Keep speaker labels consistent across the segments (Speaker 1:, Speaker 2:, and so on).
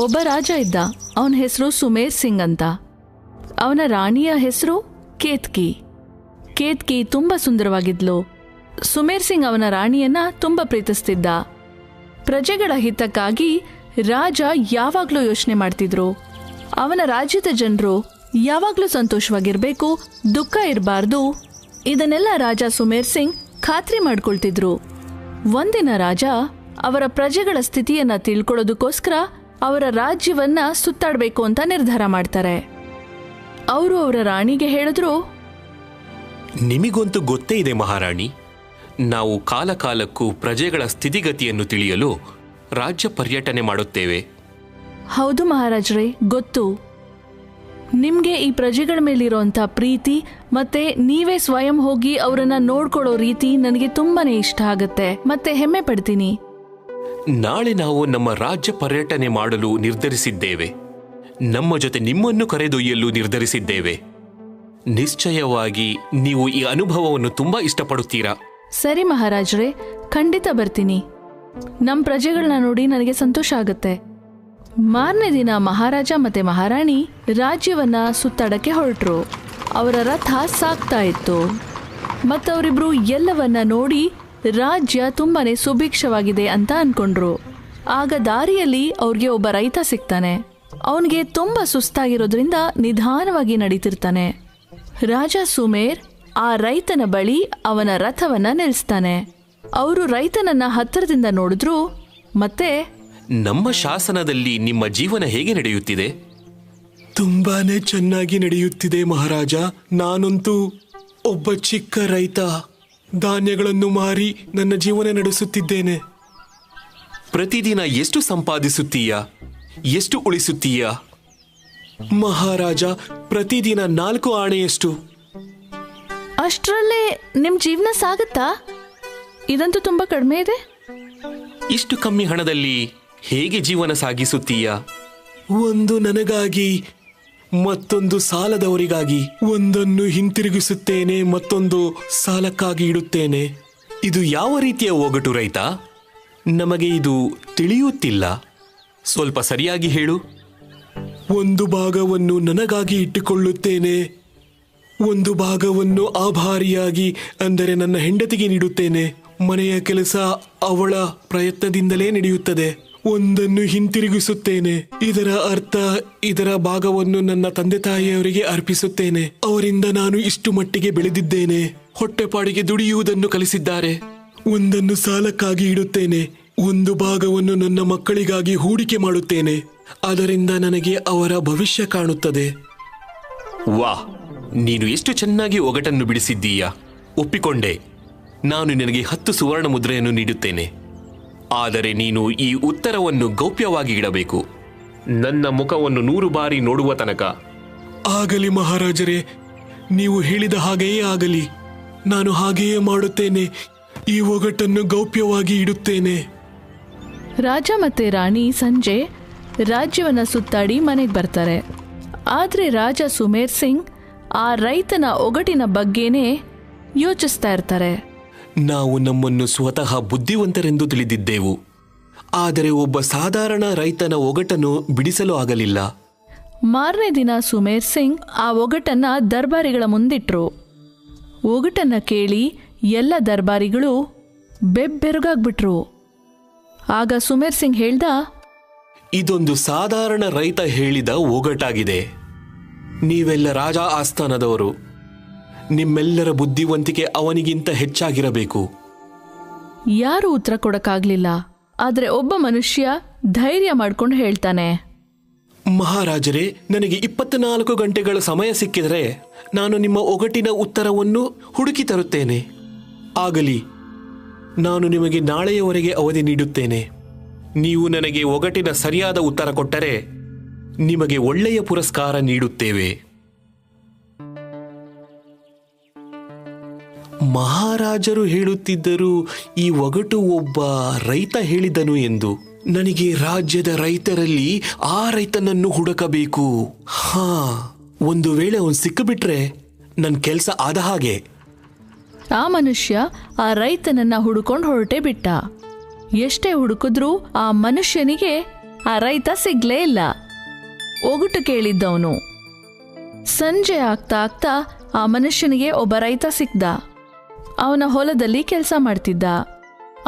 Speaker 1: ಒಬ್ಬ ರಾಜ ಇದ್ದ. ಅವನ ಹೆಸರು ಸುಮೇರ್ ಸಿಂಗ್ ಅಂತ. ಅವನ ರಾಣಿಯ ಹೆಸರು ಕೇತ್ಕಿ. ಕೇತ್ಕಿ ತುಂಬಾ ಸುಂದರವಾಗಿದ್ಲು. ಸುಮೇರ್ ಸಿಂಗ್ ಅವನ ರಾಣಿಯನ್ನ ತುಂಬಾ ಪ್ರೀತಿಸ್ತಿದ್ದ. ಪ್ರಜೆಗಳ ಹಿತಕ್ಕಾಗಿ ರಾಜ ಯಾವಾಗ್ಲೂ ಯೋಚನೆ ಮಾಡ್ತಿದ್ರು. ಅವನ ರಾಜ್ಯದ ಜನರು ಯಾವಾಗ್ಲೂ ಸಂತೋಷವಾಗಿರ್ಬೇಕು, ದುಃಖ ಇರಬಾರ್ದು. ಇದನ್ನೆಲ್ಲ ರಾಜ ಸುಮೇರ್ ಸಿಂಗ್ ಖಾತ್ರಿ ಮಾಡ್ಕೊಳ್ತಿದ್ರು. ಒಂದಿನ ರಾಜ ಅವರ ಪ್ರಜೆಗಳ ಸ್ಥಿತಿಯನ್ನ ತಿಳ್ಕೊಳ್ಳೋದಕ್ಕೋಸ್ಕರ ಅವರ ರಾಜ್ಯವನ್ನ ಸುತ್ತಾಡಬೇಕು ಅಂತ ನಿರ್ಧಾರ ಮಾಡ್ತಾರೆ. ಅವರು ಅವರ ರಾಣಿಗೆ ಹೇಳಿದ್ರು,
Speaker 2: ನಿಮಗಂತೂ ಗೊತ್ತೇ ಇದೆ ಮಹಾರಾಣಿ, ನಾವು ಕಾಲಕಾಲಕ್ಕೂ ಪ್ರಜೆಗಳ ಸ್ಥಿತಿಗತಿಯನ್ನು ತಿಳಿಯಲು ರಾಜ್ಯ ಪರ್ಯಟನೆ ಮಾಡುತ್ತೇವೆ.
Speaker 1: ಹೌದು ಮಹಾರಾಜರೇ, ಗೊತ್ತು. ನಿಮ್ಗೆ ಈ ಪ್ರಜೆಗಳ ಮೇಲಿರೋಂಥ ಪ್ರೀತಿ ಮತ್ತೆ ನೀವೇ ಸ್ವಯಂ ಹೋಗಿ ಅವರನ್ನ ನೋಡ್ಕೊಳ್ಳೋ ರೀತಿ ನನಗೆ ತುಂಬಾನೇ ಇಷ್ಟ ಆಗತ್ತೆ, ಮತ್ತೆ ಹೆಮ್ಮೆ ಪಡ್ತೀನಿ.
Speaker 2: ನಾಳೆ ನಾವು ನಮ್ಮ ರಾಜ್ಯ ಪರ್ಯಟನೆ ಮಾಡಲು ನಿರ್ಧರಿಸಿದ್ದೇವೆ. ನಮ್ಮ ಜೊತೆ ನಿಮ್ಮನ್ನು ಕರೆದೊಯ್ಯಲು ನಿರ್ಧರಿಸಿದ್ದೇವೆ. ನಿಶ್ಚಯವಾಗಿ ನೀವು ಈ ಅನುಭವವನ್ನು ತುಂಬಾ ಇಷ್ಟಪಡುತ್ತೀರಾ.
Speaker 1: ಸರಿ ಮಹಾರಾಜರೇ, ಖಂಡಿತ ಬರ್ತೀನಿ. ನಮ್ಮ ಪ್ರಜೆಗಳನ್ನ ನೋಡಿ ನನಗೆ ಸಂತೋಷ ಆಗತ್ತೆ. ಮಾರನೇ ದಿನ ಮಹಾರಾಜ ಮತ್ತೆ ಮಹಾರಾಣಿ ರಾಜ್ಯವನ್ನ ಸುತ್ತಾಡಕ್ಕೆ ಹೊರಟ್ರು. ಅವರ ರಥ ಸಾಗ್ತಾ ಇತ್ತು ಮತ್ತವರಿಬ್ರು ಎಲ್ಲವನ್ನ ನೋಡಿ ರಾಜ್ಯ ತುಂಬಾನೇ ಸುಭಿಕ್ಷವಾಗಿದೆ ಅಂತ ಅನ್ಕೊಂಡ್ರು. ಆಗ ದಾರಿಯಲ್ಲಿ ಅವ್ರಿಗೆ ಒಬ್ಬ ರೈತ ಸಿಗ್ತಾನೆ. ಅವನಿಗೆ ತುಂಬಾ ಸುಸ್ತಾಗಿರೋದ್ರಿಂದ ನಿಧಾನವಾಗಿ ನಡೀತಿರ್ತಾನೆ. ರಾಜ ಸುಮೇರ್ ಆ ರೈತನ ಬಳಿ ಅವನ ರಥವನ್ನ ನಿಲ್ಲಿಸ್ತಾನೆ. ಅವರು ರೈತನನ್ನ ಹತ್ತಿರದಿಂದ ನೋಡಿದ್ರು. ಮತ್ತೆ,
Speaker 2: ನಮ್ಮ ಶಾಸನದಲ್ಲಿ ನಿಮ್ಮ ಜೀವನ ಹೇಗೆ ನಡೆಯುತ್ತಿದೆ?
Speaker 3: ತುಂಬಾನೇ ಚೆನ್ನಾಗಿ ನಡೆಯುತ್ತಿದೆ ಮಹಾರಾಜ. ನಾನಂತೂ ಒಬ್ಬ ಚಿಕ್ಕ ರೈತ. ಧಾನ್ಯಗಳನ್ನು ಮಾರಿ ನನ್ನ ಜೀವನ ನಡೆಸುತ್ತಿದ್ದೇನೆ.
Speaker 2: ಪ್ರತಿದಿನ ಎಷ್ಟು ಸಂಪಾದಿಸುತ್ತೀಯಾ? ಎಷ್ಟು ಉಳಿಸುತ್ತೀಯಾ?
Speaker 3: ಮಹಾರಾಜ, ಪ್ರತಿದಿನ 4 ಆಣೆಯಷ್ಟು.
Speaker 1: ಅಷ್ಟರಲ್ಲೇ ನಿಮ್ ಜೀವನ ಸಾಗುತ್ತಾ? ಇದಂತೂ ತುಂಬಾ ಕಡಿಮೆ ಇದೆ.
Speaker 2: ಇಷ್ಟು ಕಮ್ಮಿ ಹಣದಲ್ಲಿ ಹೇಗೆ ಜೀವನ ಸಾಗಿಸುತ್ತೀಯಾ?
Speaker 3: ಒಂದು ನನಗಾಗಿ, ಮತ್ತೊಂದು ಸಾಲದವರಿಗಾಗಿ. ಒಂದನ್ನು ಹಿಂತಿರುಗಿಸುತ್ತೇನೆ, ಮತ್ತೊಂದು ಸಾಲಕ್ಕಾಗಿ ಇಡುತ್ತೇನೆ.
Speaker 2: ಇದು ಯಾವ ರೀತಿಯ ಒಗಟು ರೈತ? ನಮಗೆ ಇದು ತಿಳಿಯುತ್ತಿಲ್ಲ. ಸ್ವಲ್ಪ ಸರಿಯಾಗಿ ಹೇಳು.
Speaker 3: ಒಂದು ಭಾಗವನ್ನು ನನಗಾಗಿ ಇಟ್ಟುಕೊಳ್ಳುತ್ತೇನೆ, ಒಂದು ಭಾಗವನ್ನು ಆಭಾರಿಯಾಗಿ ಅಂದರೆ ನನ್ನ ಹೆಂಡತಿಗೆ ನೀಡುತ್ತೇನೆ. ಮನೆಯ ಕೆಲಸ ಅವಳ ಪ್ರಯತ್ನದಿಂದಲೇ ನಡೆಯುತ್ತದೆ. ಒಂದನ್ನು ಹಿಂತಿರುಗಿಸುತ್ತೇನೆ, ಇದರ ಅರ್ಥ ಇದರ ಭಾಗವನ್ನು ನನ್ನ ತಂದೆ ತಾಯಿಯವರಿಗೆ ಅರ್ಪಿಸುತ್ತೇನೆ. ಅವರಿಂದ ನಾನು ಇಷ್ಟು ಮಟ್ಟಿಗೆ ಬೆಳೆದಿದ್ದೇನೆ. ಹೊಟ್ಟೆಪಾಡಿಗೆ ದುಡಿಯುವುದನ್ನು ಕಲಿಸಿದ್ದಾರೆ. ಒಂದನ್ನು ಸಾಲಕ್ಕಾಗಿ ಇಡುತ್ತೇನೆ, ಒಂದು ಭಾಗವನ್ನು ನನ್ನ ಮಕ್ಕಳಿಗಾಗಿ ಹೂಡಿಕೆ ಮಾಡುತ್ತೇನೆ. ಅದರಿಂದ ನನಗೆ ಅವರ ಭವಿಷ್ಯ ಕಾಣುತ್ತದೆ.
Speaker 2: ವಾಹ್, ನೀನು ಎಷ್ಟು ಚೆನ್ನಾಗಿ ಒಗಟನ್ನು ಬಿಡಿಸಿದ್ದೀಯಾ. ಒಪ್ಪಿಕೊಂಡೆ. ನಾನು ನಿನಗೆ 10 ಸುವರ್ಣ ಮುದ್ರೆಯನ್ನು ನೀಡುತ್ತೇನೆ. ಆದರೆ ನೀನು ಈ ಉತ್ತರವನ್ನು ಗೌಪ್ಯವಾಗಿ ಇಡಬೇಕು, ನನ್ನ ಮುಖವನ್ನು 100 ಬಾರಿ ನೋಡುವ ತನಕ.
Speaker 3: ಆಗಲಿ ಮಹಾರಾಜರೇ, ನೀವು ಹೇಳಿದ ಹಾಗೆಯೇ ಆಗಲಿ. ನಾನು ಹಾಗೆಯೇ ಮಾಡುತ್ತೇನೆ. ಈ ಒಗಟನ್ನು ಗೌಪ್ಯವಾಗಿ ಇಡುತ್ತೇನೆ.
Speaker 1: ರಾಜ ಮತ್ತೆ ರಾಣಿ ಸಂಜೆ ರಾಜ್ಯವನ್ನ ಸುತ್ತಾಡಿ ಮನೆಗೆ ಬರ್ತಾರೆ. ಆದ್ರೆ ರಾಜ ಸುಮೇರ್ ಸಿಂಗ್ ಆ ರೈತನ ಒಗಟಿನ ಬಗ್ಗೆನೇ ಯೋಚಿಸ್ತಾ ಇರ್ತಾರೆ.
Speaker 3: ನಾವು ನಮ್ಮನ್ನು ಸ್ವತಃ ಬುದ್ಧಿವಂತರೆಂದು ತಿಳಿದಿದ್ದೆವು, ಆದರೆ ಒಬ್ಬ ಸಾಧಾರಣ ರೈತನ ಒಗಟನ್ನು ಬಿಡಿಸಲು ಆಗಲಿಲ್ಲ.
Speaker 1: ಮಾರನೇ ದಿನ ಸುಮೇರ್ ಸಿಂಗ್ ಆ ಒಗಟನ್ನ ದರ್ಬಾರಿಗಳ ಮುಂದಿಟ್ರು. ಒಗಟನ್ನ ಕೇಳಿ ಎಲ್ಲ ದರ್ಬಾರಿಗಳು ಬೆಬ್ಬೆರಗಾಗ್ಬಿಟ್ರು. ಆಗ ಸುಮೇರ್ ಸಿಂಗ್ ಹೇಳ್ದ,
Speaker 3: ಇದೊಂದು ಸಾಧಾರಣ ರೈತ ಹೇಳಿದ ಒಗಟಾಗಿದೆ. ನೀವೆಲ್ಲ ರಾಜ ಆಸ್ಥಾನದವರು. ನಿಮ್ಮೆಲ್ಲರ ಬುದ್ಧಿವಂತಿಕೆ ಅವನಿಗಿಂತ ಹೆಚ್ಚಾಗಿರಬೇಕು.
Speaker 1: ಯಾರು ಉತ್ತರ ಕೊಡಕ್ಕಾಗ್ಲಿಲ್ಲ. ಆದ್ರೆ ಒಬ್ಬ ಮನುಷ್ಯ ಧೈರ್ಯ ಮಾಡ್ಕೊಂಡು ಹೇಳ್ತಾನೆ,
Speaker 3: ಮಹಾರಾಜರೇ, ನನಗೆ 24 ಗಂಟೆಗಳ ಸಮಯ ಸಿಕ್ಕಿದರೆ ನಾನು ನಿಮ್ಮ ಒಗಟಿನ ಉತ್ತರವನ್ನು ಹುಡುಕಿ ತರುತ್ತೇನೆ. ಆಗಲಿ, ನಾನು ನಿಮಗೆ ನಾಳೆಯವರೆಗೆ ಅವಧಿ ನೀಡುತ್ತೇನೆ.
Speaker 2: ನೀವು ನನಗೆ ಒಗಟಿನ ಸರಿಯಾದ ಉತ್ತರ ಕೊಟ್ಟರೆ ನಿಮಗೆ ಒಳ್ಳೆಯ ಪುರಸ್ಕಾರ ನೀಡುತ್ತೇವೆ.
Speaker 3: ಮಹಾರಾಜರು ಹೇಳುತ್ತಿದ್ದರು ಈ ಒಗಟು ಒಬ್ಬ ರೈತ ಹೇಳಿದನು ಎಂದು. ನನಗೆ ರಾಜ್ಯದ ರೈತರಲ್ಲಿ ಆ ರೈತನನ್ನು ಹುಡುಕಬೇಕು. ಒಂದು ವೇಳೆ ಅವನು ಸಿಕ್ಕಿಬಿಟ್ರೆ ನನ್ನ ಕೆಲಸ ಆದ ಹಾಗೆ.
Speaker 1: ಆ ಮನುಷ್ಯ ಆ ರೈತನನ್ನ ಹುಡುಕೊಂಡು ಹೊರಟೇ ಬಿಟ್ಟ. ಎಷ್ಟೇ ಹುಡುಕಿದ್ರೂ ಆ ಮನುಷ್ಯನಿಗೆ ಆ ರೈತ ಸಿಗ್ಲೇ ಇಲ್ಲ. ಒಗಟು ಕೇಳಿದ್ದವನು. ಸಂಜೆ ಆಗ್ತಾ ಆಗ್ತಾ ಆ ಮನುಷ್ಯನಿಗೆ ಒಬ್ಬ ರೈತ ಸಿಕ್ದ. ಅವನ ಹೊಲದಲ್ಲಿ ಕೆಲಸ ಮಾಡ್ತಿದ್ದ.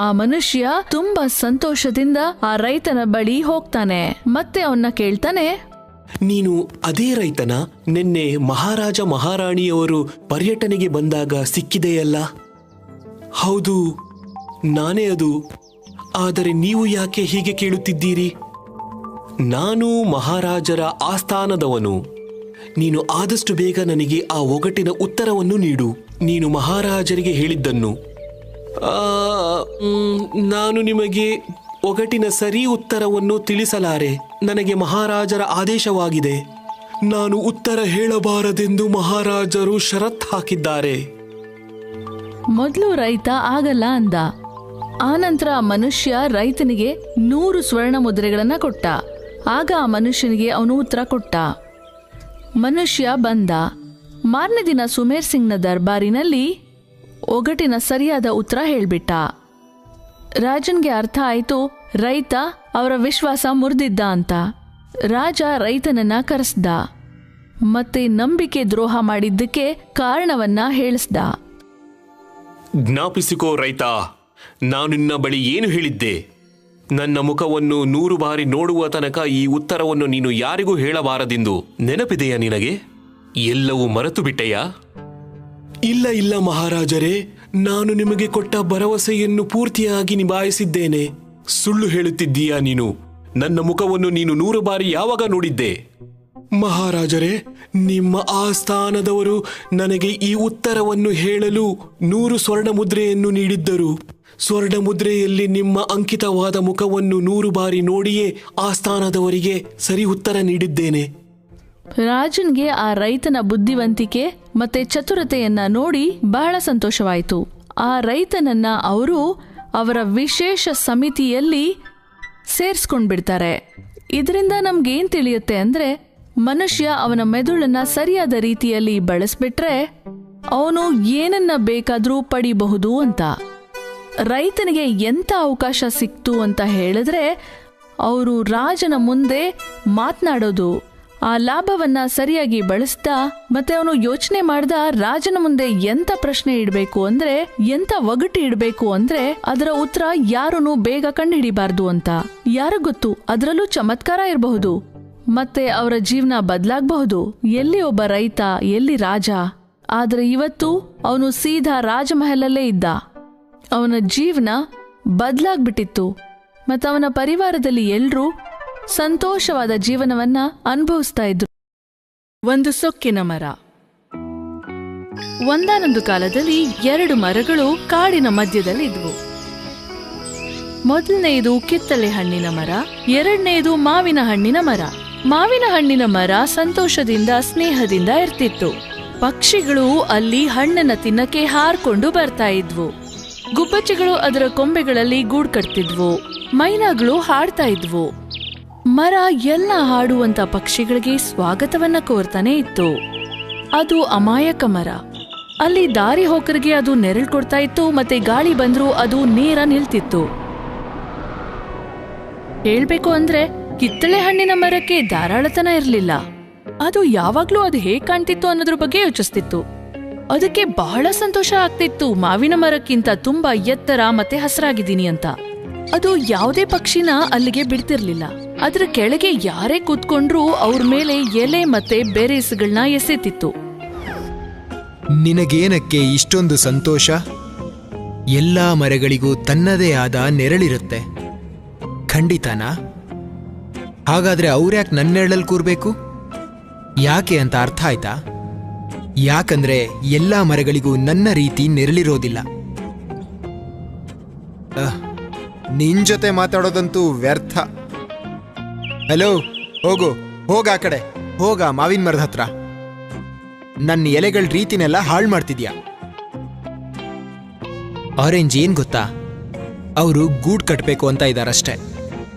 Speaker 1: ಆ ಮನುಷ್ಯ ತುಂಬಾ ಸಂತೋಷದಿಂದ ಆ ರೈತನ ಬಳಿ ಹೋಗ್ತಾನೆ. ಮತ್ತೆ ಅವನ್ನ ಕೇಳ್ತಾನೆ,
Speaker 3: ನೀನು ಅದೇ ರೈತನ ನಿನ್ನೆ ಮಹಾರಾಜ ಮಹಾರಾಣಿಯವರು ಪರ್ಯಟನೆಗೆ ಬಂದಾಗ ಸಿಕ್ಕಿದೆಯಲ್ಲ? ಹೌದು, ನಾನೇ ಅದು. ಆದರೆ ನೀವು ಯಾಕೆ ಹೀಗೆ ಕೇಳುತ್ತಿದ್ದೀರಿ? ನಾನು ಮಹಾರಾಜರ ಆಸ್ಥಾನದವನು. ನೀನು ಆದಷ್ಟು ಬೇಗ ನನಗೆ ಆ ಒಗಟಿನ ಉತ್ತರವನ್ನು ನೀಡು. ನೀನು ಮಹಾರಾಜರಿಗೆ ಹೇಳಿದ್ದನ್ನು. ನಾನು ನಿಮಗೆ ಒಗಟಿನ ಸರಿ ಉತ್ತರವನ್ನು ತಿಳಿಸಲಾರೆ. ನನಗೆ ಮಹಾರಾಜರ ಆದೇಶವಾಗಿದೆ. ನಾನು ಉತ್ತರ ಹೇಳಬಾರದೆಂದು ಮಹಾರಾಜರು ಷರತ್ತು ಹಾಕಿದ್ದಾರೆ.
Speaker 1: ಮೊದಲು ರೈತ ಆಗಲ್ಲ ಅಂದ. ಆನಂತರ ಆ ಮನುಷ್ಯ ರೈತನಿಗೆ 100 ಸ್ವರ್ಣ ಮುದ್ರೆಗಳನ್ನ ಕೊಟ್ಟ. ಆಗ ಆ ಮನುಷ್ಯನಿಗೆ ಅವನು ಉತ್ತರ ಕೊಟ್ಟ. ಮನುಷ್ಯ ಬಂದ. ಮಾರನೇ ದಿನ ಸುಮೇರ್ ಸಿಂಗ್ನ ದರ್ಬಾರಿನಲ್ಲಿ ಒಗಟಿನ ಸರಿಯಾದ ಉತ್ತರ ಹೇಳ್ಬಿಟ್ಟ. ರಾಜನ್ಗೆ ಅರ್ಥ ಆಯ್ತು ರೈತ ಅವರ ವಿಶ್ವಾಸ ಮುರಿದಿದ್ದ ಅಂತ. ರಾಜ ರೈತನನ್ನ ಕರೆಸ್ದ. ಮತ್ತೆ ನಂಬಿಕೆ ದ್ರೋಹ ಮಾಡಿದ್ದಕ್ಕೆ ಕಾರಣವನ್ನ ಹೇಳಿಸ್ದ.
Speaker 2: ಜ್ಞಾಪಿಸಿಕೋ ರೈತ, ನಾನು ನಿನ್ನ ಬಳಿ ಏನು ಹೇಳಿದ್ದೆ? ನನ್ನ ಮುಖವನ್ನು 100 ಬಾರಿ ನೋಡುವ ತನಕ ಈ ಉತ್ತರವನ್ನು ನೀನು ಯಾರಿಗೂ ಹೇಳಬಾರದೆಂದು. ನೆನಪಿದೆಯಾ ನಿನಗೆ? ಎಲ್ಲವೂ ಮರೆತು ಬಿಟ್ಟೆಯಾ?
Speaker 3: ಇಲ್ಲ ಇಲ್ಲ ಮಹಾರಾಜರೇ, ನಾನು ನಿಮಗೆ ಕೊಟ್ಟ ಭರವಸೆಯನ್ನು ಪೂರ್ತಿಯಾಗಿ ನಿಭಾಯಿಸಿದ್ದೇನೆ.
Speaker 2: ಸುಳ್ಳು ಹೇಳುತ್ತಿದ್ದೀಯಾ ನೀನು? ನನ್ನ ಮುಖವನ್ನು ನೀನು 100 ಬಾರಿ ಯಾವಾಗ ನೋಡಿದ್ದೆ?
Speaker 3: ಮಹಾರಾಜರೇ, ನಿಮ್ಮ ಆಸ್ಥಾನದವರು ನನಗೆ ಈ ಉತ್ತರವನ್ನು ಹೇಳಲು 100 ಸ್ವರ್ಣ ಮುದ್ರೆಯನ್ನು ನೀಡಿದ್ದರು. ಸ್ವರ್ಣ ಮುದ್ರೆಯಲ್ಲಿ ನಿಮ್ಮ ಅಂಕಿತವಾದ ಮುಖವನ್ನು 100 ಬಾರಿ ನೋಡಿಯೇ ಆಸ್ಥಾನದವರಿಗೆ ಸರಿ ಉತ್ತರ ನೀಡಿದ್ದೇನೆ.
Speaker 1: ರಾಜನ್ಗೆ ಆ ರೈತನ ಬುದ್ಧಿವಂತಿಕೆ ಮತ್ತೆ ಚತುರತೆಯನ್ನ ನೋಡಿ ಬಹಳ ಸಂತೋಷವಾಯಿತು. ಆ ರೈತನನ್ನ ಅವರು ಅವರ ವಿಶೇಷ ಸಮಿತಿಯಲ್ಲಿ ಸೇರಿಸ್ಕೊಂಡ್ಬಿಡ್ತಾರೆ. ಇದರಿಂದ ನಮ್ಗೇನ್ ತಿಳಿಯುತ್ತೆ ಅಂದ್ರೆ, ಮನುಷ್ಯ ಅವನ ಮೆದುಳನ್ನ ಸರಿಯಾದ ರೀತಿಯಲ್ಲಿ ಬಳಸ್ಬಿಟ್ರೆ ಅವನು ಏನನ್ನ ಬೇಕಾದ್ರೂ ಪಡಿಬಹುದು ಅಂತ. ರೈತನಿಗೆ ಎಂಥ ಅವಕಾಶ ಸಿಕ್ತು ಅಂತ ಹೇಳಿದ್ರೆ, ಅವರು ರಾಜನ ಮುಂದೆ ಮಾತನಾಡೋದು, ಆ ಲಾಭವನ್ನ ಸರಿಯಾಗಿ ಬಳಸ್ದ. ಮತ್ತೆ ಅವನು ಯೋಚನೆ ಮಾಡ್ದ, ರಾಜನ ಮುಂದೆ ಎಂತ ಪ್ರಶ್ನೆ ಇಡಬೇಕು ಅಂದ್ರೆ, ಎಂತ ಒಗಟು ಇಡಬೇಕು ಅಂದ್ರೆ ಅದರ ಉತ್ತರ ಯಾರೂ ಬೇಗ ಕಂಡುಹಿಡಿಬಾರ್ದು ಅಂತ. ಯಾರು ಗೊತ್ತು, ಅದರಲ್ಲೂ ಚಮತ್ಕಾರ ಇರಬಹುದು. ಮತ್ತೆ ಅವರ ಜೀವನ ಬದಲಾಗಬಹುದು. ಎಲ್ಲಿ ಒಬ್ಬ ರೈತ, ಎಲ್ಲಿ ರಾಜ. ಆದ್ರೆ ಇವತ್ತು ಅವನು ಸೀದಾ ರಾಜಮಹಲಲ್ಲೇ ಇದ್ದ. ಅವನ ಜೀವನ ಬದಲಾಗ್ಬಿಟ್ಟಿತ್ತು. ಮತ್ತು ಅವನ ಪರಿವಾರದಲ್ಲಿ ಎಲ್ರೂ ಸಂತೋಷವಾದ ಜೀವನವನ್ನ ಅನುಭವಿಸ್ತಾ ಇದ್ರು. ಒಂದು ಸೊಕ್ಕಿನ ಮರ. ಒಂದಾನೊಂದು ಕಾಲದಲ್ಲಿ 2 ಮರಗಳು ಕಾಡಿನ ಮಧ್ಯದಲ್ಲಿದ್ವು. ಮೊದಲನೆಯದು ಕಿತ್ತಳೆ ಹಣ್ಣಿನ ಮರ, ಎರಡನೆಯದು ಮಾವಿನ ಹಣ್ಣಿನ ಮರ. ಮಾವಿನ ಹಣ್ಣಿನ ಮರ ಸಂತೋಷದಿಂದ ಸ್ನೇಹದಿಂದ ಇರ್ತಿತ್ತು. ಪಕ್ಷಿಗಳು ಅಲ್ಲಿ ಹಣ್ಣನ್ನ ತಿನ್ನಕ್ಕೆ ಹಾರ್ಕೊಂಡು ಬರ್ತಾ ಇದ್ವು. ಗುಬ್ಬಚ್ಚಿಗಳು ಅದರ ಕೊಂಬೆಗಳಲ್ಲಿ ಗೂಡು ಕಟ್ತಿದ್ವು. ಮೈನಾಗಳು ಹಾಡ್ತಾ ಇದ್ವು. ಮರ ಎಲ್ಲ ಹಾಡುವಂತ ಪಕ್ಷಿಗಳಿಗೆ ಸ್ವಾಗತವನ್ನ ಕೋರ್ತಾನೆ ಇತ್ತು. ಅದು ಅಮಾಯಕ ಮರ. ಅಲ್ಲಿ ದಾರಿ ಹೋಕರಿಗೆ ಅದು ನೆರಳು ಕೊಡ್ತಾ ಇತ್ತು. ಮತ್ತೆ ಗಾಳಿ ಬಂದ್ರೂ ಅದು ನೇರ ನಿಲ್ತಿತ್ತು. ಹೇಳ್ಬೇಕು ಅಂದ್ರೆ ಕಿತ್ತಳೆ ಹಣ್ಣಿನ ಮರಕ್ಕೆ ಧಾರಾಳತನ ಇರಲಿಲ್ಲ. ಅದು ಯಾವಾಗ್ಲೂ ಅದು ಹೇಗ್ ಕಾಣ್ತಿತ್ತು ಅನ್ನೋದ್ರ ಬಗ್ಗೆ ಯೋಚಿಸ್ತಿತ್ತು. ಅದಕ್ಕೆ ಬಹಳ ಸಂತೋಷ ಆಗ್ತಿತ್ತು, ಮಾವಿನ ಮರಕ್ಕಿಂತ ತುಂಬಾ ಎತ್ತರ ಮತ್ತೆ ಹಸರಾಗಿದ್ದೀನಿ ಅಂತ. ಅದು ಯಾವುದೇ ಪಕ್ಷಿನ ಅಲ್ಲಿಗೆ ಬಿಡ್ತಿರ್ಲಿಲ್ಲ. ಅದ್ರ ಕೆಳಗೆ ಯಾರೇ ಕೂತ್ಕೊಂಡ್ರೂ ಅವ್ರ ಮೇಲೆ ಎಲೆ ಮತ್ತೆ ಬೆರೆಸುಗಳನ್ನ ಎಸೆತಿತ್ತು.
Speaker 4: ನಿನಗೇನಕ್ಕೆ ಇಷ್ಟೊಂದು ಸಂತೋಷ? ಎಲ್ಲಾ ಮರಗಳಿಗೂ ತನ್ನದೇ ಆದ ನೆರಳಿರುತ್ತೆ. ಖಂಡಿತನಾ? ಹಾಗಾದ್ರೆ ಅವ್ರ್ಯಾಕೆ ನನ್ನ ನೆರಳಲ್ಲಿ ಕೂರ್ಬೇಕು? ಯಾಕೆ ಅಂತ ಅರ್ಥ ಆಯ್ತಾ? ಯಾಕಂದ್ರೆ ಎಲ್ಲಾ ಮರಗಳಿಗೂ ನನ್ನ ರೀತಿ ನೆರಳಿರೋದಿಲ್ಲ. ನಿನ್ ಜೊತೆ ಮಾತಾಡೋದಂತೂ ವ್ಯರ್ಥ. ಹಲೋ, ಹೋಗ ಆ ಕಡೆ ಹೋಗ, ಮಾವಿನ ಮರದ ಹತ್ರ. ನನ್ನ ಎಲೆಗಳ ರೀತಿನೆಲ್ಲ ಹಾಳು ಮಾಡ್ತಿದ್ಯಾ. ಆರೆಂಜ್ ಏನ್ ಗೊತ್ತಾ, ಅವರು ಗೂಡ್ ಕಟ್ಬೇಕು ಅಂತ ಇದ್ದಾರಷ್ಟೆ.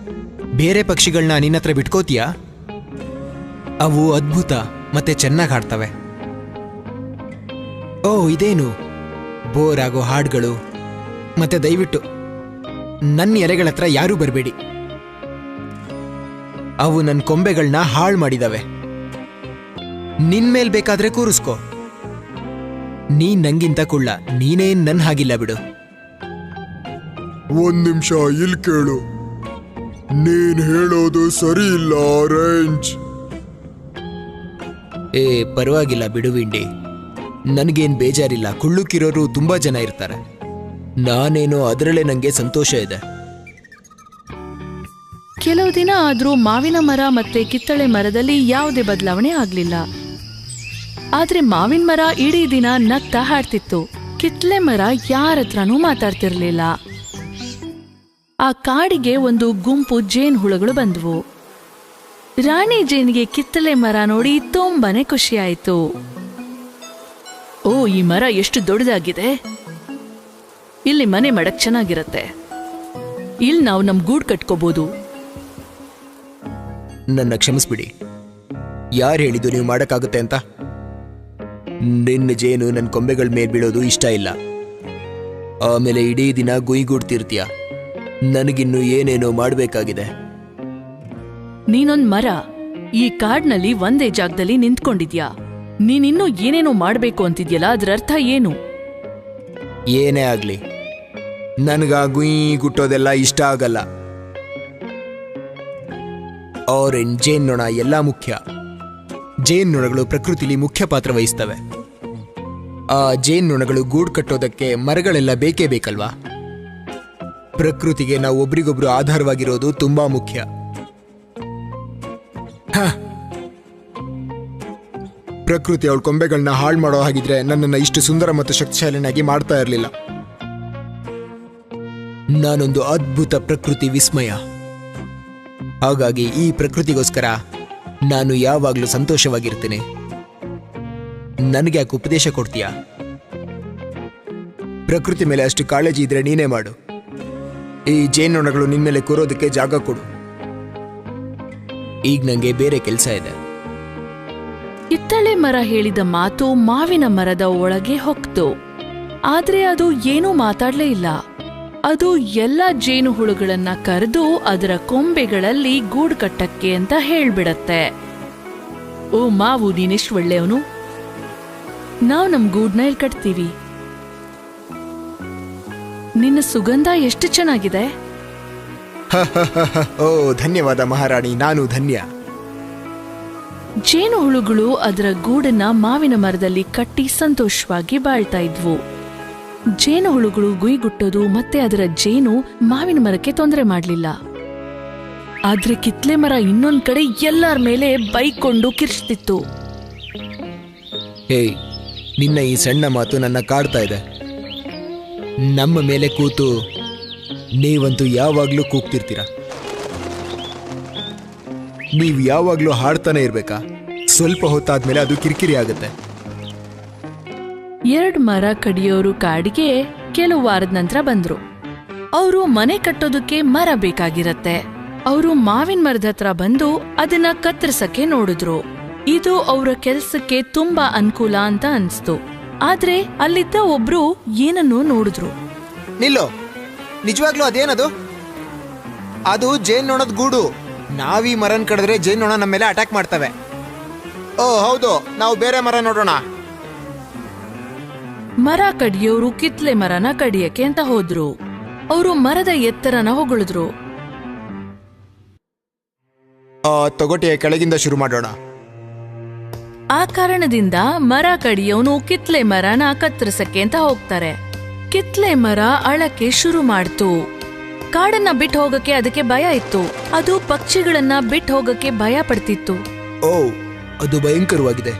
Speaker 4: ಬೇರೆ ಪಕ್ಷಿಗಳನ್ನ ನಿನ್ನ ಹತ್ರ ಬಿಟ್ಕೋತೀಯಾ? ಅವು ಅದ್ಭುತ ಮತ್ತೆ ಚೆನ್ನಾಗಿ ಹಾಡ್ತವೆ. ಓ, ಇದೇನು ಬೋರ್ ಆಗೋ ಹಾಡುಗಳು. ಮತ್ತೆ ದಯವಿಟ್ಟು ನನ್ನ ಎಲೆಗಳ ಹತ್ರ ಯಾರೂ ಬರಬೇಡಿ. ಅವು ನನ್ನ ಕೊಂಬೆಗಳನ್ನ ಹಾಳು ಮಾಡಿದವೆ. ನಿನ್ ಮೇಲ್ ಬೇಕಾದ್ರೆ ಕೂರಿಸ್ಕೋ. ನೀನ್ ನಂಗಿಂತ ಕುಳ್ಳ, ನೀನೇನ್ ನನ್ ಹಾಗಿಲ್ಲ ಬಿಡು.
Speaker 5: ಒಂದ್ ನಿಮಿಷ ಇಲ್ಲಿ ಕೇಳು, ನೀನ್ ಹೇಳೋದು ಸರಿ ಇಲ್ಲ ಆರೆಂಜ್.
Speaker 4: ಪರವಾಗಿಲ್ಲ ಬಿಡು ವಿಂಡಿ, ನನಗೇನ್ ಬೇಜಾರಿಲ್ಲ. ಕುಳ್ಳುಕಿರೋರು ತುಂಬಾ ಜನ ಇರ್ತಾರೆ. ನಾನೇನೋ ಅದರಲ್ಲೇ ನಂಗೆ ಸಂತೋಷ ಇದೆ.
Speaker 1: ಕೆಲವು ದಿನ ಆದ್ರೂ ಮಾವಿನ ಮರ ಮತ್ತೆ ಕಿತ್ತಳೆ ಮರದಲ್ಲಿ ಯಾವುದೇ ಬದಲಾವಣೆ ಆಗ್ಲಿಲ್ಲ. ಆದ್ರೆ ಮಾವಿನ ಮರ ಇಡೀ ದಿನ ನಗ್ತಾ ಹಾಡ್ತಿತ್ತು. ಕಿತ್ತಳೆ ಮರ ಯಾರ ಹತ್ರನೂ ಮಾತಾಡ್ತಿರ್ಲಿಲ್ಲ. ಆ ಕಾಡಿಗೆ ಒಂದು ಗುಂಪು ಜೇನು ಹುಳುಗಳು ಬಂದ್ವು. ರಾಣಿ ಜೇನಿಗೆ ಕಿತ್ತಳೆ ಮರ ನೋಡಿ ತುಂಬಾನೇ ಖುಷಿಯಾಯಿತು. ಓ, ಈ ಮರ ಎಷ್ಟು ದೊಡ್ಡದಾಗಿದೆ. ಇಲ್ಲಿ ಮನೆ ಮಾಡಕ್ ಚೆನ್ನಾಗಿರತ್ತೆ. ಇಲ್ಲಿ ನಾವು ನಮ್ ಗೂಡ್ ಕಟ್ಕೋಬಹುದು.
Speaker 4: ನನ್ನ ಕ್ಷಮಿಸ್ಬಿಡಿ. ಯಾರು ಹೇಳಿದ್ದು ನೀವು ಮಾಡಕ್ಕಾಗುತ್ತೆ ಅಂತ? ನಿನ್ನ ಜೇನು ನನ್ನ ಕೊಂಬೆಗಳ ಮೇಲೆ ಬೀಳೋದು ಇಷ್ಟ ಇಲ್ಲ. ಆಮೇಲೆ ಇಡೀ ದಿನ ಗುಯ್ಗೂಡ್ತಿರ್ತೀಯ. ನನಗಿನ್ನು ಏನೇನೋ ಮಾಡಬೇಕಾಗಿದೆ.
Speaker 1: ನೀನೊಂದ್ ಮರ ಈ ಕಾಡ್ನಲ್ಲಿ ಒಂದೇ ಜಾಗದಲ್ಲಿ ನಿಂತ್ಕೊಂಡಿದ್ಯಾ. ನೀನಿನ್ನೂ ಏನೇನೋ ಮಾಡ್ಬೇಕು ಅಂತಿದ್ಯಲ್ಲ, ಅದ್ರ ಅರ್ಥ ಏನು?
Speaker 4: ಏನೇ ಆಗ್ಲಿ, ನನಗ ಗುಯ್ ಗುಟ್ಟೋದೆಲ್ಲ ಇಷ್ಟ ಆಗಲ್ಲ. ಆರೆಂಜ್, ಜೇನ್ನೊಣ ಎಲ್ಲ ಮುಖ್ಯ. ಜೇನ್ನೊಣಗಳು ಪ್ರಕೃತಿಲಿ ಮುಖ್ಯ ಪಾತ್ರ ವಹಿಸ್ತವೆ. ಆ ಜೇನ್ನೊಣಗಳು ಗೂಡು ಕಟ್ಟೋದಕ್ಕೆ ಮರಗಳೆಲ್ಲ ಬೇಕೇ ಬೇಕಲ್ವಾ? ಪ್ರಕೃತಿಗೆ ನಾವು ಒಬ್ರಿಗೊಬ್ರು ಆಧಾರವಾಗಿರೋದು ತುಂಬಾ ಮುಖ್ಯ.
Speaker 5: ಪ್ರಕೃತಿ ಅವಳ ಕೊಂಬೆಗಳನ್ನ ಹಾಳು ಮಾಡೋ ಹಾಗಿದ್ರೆ ನನ್ನನ್ನು ಇಷ್ಟು ಸುಂದರ ಮತ್ತು ಶಕ್ತಿಶಾಲಿನಾಗಿ ಮಾಡ್ತಾ ಇರಲಿಲ್ಲ.
Speaker 4: ನಾನೊಂದು ಅದ್ಭುತ ಪ್ರಕೃತಿ ವಿಸ್ಮಯ. ಹಾಗಾಗಿ ಈ ಪ್ರಕೃತಿಗೋಸ್ಕರ ನಾನು ಯಾವಾಗಲೂ ಸಂತೋಷವಾಗಿರ್ತೀನಿ. ನನಗೆ ಯಾಕೆ ಉಪದೇಶ ಕೊಡ್ತೀಯಾ? ಪ್ರಕೃತಿ ಮೇಲೆ ಅಷ್ಟು ಕಾಳಜಿ ಇದ್ರೆ ನೀನೇ ಮಾಡು. ಈ ಜೇನ್ನೊಣಗಳು ನಿನ್ಮೇಲೆ ಕೂರೋದಕ್ಕೆ ಜಾಗ ಕೊಡು. ಈಗ ನಂಗೆ ಬೇರೆ ಕೆಲಸ ಇದೆ.
Speaker 1: ಕಿತ್ತಳೆ ಮರ ಹೇಳಿದ ಮಾತು ಮಾವಿನ ಮರದ ಒಳಗೆ ಹೊಕ್ತು. ಆದ್ರೆ ಅದು ಏನೂ ಮಾತಾಡ್ಲೇ ಇಲ್ಲ. ಅದು ಎಲ್ಲ ಜೇನು ಹುಳುಗಳನ್ನ ಕರೆದು ಅದರ ಕೊಂಬೆಗಳಲ್ಲಿ ಗೂಡು ಕಟ್ಟಕ್ಕೆ ಅಂತ ಹೇಳ್ಬಿಡತ್ತೆ. ಓ ಮಾವು, ನೀನೆಷ್ಟು ಒಳ್ಳೆಯವನು. ನಾವು ನಮ್ ಗೂಡ್ನ ಇಲ್ಲಿ ಕಟ್ತೀವಿ. ನಿನ್ನ ಸುಗಂಧ ಎಷ್ಟು ಚೆನ್ನಾಗಿದೆ.
Speaker 4: ಓ, ಧನ್ಯವಾದ ಮಹಾರಾಣಿ, ನಾನು ಧನ್ಯ.
Speaker 1: ಜೇನು ಹುಳುಗಳು ಅದರ ಗೂಡನ್ನ ಮಾವಿನ ಮರದಲ್ಲಿ ಕಟ್ಟಿ ಸಂತೋಷವಾಗಿ ಬಾಳ್ತಾ ಇದ್ವು. ಜೇನು ಹುಳುಗಳು ಗುಯ್ಗುಟ್ಟೋದು ಮತ್ತೆ ಅದರ ಜೇನು ಮಾವಿನ ಮರಕ್ಕೆ ತೊಂದರೆ ಮಾಡ್ಲಿಲ್ಲ. ಆದ್ರೆ ಕಿತ್ಲೆ ಮರ ಇನ್ನೊಂದ್ ಕಡೆ ಎಲ್ಲರ ಮೇಲೆ ಬೈಕೊಂಡು ಕಿರ್ಚ್ತಿತ್ತು.
Speaker 4: ಹೇಯ್, ನಿನ್ನ ಈ ಸಣ್ಣ ಮಾತು ನನ್ನ ಕಾಡ್ತಾ ಇದೆ. ನಮ್ಮ ಮೇಲೆ ಕೂತು ನೀವಂತೂ ಯಾವಾಗ್ಲೂ ಕೂಗ್ತಿರ್ತೀರ. ನೀವು ಯಾವಾಗ್ಲೂ ಹಾಡ್ತಾನೆ ಇರ್ಬೇಕಾ? ಸ್ವಲ್ಪ ಹೊತ್ತಾದ್ಮೇಲೆ ಅದು ಕಿರಿಕಿರಿ ಆಗುತ್ತೆ.
Speaker 1: 2 ಮರ ಕಡಿಯೋರು ಕಾಡಿಗೆ ಕೆಲವು ವಾರದ ನಂತರ ಬಂದ್ರು. ಅವರು ಮನೆ ಕಟ್ಟೋದಕ್ಕೆ ಮರ ಬೇಕಾಗಿರತ್ತೆ. ಅವರು ಮಾವಿನ ಮರದ ಹತ್ರ ಬಂದು ಅದನ್ನ ಕತ್ತರಿಸಕ್ಕೆ ನೋಡಿದ್ರು. ಇದು ಅವರ ಕೆಲ್ಸಕ್ಕೆ ತುಂಬಾ ಅನುಕೂಲ ಅಂತ ಅನ್ಸ್ತು. ಆದ್ರೆ ಅಲ್ಲಿದ್ದ ಒಬ್ರು ಏನನ್ನೋ ನೋಡಿದ್ರು.
Speaker 4: ನಿಲ್ಲೋ, ನಿಜವಾಗ್ಲೂ ಅದೇನದು? ಅದು ಜೇನ್ನೊಣದ ಗೂಡು. ನಾವೀ ಮರನ್ ಕಡಿದ್ರೆ ಜೇನ್ನೊಣ ನಮ್ಮ ಮೇಲೆ ಅಟ್ಯಾಕ್ ಮಾಡ್ತವೆ. ಓ ಹೌದು, ನಾವು ಬೇರೆ ಮರ ನೋಡೋಣ.
Speaker 1: ಮರ ಕಡಿಯೋರು ಕಿತ್ಲೆ ಮರನ ಕಡಿಯಕ್ಕೆ ಅಂತ ಹೋದ್ರು. ಅವರು ಮರದ ಎತ್ತರನ ಹೊಗಳಿದ್ರು.
Speaker 4: ತೊಗೊಟೆಯ ಕೆಳಗಿಂದ ಶುರು ಮಾಡೋಣ.
Speaker 1: ಆ ಕಾರಣದಿಂದ ಮರ ಕಡಿಯೋನು ಕಿತ್ಲೆ ಮರನ ಕತ್ತರಿಸಕ್ಕೆ ಅಂತ ಹೋಗ್ತಾರೆ. ಕಿತ್ಲೆ ಮರ ಅಳಕ್ಕೆ ಶುರು ಮಾಡ್ತು. ಕಾಡನ್ನ ಬಿಟ್ಟು ಹೋಗಕ್ಕೆ ಅದಕ್ಕೆ ಭಯ ಇತ್ತು. ಅದು ಪಕ್ಷಿಗಳನ್ನ ಬಿಟ್ಟು ಹೋಗಕ್ಕೆ ಭಯ ಪಡ್ತಿತ್ತು.
Speaker 4: ಓ, ಅದು ಭಯಂಕರವಾಗಿದೆ.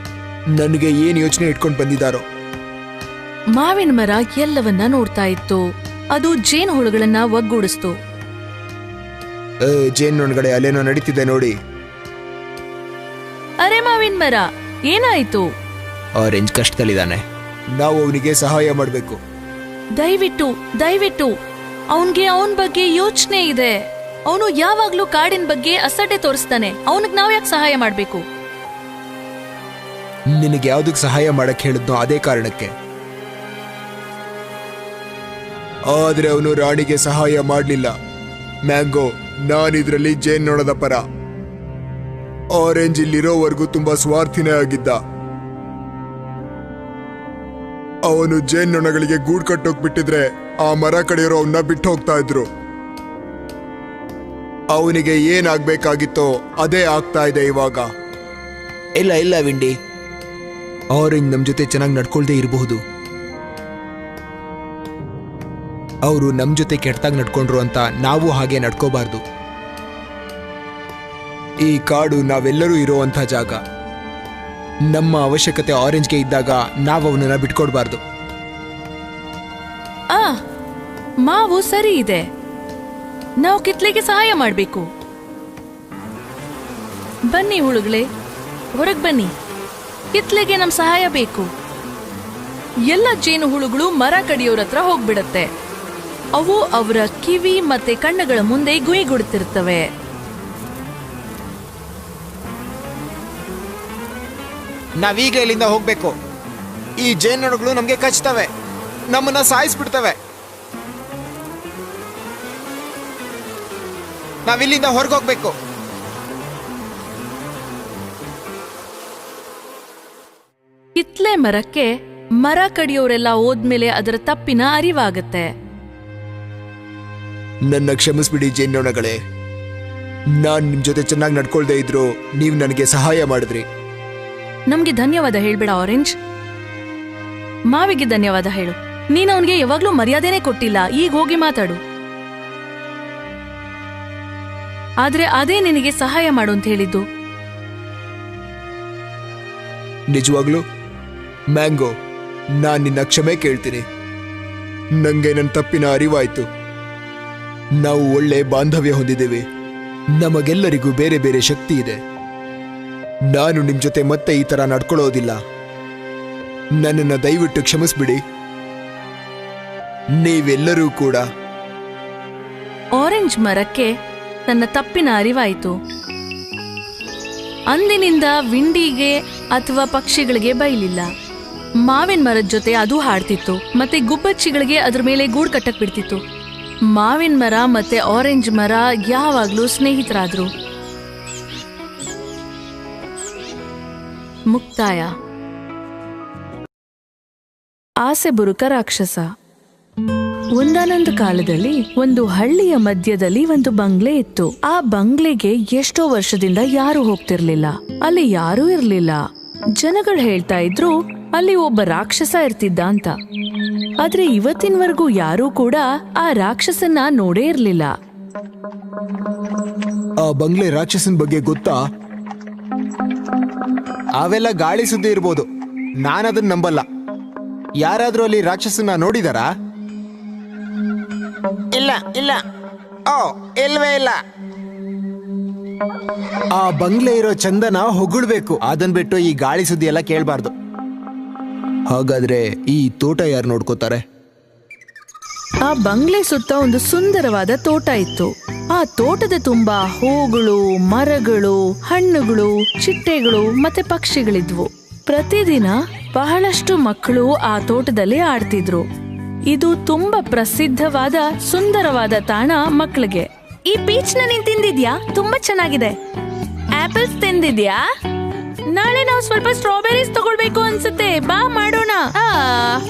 Speaker 4: ನನಗೆ ಏನ್ ಯೋಚನೆ ಇಟ್ಕೊಂಡು ಬಂದಿದ್ದಾರೋ.
Speaker 1: ಮಾವಿನ ಮರ ಎಲ್ಲವನ್ನ ನೋಡ್ತಾ ಇತ್ತು. ಅದು ಜೇನು ಹುಳುಗಳನ್ನ ಒಗ್ಗೂಡಿಸ್ತು.
Speaker 4: ಜೇನ್ನೊಣಗಡೆ ಅಲ್ಲೇನೋ ನಡೀತಿದೆ ನೋಡಿ.
Speaker 1: ಅರೆ ಮಾವಿನ ಮರ, ಏನಾಯ್ತು?
Speaker 4: ಆರೆಂಜ್ ಕಷ್ಟದಲ್ಲಿದ್ದಾನೆ. ನಾವು ಅವನಿಗೆ ಸಹಾಯ ಮಾಡಬೇಕು.
Speaker 1: ದಯವಿಟ್ಟು ಅವನ್ಗೆ ಅವನ್ ಬಗ್ಗೆ ಯೋಚನೆ ಇದೆ. ಅವನು ಯಾವಾಗ್ಲೂ ಕಾಡಿನ ಬಗ್ಗೆ ಅಸಡ್ಡೆ ತೋರಿಸ್ತಾನೆ. ಅವನಿಗೆ ನಾವ್ ಯಾಕೆ ಸಹಾಯ ಮಾಡ್ಬೇಕು?
Speaker 4: ನಿನಗೆ ಯಾವ್ದಕ್ ಸಹಾಯ ಮಾಡಕ್ ಹೇಳಿದ್ನೋ ಅದೇ ಕಾರಣಕ್ಕೆ. ಆದ್ರೆ ಅವನು ರಾಣಿಗೆ ಸಹಾಯ ಮಾಡ್ಲಿಲ್ಲ. ಮ್ಯಾಂಗೋ, ನಾನಿದ್ರಲ್ಲಿ ಜೇನ್ನೊಣದ ಪರ.
Speaker 5: ಆರೆಂಜ್ ಇಲ್ಲಿರೋವರೆಗೂ ತುಂಬಾ ಸ್ವಾರ್ಥಿನೇ ಆಗಿದ್ದ. ಅವನು ಜೇನ್ನೊಣಗಳಿಗೆ ಗೂಡ್ ಕಟ್ಟೋಗ್ಬಿಟ್ಟಿದ್ರೆ ಆ ಮರ ಕಡೆಯವರು ಅವನ್ನ ಬಿಟ್ಟು ಹೋಗ್ತಾ ಇದ್ರು. ಅವನಿಗೆ ಏನಾಗ್ಬೇಕಾಗಿತ್ತೋ ಅದೇ ಆಗ್ತಾ ಇದೆ ಇವಾಗ.
Speaker 4: ಇಲ್ಲ ವಿಂಡಿ, ಆರೆಂಜ್ ನಮ್ ಜೊತೆ ಚೆನ್ನಾಗಿ ನಡ್ಕೊಳ್ದೇ ಇರಬಹುದು. ಅವರು ನಮ್ ಜೊತೆ ಕೆಟ್ಟದಾಗಿ ನಡ್ಕೊಂಡ್ರು ಅಂತ ನಾವು ಹಾಗೆ ನಡ್ಕೋಬಾರ್ದು. ಈ ಕಾಡು ನಾವೆಲ್ಲರೂ ಇರುವಂಥ ಜಾಗ. ನಮ್ಮ ಅವಶ್ಯಕತೆ ಆರೆಂಜ್ಗೆ ಇದ್ದಾಗ ನಾವು ಅವನನ್ನ ಬಿಟ್ಕೊಡ್ಬಾರ್ದು.
Speaker 1: ಮಾವು ಸರಿ ಇದೆ. ನಾವು ಕಿತ್ಲೆಗೆ ಸಹಾಯ ಮಾಡಬೇಕು. ಬನ್ನಿ ಹುಳುಗಳೇ, ಹೊರಗೆ ಬನ್ನಿ. ಕಿತ್ಲೆಗೆ ನಮ್ ಸಹಾಯ ಬೇಕು. ಎಲ್ಲ ಜೇನು ಹುಳುಗಳು ಮರ ಕಡಿಯೋರ ಹತ್ರ ಹೋಗ್ಬಿಡತ್ತೆ. ಅವು ಅವರ ಕಿವಿ ಮತ್ತೆ ಕಣ್ಣುಗಳ ಮುಂದೆ ಗುಯಿಗುಡುತ್ತಿರ್ತವೆ.
Speaker 4: ನಾವೀಗ ಇಲ್ಲಿಂದ ಹೋಗ್ಬೇಕು. ಈ ಜೇನುನೊಣಗಳು ನಮ್ಗೆ ಕಚ್ತವೆ, ನಮ್ಮನ್ನ ಸಾಯಿಸ್ಬಿಡ್ತವೆ. ನಾವಿಲ್ಲಿಂದ ಹೊರಗೋಗ್ಬೇಕು.
Speaker 1: ಕಿತ್ಲೆ ಮರಕ್ಕೆ ಮರ ಕಡಿಯೋರೆಲ್ಲ ಹೋದ್ಮೇಲೆ ಅದರ ತಪ್ಪಿನ ಅರಿವಾಗತ್ತೆ.
Speaker 4: ನನ್ನ ಕ್ಷಮಿಸ್ಬಿಡಿ ಜೇನ್ನೊಣಗಳೇ. ನಾನ್ ನಿಮ್ ಜೊತೆ ಚೆನ್ನಾಗಿ ನಡ್ಕೊಳ್ದೇ ಇದ್ರು ನೀವು ನನಗೆ ಸಹಾಯ ಮಾಡಿದ್ರಿ.
Speaker 1: ನಮ್ಗೆ ಧನ್ಯವಾದ ಹೇಳ್ಬೇಡ ಆರೆಂಜ್. ಮಾವಿಗೆ ಧನ್ಯವಾದ ಹೇಳು. ನೀನು ಅವನಿಗೆ ಯಾವಾಗ್ಲೂ ಮರ್ಯಾದೆನೇ ಕೊಟ್ಟಿಲ್ಲ. ಈಗ ಹೋಗಿ ಮಾತಾಡು. ಆದ್ರೆ ಅದೇ ನಿನಗೆ ಸಹಾಯ ಮಾಡು ಅಂತ ಹೇಳಿದ್ದು.
Speaker 4: ನಿಜವಾಗ್ಲೂ ಮ್ಯಾಂಗೋ, ನಾನ್ ನಿನ್ನ ಕ್ಷಮೆ ಕೇಳ್ತೀನಿ. ನಂಗೆ ನನ್ನ ತಪ್ಪಿನ ಅರಿವಾಯ್ತು. ನಾವು ಒಳ್ಳೆ ಬಾಂಧವ್ಯ ಹೊಂದಿದ್ದೇವೆ. ನಮಗೆಲ್ಲರಿಗೂ ಬೇರೆ ಬೇರೆ ಶಕ್ತಿ ಇದೆ. ನಾನು ನಿಮ್ ಜೊತೆ ಮತ್ತೆ ಈ ತರ ನಡ್ಕೊಳ್ಳೋದಿಲ್ಲ. ನನ್ನನ್ನ ದಯವಿಟ್ಟು ಕ್ಷಮಿಸ್ಬಿಡಿ. ನೀವೆಲ್ಲರೂ ಕೂಡ.
Speaker 1: ಆರೆಂಜ್ ಮರಕ್ಕೆ ತನ್ನ ತಪ್ಪಿನ ಅರಿವಾಯಿತು. ಅಂದಿನಿಂದ ವಿಂಡಿಗೆ ಅಥವಾ ಪಕ್ಷಿಗಳಿಗೆ ಬೈಲಿಲ್ಲ. ಮಾವಿನ ಮರದ ಜೊತೆ ಅದು ಹಾಡ್ತಿತ್ತು ಮತ್ತೆ ಗುಬ್ಬಚ್ಚಿಗಳಿಗೆ ಅದ್ರ ಮೇಲೆ ಗೂಡು ಕಟ್ಟಕ್ ಬಿಡ್ತಿತ್ತು. ಮಾವಿನ ಮರ ಮತ್ತೆ ಆರೆಂಜ್ ಮರ ಯಾವಾಗ್ಲೂ ಸ್ನೇಹಿತರಾದ್ರು. ಮುಕ್ತಾಯ. ಆಸೆ ಬುರುಕ ರಾಕ್ಷಸ. ಒಂದಾನೊಂದು ಕಾಲದಲ್ಲಿ ಒಂದು ಹಳ್ಳಿಯ ಮಧ್ಯದಲ್ಲಿ ಒಂದು ಬಂಗ್ಲೆ ಇತ್ತು. ಆ ಬಂಗ್ಲೆಗೆ ಎಷ್ಟೋ ವರ್ಷದಿಂದ ಯಾರು ಹೋಗ್ತಿರ್ಲಿಲ್ಲ. ಅಲ್ಲಿ ಯಾರೂ ಇರ್ಲಿಲ್ಲ. ಜನಗಳು ಹೇಳ್ತಾ ಇದ್ರು ಅಲ್ಲಿ ಒಬ್ಬ ರಾಕ್ಷಸ ಇರ್ತಿದ್ದ ಅಂತ. ಆದ್ರೆ ಇವತ್ತಿನವರೆಗೂ ಯಾರೂ ಕೂಡ ಆ ರಾಕ್ಷಸನ್ನ ನೋಡೇ ಇರ್ಲಿಲ್ಲ.
Speaker 4: ಆ ಬಂಗ್ಲೆ ರಾಕ್ಷಸನ್ ಬಗ್ಗೆ ಗೊತ್ತಾ? ಅವೆಲ್ಲ ಗಾಳಿ ಸುದ್ದಿ ಇರ್ಬೋದು. ನಾನದನ್ನ ನಂಬಲ್ಲ. ಯಾರಾದ್ರೂ ಅಲ್ಲಿ ರಾಕ್ಷಸನ್ನ ನೋಡಿದಾರಾ? ಇಲ್ಲ ಇಲ್ಲ. ಓ, ಇಲ್ವೇ ಇಲ್ಲ. ಆ ಬಂಗ್ಲೆ ಇರೋ ಚಂದನ ಹೊಗಳ್ಬೇಕು. ಅದನ್ ಬಿಟ್ಟು ಈ ಗಾಳಿ ಸುದ್ದಿ ಎಲ್ಲ ಕೇಳಬಾರ್ದು. ಹಾಗಾದ್ರೆ ಈ ತೋಟ ಯಾರು ನೋಡ್ಕೋತಾರೆ?
Speaker 1: ಆ ಬಂಗ್ಲೆ ಸುತ್ತ ಒಂದು ಸುಂದರವಾದ ತೋಟ ಇತ್ತು. ಆ ತೋಟದ ತುಂಬಾ ಹೂಗಳು, ಮರಗಳು, ಹಣ್ಣುಗಳು, ಚಿಟ್ಟೆಗಳು ಮತ್ತೆ ಪಕ್ಷಿಗಳಿದ್ವು. ಪ್ರತಿದಿನ ಬಹಳಷ್ಟು ಮಕ್ಕಳು ಆ ತೋಟದಲ್ಲಿ ಆಡ್ತಿದ್ರು. ಇದು ತುಂಬಾ ಪ್ರಸಿದ್ಧವಾದ ಸುಂದರವಾದ ತಾಣ ಮಕ್ಕಳಿಗೆ. ಈ ಪೀಚ್ ನ ನೀನ್ ತಿಂದಿದ್ಯಾ? ತುಂಬಾ ಚೆನ್ನಾಗಿದೆ. ಆಪಲ್ಸ್ ತಿಂದಿದ್ಯಾ? ನಾಳೆ ನಾವು ಸ್ವಲ್ಪ ಸ್ಟ್ರಾಬೆರೀಸ್ ತಗೊಳ್ಬೇಕು ಅನ್ಸುತ್ತೆ. ಬಾ ಮಾಡೋಣ.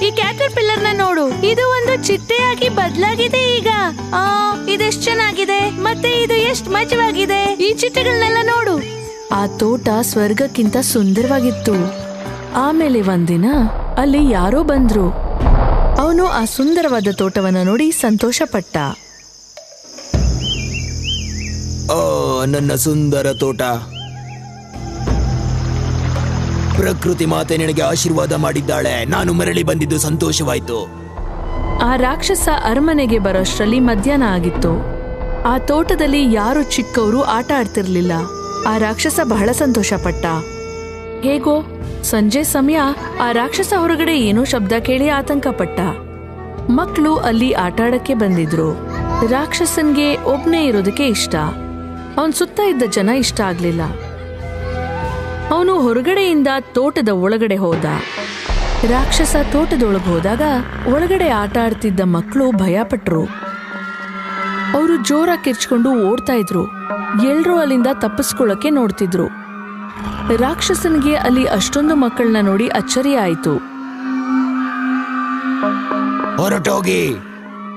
Speaker 1: ಈ ಕ್ಯಾಟರ್ ಪಿಲ್ಲರ್ ನ ನೋಡು. ಇದು ಒಂದು ಚಿಟ್ಟೆಯಾಗಿ ಬದಲಾಗಿದೆ ಈಗ. ಇದೆಷ್ಟು ಚೆನ್ನಾಗಿದೆ ಮತ್ತೆ ಇದು ಎಷ್ಟು ಮಜವಾಗಿದೆ. ಈ ಚಿಟ್ಟೆಗಳನ್ನೆಲ್ಲ ನೋಡು. ಆ ತೋಟ ಸ್ವರ್ಗಕ್ಕಿಂತ ಸುಂದರವಾಗಿತ್ತು. ಆಮೇಲೆ ಒಂದಿನ ಅಲ್ಲಿ ಯಾರೋ ಬಂದ್ರು. ಅವನು ಆ ಸುಂದರವಾದ ತೋಟವನ್ನ ನೋಡಿ ಸಂತೋಷ ಪಟ್ಟ.
Speaker 4: ನನ್ನ ಸುಂದರ ತೋಟ. ಪ್ರಕೃತಿ ಮಾತೆ ನಿನಗೆ ಆಶೀರ್ವಾದ ಮಾಡಿದ್ದಾಳೆ. ನಾನು ಮರಳಿ ಬಂದಿದ್ದು ಸಂತೋಷವಾಯ್ತು.
Speaker 1: ಆ ರಾಕ್ಷಸ ಅರಮನೆಗೆ ಬರೋಷ್ಟರಲ್ಲಿ ಮಧ್ಯಾಹ್ನ ಆಗಿತ್ತು. ಆ ತೋಟದಲ್ಲಿ ಯಾರು ಚಿಕ್ಕವರು ಆಟ ಆಡ್ತಿರ್ಲಿಲ್ಲ. ಆ ರಾಕ್ಷಸ ಬಹಳ ಸಂತೋಷ ಪಟ್ಟ. ಹೇಗೋ ಸಂಜೆ ಸಮಯ ಆ ರಾಕ್ಷಸ ಹೊರಗಡೆ ಏನೋ ಶಬ್ದ ಕೇಳಿ ಆತಂಕ ಪಟ್ಟ. ಮಕ್ಕಳು ಅಲ್ಲಿ ಆಟ ಆಡಕ್ಕೆ ಬಂದಿದ್ರು. ರಾಕ್ಷಸನ್ಗೆ ಒಬ್ನೇ ಇರೋದಕ್ಕೆ ಇಷ್ಟ. ಅವನ್ ಸುತ್ತ ಇದ್ದ ಜನ ಇಷ್ಟ ಆಗ್ಲಿಲ್ಲ. ಅವನು ಹೊರಗಡೆಯಿಂದ ತೋಟದ ಒಳಗಡೆ ಹೋದ. ರಾಕ್ಷಸ ತೋಟದೊಳಗೆ ಹೋದಾಗ ಒಳಗಡೆ ಆಟ ಆಡ್ತಿದ್ದ ಮಕ್ಕಳು ಭಯಪಟ್ರು. ಅವರು ಜೋರಾಗಿ ಕಿರ್ಚ್ಕೊಂಡು ಓಡ್ತಾ ಇದ್ರು. ಎಲ್ರೂ ಅಲ್ಲಿಂದ ತಪ್ಪಿಸ್ಕೊಳ್ಳಕ್ಕೆ ನೋಡ್ತಿದ್ರು. ರಾಕ್ಷಸನಿಗೆ ಅಲ್ಲಿ ಅಷ್ಟೊಂದು ಮಕ್ಕಳನ್ನ ನೋಡಿ ಅಚ್ಚರಿ ಆಯಿತು.
Speaker 4: ಹೊರಟೋಗಿ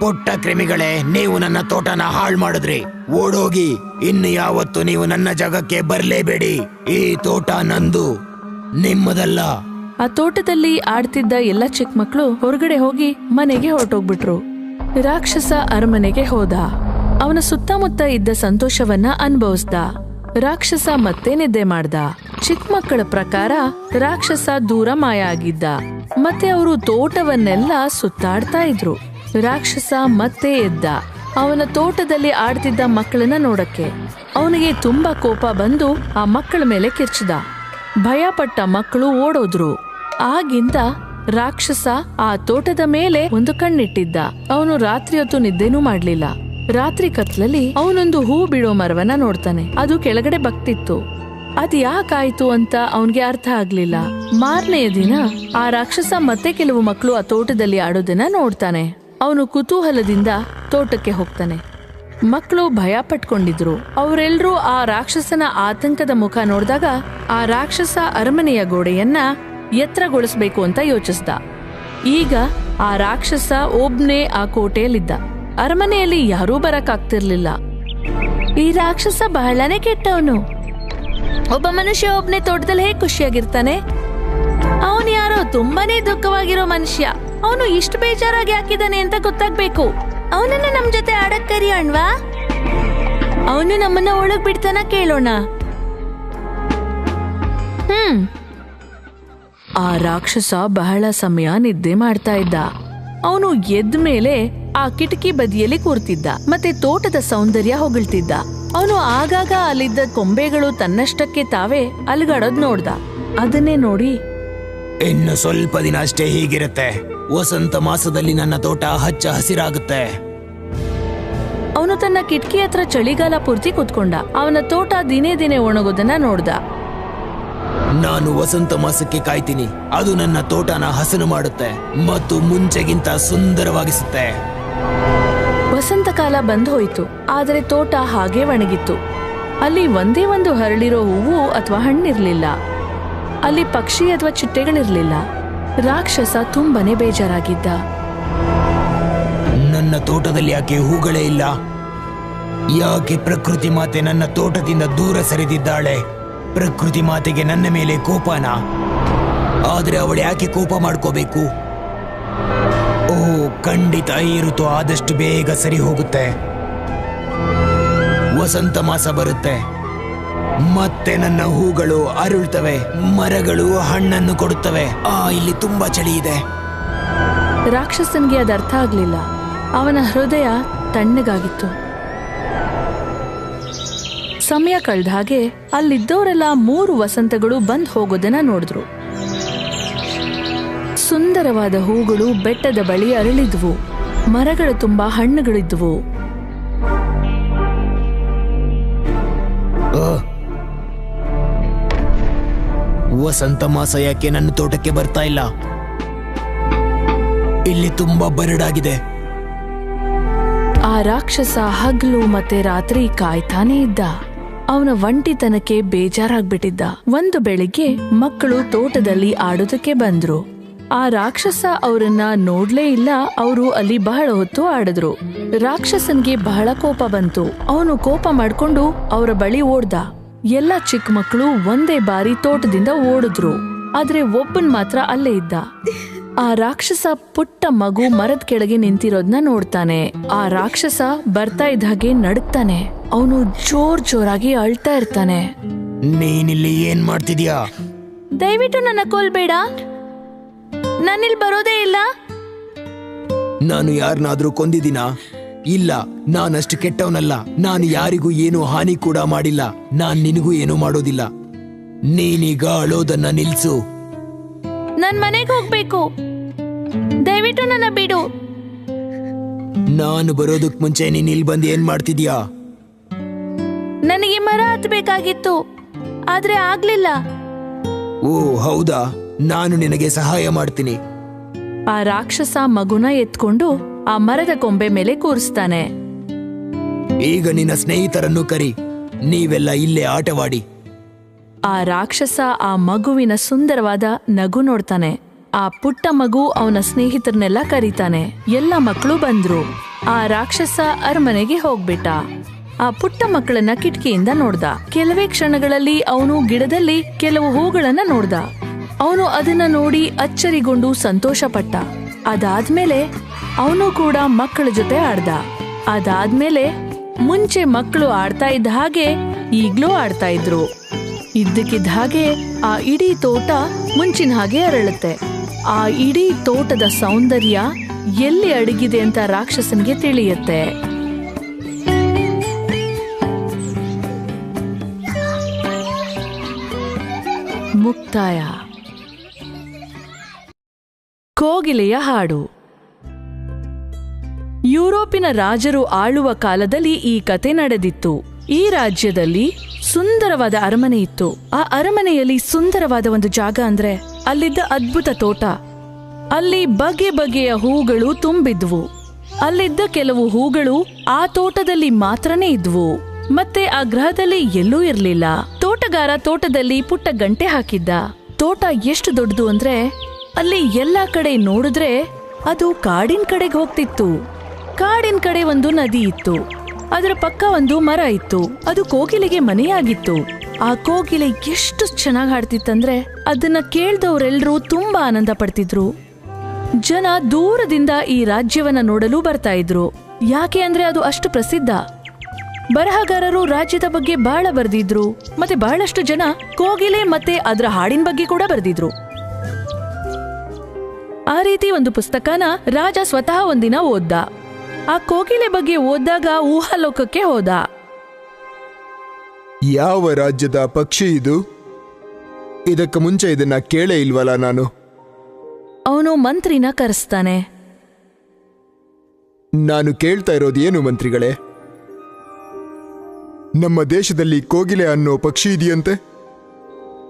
Speaker 4: ಪುಟ್ಟ ಕ್ರಿಮಿಗಳೇ, ನೀವು ನನ್ನ ತೋಟನ ಹಾಳು ಮಾಡಿದ್ರಿ. ಓಡೋಗಿ, ಇನ್ನು ಯಾವತ್ತು ನೀವು ನನ್ನ ಜಾಗಕ್ಕೆ ಬರಲೇಬೇಡಿ. ಈ ತೋಟ ನಂದು, ನಿಮ್ಮದಲ್ಲ.
Speaker 1: ಆ ತೋಟದಲ್ಲಿ ಆಡ್ತಿದ್ದ ಎಲ್ಲ ಚಿಕ್ಕ ಮಕ್ಕಳು ಹೊರಗಡೆ ಹೋಗಿ ಮನೆಗೆ ಹೊರಟೋಗ್ಬಿಟ್ರು. ರಾಕ್ಷಸ ಅರಮನೆಗೆ ಹೋದ. ಅವನ ಸುತ್ತಮುತ್ತ ಇದ್ದ ಸಂತೋಷವನ್ನ ಅನುಭವಿಸ್ದ. ರಾಕ್ಷಸ ಮತ್ತೆ ನಿದ್ದೆ ಮಾಡ್ದ. ಚಿಕ್ಕ ಮಕ್ಕಳ ಪ್ರಕಾರ ರಾಕ್ಷಸ ದೂರ ಮಾಯ ಆಗಿದ್ದ. ಮತ್ತೆ ಅವರು ತೋಟವನ್ನೆಲ್ಲ ಸುತ್ತಾಡ್ತಾ ಇದ್ರು. ರಾಕ್ಷಸ ಮತ್ತೆ ಎದ್ದ. ಅವನ ತೋಟದಲ್ಲಿ ಆಡ್ತಿದ್ದ ಮಕ್ಕಳನ್ನ ನೋಡಕ್ಕೆ ಅವನಿಗೆ ತುಂಬಾ ಕೋಪ ಬಂದು ಆ ಮಕ್ಕಳ ಮೇಲೆ ಕಿರ್ಚಿದ. ಭಯಪಟ್ಟ ಮಕ್ಕಳು ಓಡೋದ್ರು. ಆಗಿಂದ ರಾಕ್ಷಸ ಆ ತೋಟದ ಮೇಲೆ ಒಂದು ಕಣ್ಣಿಟ್ಟಿದ್ದ. ಅವನು ರಾತ್ರಿ ಹೊತ್ತು ನಿದ್ದೆನೂ ಮಾಡ್ಲಿಲ್ಲ. ರಾತ್ರಿ ಕತ್ಲಲ್ಲಿ ಅವನೊಂದು ಹೂ ಬಿಡೋ ಮರವನ್ನ ನೋಡ್ತಾನೆ. ಅದು ಕೆಳಗಡೆ ಬಗ್ತಿತ್ತು. ಅದ್ ಯಾಕಾಯ್ತು ಅಂತ ಅವನ್ಗೆ ಅರ್ಥ ಆಗ್ಲಿಲ್ಲ. ಮಾರನೆಯ ದಿನ ಆ ರಾಕ್ಷಸ ಮತ್ತೆ ಕೆಲವು ಮಕ್ಕಳು ಆ ತೋಟದಲ್ಲಿ ಆಡೋದನ್ನ ನೋಡ್ತಾನೆ. ಅವನು ಕುತೂಹಲದಿಂದ ತೋಟಕ್ಕೆ ಹೋಗ್ತಾನೆ. ಮಕ್ಕಳು ಭಯ ಪಟ್ಕೊಂಡಿದ್ರು. ಅವರೆಲ್ಲರೂ ಆ ರಾಕ್ಷಸನ ಆತಂಕದ ಮುಖ ನೋಡಿದಾಗ ಆ ರಾಕ್ಷಸ ಅರಮನೆಯ ಗೋಡೆಯನ್ನ ಎತ್ತರಗೊಳಿಸ್ಬೇಕು ಅಂತ ಯೋಚಿಸ್ದ. ಈಗ ಆ ರಾಕ್ಷಸ ಒಬ್ನೇ ಆ ಕೋಟೆಯಲ್ಲಿದ್ದ. ಅರಮನೆಯಲ್ಲಿ ಯಾರೂ ಬರಕಾಗ್ತಿರ್ಲಿಲ್ಲ. ಈ ರಾಕ್ಷಸ ಬಹಳನೇ ಕೆಟ್ಟವನು. ಒಬ್ಬ ಮನುಷ್ಯ ಒಬ್ನೇ ತೋಟದಲ್ಲಿ ಹೇಗೆ ಖುಷಿಯಾಗಿರ್ತಾನೆ? ಅವನು ಯಾರೋ ತುಂಬಾನೇ ದುಃಖವಾಗಿರೋ ಮನುಷ್ಯ. ಅವನು ಇಷ್ಟು ಬೇಜಾರಾಗಿ ಹಾಕಿದಾನೆ ಅಂತ ಗೊತ್ತಾಗ್ಬೇಕು. ಅವನನ್ನ ನಮ್ ಜೊತೆ ಆಡಕ್ ಕರಿಯೋಣ್ವಾ? ಅವನು ನಮ್ಮನ್ನ ಒಳಗ್ ಬಿಡ್ತಾನ ಕೇಳೋಣ. ಆ ರಾಕ್ಷಸ ಬಹಳ ಸಮಯ ನಿದ್ದೆ ಮಾಡ್ತಾ ಇದ್ದ. ಅವನು ಎದ್ದ ಮೇಲೆ ಆ ಕಿಟಕಿ ಬದಿಯಲ್ಲಿ ಕೂರ್ತಿದ್ದ. ಮತ್ತೆ ತೋಟದ ಸೌಂದರ್ಯ ಹೊಗಳ್ತಿದ್ದ. ಅವನು ಆಗಾಗ ಅಲ್ಲಿದ್ದ ಕೊಂಬೆಗಳು ತನ್ನಷ್ಟಕ್ಕೆ ತಾವೇ ಅಲ್ಗಾಡೋದ್ ನೋಡ್ದ. ಅದನ್ನೇ ನೋಡಿ,
Speaker 4: ಇನ್ನು ಸ್ವಲ್ಪ ದಿನ ಅಷ್ಟೇ ಹೀಗಿರುತ್ತೆ. ವಸಂತ ಮಾಸದಲ್ಲಿ ನನ್ನ ತೋಟ ಹಚ್ಚ ಹಸಿರಾಗುತ್ತೆ.
Speaker 1: ಅವನು ತನ್ನ ಕಿಟಕಿ ಹತ್ರ ಚಳಿಗಾಲ ಪೂರ್ತಿ ಕೂತ್ಕೊಂಡ. ಅವನ ತೋಟ ದಿನೇ ದಿನೇ ಒಣಗೋದನ್ನ ನೋಡ್ದ.
Speaker 4: ನಾನು ವಸಂತ ಮಾಸಕ್ಕೆ ಕಾಯ್ತೀನಿ. ಅದು ನನ್ನ ತೋಟನ ಹಸನು ಮಾಡುತ್ತೆ ಮತ್ತು ಮುಂಚೆಗಿಂತ ಸುಂದರವಾಗಿಸುತ್ತೆ.
Speaker 1: ವಸಂತ ಕಾಲ ಬಂದು ಹೋಯ್ತು. ಆದರೆ ತೋಟ ಹಾಗೆ ಒಣಗಿತ್ತು. ಅಲ್ಲಿ ಒಂದೇ ಒಂದು ಹರಳಿರೋ ಹೂವು ಅಥವಾ ಹಣ್ಣಿರ್ಲಿಲ್ಲ. ಅಲ್ಲಿ ಪಕ್ಷಿ ಅಥವಾ ಚಿಟ್ಟೆಗಳಿರ್ಲಿಲ್ಲ. ರಾಕ್ಷಸ ತುಂಬಾನೇ ಬೇಜಾರಾಗಿದ್ದ.
Speaker 4: ನನ್ನ ತೋಟದಲ್ಲಿ ಯಾಕೆ ಹೂಗಳೇ ಇಲ್ಲ? ಯಾಕೆ ಪ್ರಕೃತಿ ಮಾತೆ ನನ್ನ ತೋಟದಿಂದ ದೂರ ಸರಿದಿದ್ದಾಳೆ? ಪ್ರಕೃತಿ ಮಾತೆಗೆ ನನ್ನ ಮೇಲೆ ಕೋಪನ? ಆದ್ರೆ ಅವಳು ಯಾಕೆ ಕೋಪ ಮಾಡ್ಕೋಬೇಕು? ಓ, ಖಂಡಿತ ಈ ಋತು ಆದಷ್ಟು ಬೇಗ ಸರಿ ಹೋಗುತ್ತೆ. ವಸಂತ ಮಾಸ ಬರುತ್ತೆ. ಮತ್ತೆ ನನ್ನ ಹೂಗಳು ಅರಳುತ್ತವೆ, ಮರಗಳು ಹಣ್ಣನ್ನು ಕೊಡುತ್ತವೆ. ಇಲ್ಲಿ ತುಂಬಾ ಚಳಿ ಇದೆ.
Speaker 1: ರಾಕ್ಷಸನ್ಗೆ ಅದು ಅರ್ಥ ಆಗ್ಲಿಲ್ಲ. ಅವನ ಹೃದಯ ತಣ್ಣಗಾಗಿತ್ತು. ಸಮಯ ಕಳೆದ ಹಾಗೆ ಅಲ್ಲಿದ್ದವರೆಲ್ಲ 3 ವಸಂತಗಳು ಬಂದ್ ಹೋಗೋದನ್ನ ನೋಡಿದ್ರು. ಸುಂದರವಾದ ಹೂಗಳು ಬೆಟ್ಟದ ಬಳಿ ಅರಳಿದ್ವು. ಮರಗಳ ತುಂಬಾ ಹಣ್ಣುಗಳಿದ್ವು.
Speaker 4: ವಸಂತ ಮಾಸ ಯಾಕೆ ನನ್ನ ತೋಟಕ್ಕೆ ಬರ್ತಾ ಇಲ್ಲ? ಇಲ್ಲಿ ತುಂಬಾ ಬರಡಾಗಿದೆ.
Speaker 1: ಆ ರಾಕ್ಷಸ ಹಗಲು ಮತ್ತೆ ರಾತ್ರಿ ಕಾಯ್ತಾನೆ ಇದ್ದ. ಅವನ ಒಂಟಿತನಕ್ಕೆ ಬೇಜಾರಾಗ್ಬಿಟ್ಟಿದ್ದ. ಒಂದು ಬೆಳಿಗ್ಗೆ ಮಕ್ಕಳು ತೋಟದಲ್ಲಿ ಆಡೋದಕ್ಕೆ ಬಂದ್ರು. ಆ ರಾಕ್ಷಸ ಅವರನ್ನ ನೋಡ್ಲೇ ಇಲ್ಲ. ಅವರು ಅಲ್ಲಿ ಬಹಳ ಹೊತ್ತು ಆಡಿದ್ರು. ರಾಕ್ಷಸನ್ಗೆ ಬಹಳ ಕೋಪ ಬಂತು. ಅವನು ಕೋಪ ಮಾಡ್ಕೊಂಡು ಅವರ ಬಳಿ ಓಡ್ದ. ಎಲ್ಲ ಚಿಕ್ಕ ಮಕ್ಕಳು ಒಂದೇ ಬಾರಿ ತೋಟದಿಂದ ಓಡಿದ್ರು. ಆದ್ರೆ ಒಬ್ಬನ್ ಮಾತ್ರ ಅಲ್ಲೇ ಇದ್ದ. ಆ ರಾಕ್ಷಸ ಪುಟ್ಟ ಮಗು ಮರದ ಕೆಳಗೆ ನಿಂತಿರೋದ್ನ ನೋಡ್ತಾನೆ. ಆ ರಾಕ್ಷಸ ಬರ್ತಾ ಇದ್ದ ಹಾಗೆ ನಡುಕ್ತಾನೆ. ಅವನು ಜೋರಾಗಿ ಅಳ್ತಾ ಇರ್ತಾನೆ.
Speaker 4: ನೀನಿಲ್ಲಿ ಏನ್ ಮಾಡ್ತಿದ್ಯಾ?
Speaker 1: ದಯವಿಟ್ಟು ನನ್ನ ಕೊಲ್ಬೇಡ. ನಾನಿಲ್ಲಿ ಬರೋದೇ ಇಲ್ಲ.
Speaker 4: ನಾನು ಯಾರನ್ನಾದ್ರೂ ಕೊಂದಿದ್ದೀನಾ? ಇಲ್ಲ, ನಾನಷ್ಟು ಕೆಟ್ಟವನಲ್ಲ. ನಾನು ಯಾರಿಗೂ ಏನೂ ಹಾನಿ ಕೂಡ ಮಾಡಿಲ್ಲ. ನಾನ್ ನಿನಗೂ ಏನೂ ಮಾಡೋದಿಲ್ಲ. ನೀನೀಗ ಅಳೋದನ್ನ ನಿಲ್ಸು.
Speaker 1: ನನ್ ಮನೆಗೆ ಹೋಗ್ಬೇಕು. ದಯವಿಟ್ಟು ನನ್ನ ಬಿಡು.
Speaker 4: ನಾನು ಬರೋದಕ್ ಮುಂಚೆ ನೀನ್ ಇಲ್ಲಿ ಬಂದು ಏನ್ ಮಾಡ್ತಿದ್ಯಾ?
Speaker 1: ನನಗೆ ಮರ ಹತ್ಬೇಕಾಗಿತ್ತು, ಆದ್ರೆ ಆಗ್ಲಿಲ್ಲ.
Speaker 4: ಓ ಹೌದಾ, ನಾನು ನಿನಗೆ ಸಹಾಯ ಮಾಡ್ತೀನಿ.
Speaker 1: ಆ ರಾಕ್ಷಸ ಮಗುನ ಎತ್ಕೊಂಡು ಆ ಮರದ ಕೊಂಬೆ ಮೇಲೆ ಕೂರಿಸ್ತಾನೆ.
Speaker 4: ಈಗ ನಿನ್ನ ಸ್ನೇಹಿತರನ್ನು ಕರಿ. ನೀವೆಲ್ಲ ಇಲ್ಲೇ ಆಟವಾಡಿ.
Speaker 1: ಆ ರಾಕ್ಷಸ ಆ ಮಗುವಿನ ಸುಂದರವಾದ ನಗು ನೋಡ್ತಾನೆ. ಆ ಪುಟ್ಟ ಮಗು ಅವನ ಸ್ನೇಹಿತರನ್ನೆಲ್ಲ ಕರೀತಾನೆ. ಎಲ್ಲ ಮಕ್ಕಳು ಬಂದ್ರು. ಆ ರಾಕ್ಷಸ ಅರಮನೆಗೆ ಹೋಗ್ಬಿಟ್ಟ. ಆ ಪುಟ್ಟ ಮಕ್ಕಳನ್ನ ಕಿಟಕಿಯಿಂದ ನೋಡ್ದ. ಕೆಲವೇ ಕ್ಷಣಗಳಲ್ಲಿ ಅವನು ಗಿಡದಲ್ಲಿ ಕೆಲವು ಹೂಗಳನ್ನ ನೋಡ್ದ. ಅವನು ಅದನ್ನ ನೋಡಿ ಅಚ್ಚರಿಗೊಂಡು ಸಂತೋಷ ಪಟ್ಟ. ಅದಾದ್ಮೇಲೆ ಅವನು ಕೂಡ ಮಕ್ಕಳ ಜೊತೆ ಆಡ್ದ. ಅದಾದ್ಮೇಲೆ ಮುಂಚೆ ಮಕ್ಕಳು ಆಡ್ತಾ ಇದ್ದ ಹಾಗೆ ಈಗ್ಲೂ ಆಡ್ತಾ ಇದ್ರು. ಇದ್ದಕ್ಕಿದ್ದ ಹಾಗೆ ಆ ಇಡೀ ತೋಟ ಮುಂಚಿನ ಹಾಗೆ ಅರಳುತ್ತೆ. ಆ ಇಡೀ ತೋಟದ ಸೌಂದರ್ಯ ಎಲ್ಲಿ ಅಡಗಿದೆ ಅಂತ ರಾಕ್ಷಸನಿಗೆ ತಿಳಿಯುತ್ತೆ. ಮುಕ್ತಾಯ. ಕೋಗಿಲೆಯ ಹಾಡು. ಯುರೋಪಿನ ರಾಜರು ಆಳುವ ಕಾಲದಲ್ಲಿ ಈ ಕತೆ ನಡೆದಿತ್ತು. ಈ ರಾಜ್ಯದಲ್ಲಿ ಸುಂದರವಾದ ಅರಮನೆ ಇತ್ತು. ಆ ಅರಮನೆಯಲ್ಲಿ ಸುಂದರವಾದ ಒಂದು ಜಾಗ ಅಂದ್ರೆ ಅಲ್ಲಿದ್ದ ಅದ್ಭುತ ತೋಟ. ಅಲ್ಲಿ ಬಗೆ ಬಗೆಯ ಹೂಗಳು ತುಂಬಿದ್ವು. ಅಲ್ಲಿದ್ದ ಕೆಲವು ಹೂಗಳು ಆ ತೋಟದಲ್ಲಿ ಮಾತ್ರನೇ ಇದ್ವು. ಮತ್ತೆ ಆ ಗ್ರಹದಲ್ಲಿ ಎಲ್ಲೂ ಇರ್ಲಿಲ್ಲ. ತೋಟಗಾರ ತೋಟದಲ್ಲಿ ಪುಟ್ಟ ಗಂಟೆ ಹಾಕಿದ್ದ. ತೋಟ ಎಷ್ಟು ದೊಡ್ಡದು ಅಂದ್ರೆ ಅಲ್ಲಿ ಎಲ್ಲಾ ಕಡೆ ನೋಡಿದ್ರೆ ಅದು ಕಾಡಿನ ಕಡೆಗೆ ಹೋಗ್ತಿತ್ತು. ಕಾಡಿನ ಕಡೆ ಒಂದು ನದಿ ಇತ್ತು. ಅದರ ಪಕ್ಕ ಒಂದು ಮರ ಇತ್ತು. ಅದು ಕೋಗಿಲೆಗೆ ಮನೆಯಾಗಿತ್ತು. ಆ ಕೋಗಿಲೆ ಎಷ್ಟು ಚೆನ್ನಾಗಿ ಹಾಡ್ತಿತ್ತಂದ್ರೆ ಅದನ್ನ ಕೇಳ್ದವ್ರೆಲ್ರೂ ತುಂಬಾ ಆನಂದ ಪಡ್ತಿದ್ರು. ಜನ ದೂರದಿಂದ ಈ ರಾಜ್ಯವನ್ನ ನೋಡಲು ಬರ್ತಾ ಇದ್ರು. ಯಾಕೆ ಅಂದ್ರೆ ಅದು ಅಷ್ಟು ಪ್ರಸಿದ್ಧ. ಬರಹಗಾರರು ರಾಜ್ಯದ ಬಗ್ಗೆ ಬಹಳ ಬರೆದಿದ್ರು. ಮತ್ತೆ ಬಹಳಷ್ಟು ಜನ ಕೋಗಿಲೆ ಮತ್ತೆ ಅದರ ಹಾಡಿನ ಬಗ್ಗೆ ಕೂಡ ಬರೆದಿದ್ರು. ಆ ರೀತಿ ಒಂದು ಪುಸ್ತಕನ ರಾಜ ಸ್ವತಃ ಒಂದಿನ ಓದ್ದ. ಆ ಕೋಗಿಲೆ ಬಗ್ಗೆ ಓದ್ದಾಗ ಊಹಾಲೋಕಕ್ಕೆ ಹೋದ.
Speaker 5: ಯಾವ ರಾಜ್ಯದ ಪಕ್ಷಿ ಇದು? ಇದಕ್ಕೆ ಮುಂಚೆ ಇದನ್ನ ಕೇಳೇ ಇಲ್ವಲ್ಲ ನಾನು.
Speaker 1: ಅವನು ಮಂತ್ರಿನ ಕರೆಸ್ತಾನೆ.
Speaker 5: ನಾನು ಕೇಳ್ತಾ ಇರೋದು ಏನು ಮಂತ್ರಿಗಳೇ? ನಮ್ಮ ದೇಶದಲ್ಲಿ ಕೋಗಿಲೆ ಅನ್ನೋ ಪಕ್ಷಿ ಇದೆಯಂತೆ.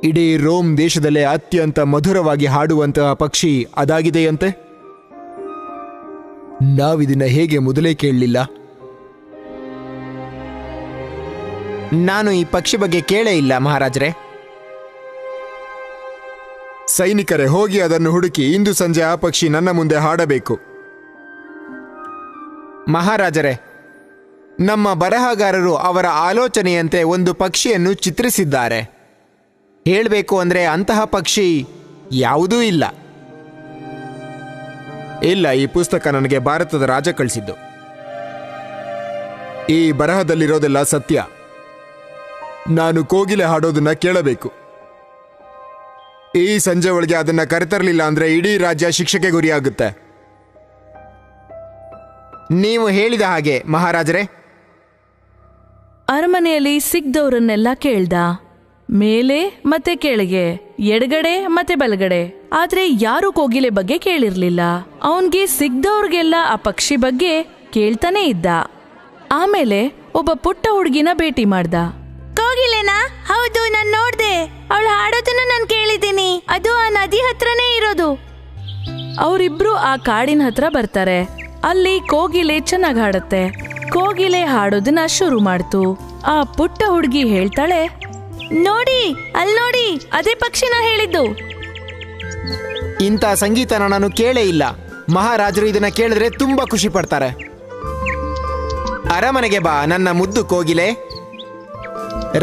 Speaker 5: ಇಡೀ ರೋಮ್ ದೇಶದಲ್ಲೇ ಅತ್ಯಂತ ಮಧುರವಾಗಿ ಹಾಡುವಂತಹ ಪಕ್ಷಿ ಅದಾಗಿದೆಯಂತೆ. ನಾವಿದನ್ನ ಹೇಗೆ ಮೊದಲೇ ಕೇಳಲಿಲ್ಲ?
Speaker 4: ನಾನು ಈ ಪಕ್ಷಿ ಬಗ್ಗೆ ಕೇಳೇ ಇಲ್ಲ ಮಹಾರಾಜರೇ.
Speaker 5: ಸೈನಿಕರೇ, ಹೋಗಿ ಅದನ್ನು ಹುಡುಕಿ ಇಂದು ಸಂಜೆ ಆ ಪಕ್ಷಿ ನನ್ನ ಮುಂದೆ ಹಾಡಬೇಕು.
Speaker 4: ಮಹಾರಾಜರೇ, ನಮ್ಮ ಬರಹಗಾರರು ಅವರ ಆಲೋಚನೆಯಂತೆ ಒಂದು ಪಕ್ಷಿಯನ್ನು ಚಿತ್ರಿಸಿದ್ದಾರೆ. ಹೇಳಬೇಕು ಅಂದ್ರೆ ಅಂತಹ ಪಕ್ಷಿ ಯಾವುದೂ ಇಲ್ಲ.
Speaker 5: ಇಲ್ಲ, ಈ ಪುಸ್ತಕ ನನಗೆ ಭಾರತದ ರಾಜ ಕಳಿಸಿದ್ದು. ಈ ಬರಹದಲ್ಲಿರೋದೆಲ್ಲ ಸತ್ಯ. ನಾನು ಕೋಗಿಲೆ ಹಾಡೋದನ್ನ ಕೇಳಬೇಕು. ಈ ಸಂಜೆ ಒಳಗೆ ಅದನ್ನ ಕರೆತರಲಿಲ್ಲ ಅಂದ್ರೆ ಇಡೀ ರಾಜ್ಯ ಶಿಕ್ಷೆಗೆ ಗುರಿಯಾಗುತ್ತೆ.
Speaker 4: ನೀವು ಹೇಳಿದ ಹಾಗೆ ಮಹಾರಾಜರೇ.
Speaker 1: ಅರಮನೆಯಲ್ಲಿ ಸಿಗ್ದವ್ರನ್ನೆಲ್ಲ ಕೇಳ್ದ. ಮೇಲೆ ಮತ್ತೆ ಕೆಳಗೆ, ಎಡಗಡೆ ಮತ್ತೆ ಬಲಗಡೆ. ಆದ್ರೆ ಯಾರು ಕೋಗಿಲೆ ಬಗ್ಗೆ ಕೇಳಿರ್ಲಿಲ್ಲ. ಅವನ್ಗೆ ಸಿಗ್ದವ್ರಿಗೆಲ್ಲ ಆ ಪಕ್ಷಿ ಬಗ್ಗೆ ಕೇಳ್ತಾನೆ ಇದ್ದ. ಆಮೇಲೆ ಒಬ್ಬ ಪುಟ್ಟ ಹುಡುಗಿನ ಭೇಟಿ ಮಾಡ್ದ. ಕೋಗಿಲೆನಾ? ಹೌದು, ನಾನ್ ನೋಡ್ದೆ. ಅವಳು ಹಾಡೋದನ್ನ ನಾನ್ ಕೇಳಿದ್ದೀನಿ. ಅದು ಆ ನದಿ ಹತ್ರನೇ ಇರೋದು. ಅವರಿಬ್ರು ಆ ಕಾಡಿನ ಹತ್ರ ಬರ್ತಾರೆ. ಅಲ್ಲಿ ಕೋಗಿಲೆ ಚೆನ್ನಾಗ್ ಹಾಡತ್ತೆ. ಕೋಗಿಲೆ ಹಾಡೋದನ್ನ ಶುರು ಮಾಡ್ತು. ಆ ಪುಟ್ಟ ಹುಡುಗಿ ಹೇಳ್ತಾಳೆ, ನೋಡಿ, ಅಲ್ಲಿ ನೋಡಿ, ಅದೇ ಪಕ್ಷಿನ ಹೇಳಿದ್ದು.
Speaker 4: ಇಂಥ ಸಂಗೀತನ ನಾನು ಕೇಳೇ ಇಲ್ಲ. ಮಹಾರಾಜರು ಇದನ್ನ ಕೇಳಿದ್ರೆ ತುಂಬಾ ಖುಷಿ ಪಡ್ತಾರೆ. ಅರಮನೆಗೆ ಬಾ ನನ್ನ ಮುದ್ದು ಕೋಗಿಲೆ.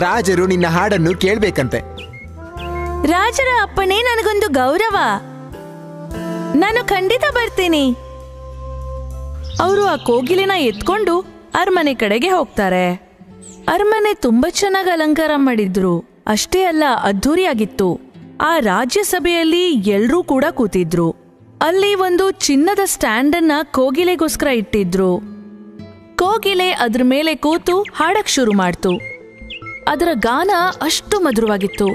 Speaker 4: ರಾಜರು ನಿನ್ನ ಹಾಡನ್ನು ಕೇಳ್ಬೇಕಂತೆ.
Speaker 1: ರಾಜರ ಅಪ್ಪಣೆ ನನಗೊಂದು ಗೌರವ. ನಾನು ಖಂಡಿತ ಬರ್ತೀನಿ. ಅವರು ಆ ಕೋಗಿಲೆನ ಎತ್ಕೊಂಡು ಅರಮನೆ ಕಡೆಗೆ ಹೋಗ್ತಾರೆ. ಅರಮನೆ ತುಂಬಾ ಚೆನ್ನಾಗಿ ಅಲಂಕಾರ ಮಾಡಿದ್ರು. ಅಷ್ಟೇ ಅಲ್ಲ, ಅದ್ಧೂರಿಯಾಗಿತ್ತು. ಆ ರಾಜ್ಯಸಭೆಯಲ್ಲಿ ಎಲ್ರೂ ಕೂಡ ಕೂತಿದ್ರು. ಅಲ್ಲಿ ಒಂದು ಚಿನ್ನದ ಸ್ಟ್ಯಾಂಡ್ ಅನ್ನ ಕೋಗಿಲೆಗೋಸ್ಕರ ಇಟ್ಟಿದ್ರು. ಕೋಗಿಲೆ ಅದ್ರ ಮೇಲೆ ಕೂತು ಹಾಡಕ್ ಶುರು ಮಾಡ್ತು. ಅದರ ಗಾನ ಅಷ್ಟು ಮಧುರವಾಗಿತ್ತು.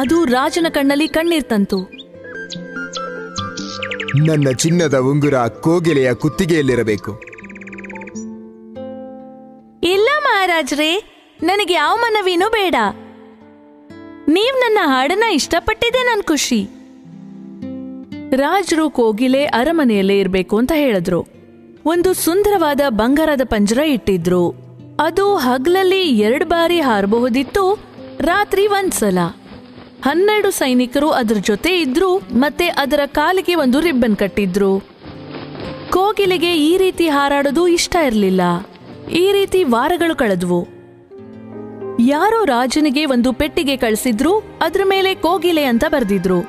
Speaker 1: ಅದು ರಾಜನ ಕಣ್ಣಲ್ಲಿ ಕಣ್ಣೀರ್ ತಂತು.
Speaker 5: ನನ್ನ ಚಿನ್ನದ ಉಂಗುರ ಕೋಗಿಲೆಯ ಕುತ್ತಿಗೆಯಲ್ಲಿರಬೇಕು.
Speaker 1: ಇಲ್ಲ ಮಹಾರಾಜ್ರೇ, ನನಗೆ ಯಾವ ಮನವಿನೂ ಬೇಡ. ನೀವ್ ನನ್ನ ಹಾಡನ್ನ ಇಷ್ಟಪಟ್ಟಿದ್ದೆ ನನ್ ಖುಷಿ. ರಾಜರು ಕೋಗಿಲೆ ಅರಮನೆಯಲ್ಲೇ ಇರ್ಬೇಕು ಅಂತ ಹೇಳಿದ್ರು. ಒಂದು ಸುಂದರವಾದ ಬಂಗಾರದ ಪಂಜರ ಇಟ್ಟಿದ್ರು. ಅದು ಹಗಲಲ್ಲಿ 2 ಬಾರಿ ಹಾರಬಹುದಿತ್ತು, ರಾತ್ರಿ ಒಂದ್ಸಲ 12 ಸೈನಿಕರು ಅದರ ಜೊತೆ ಇದ್ರು ಮತ್ತೆ ಅದರ ಕಾಲಿಗೆ ಒಂದು ರಿಬ್ಬನ್ ಕಟ್ಟಿದ್ರು. ಕೋಗಿಲೆಗೆ ಈ ರೀತಿ ಹಾರಾಡೋದು ಇಷ್ಟ ಇರಲಿಲ್ಲ. ಈ ರೀತಿ ವಾರಗಳು ಕಳೆದ್ವು. ಯಾರೋ ರಾಜನಿಗೆ ಒಂದು ಪೆಟ್ಟಿಗೆ ಕಳಿಸಿದ್ರು. ಅದ್ರ ಮೇಲೆ ಕೋಗಿಲೆ ಅಂತ ಬರೆದಿದ್ರು.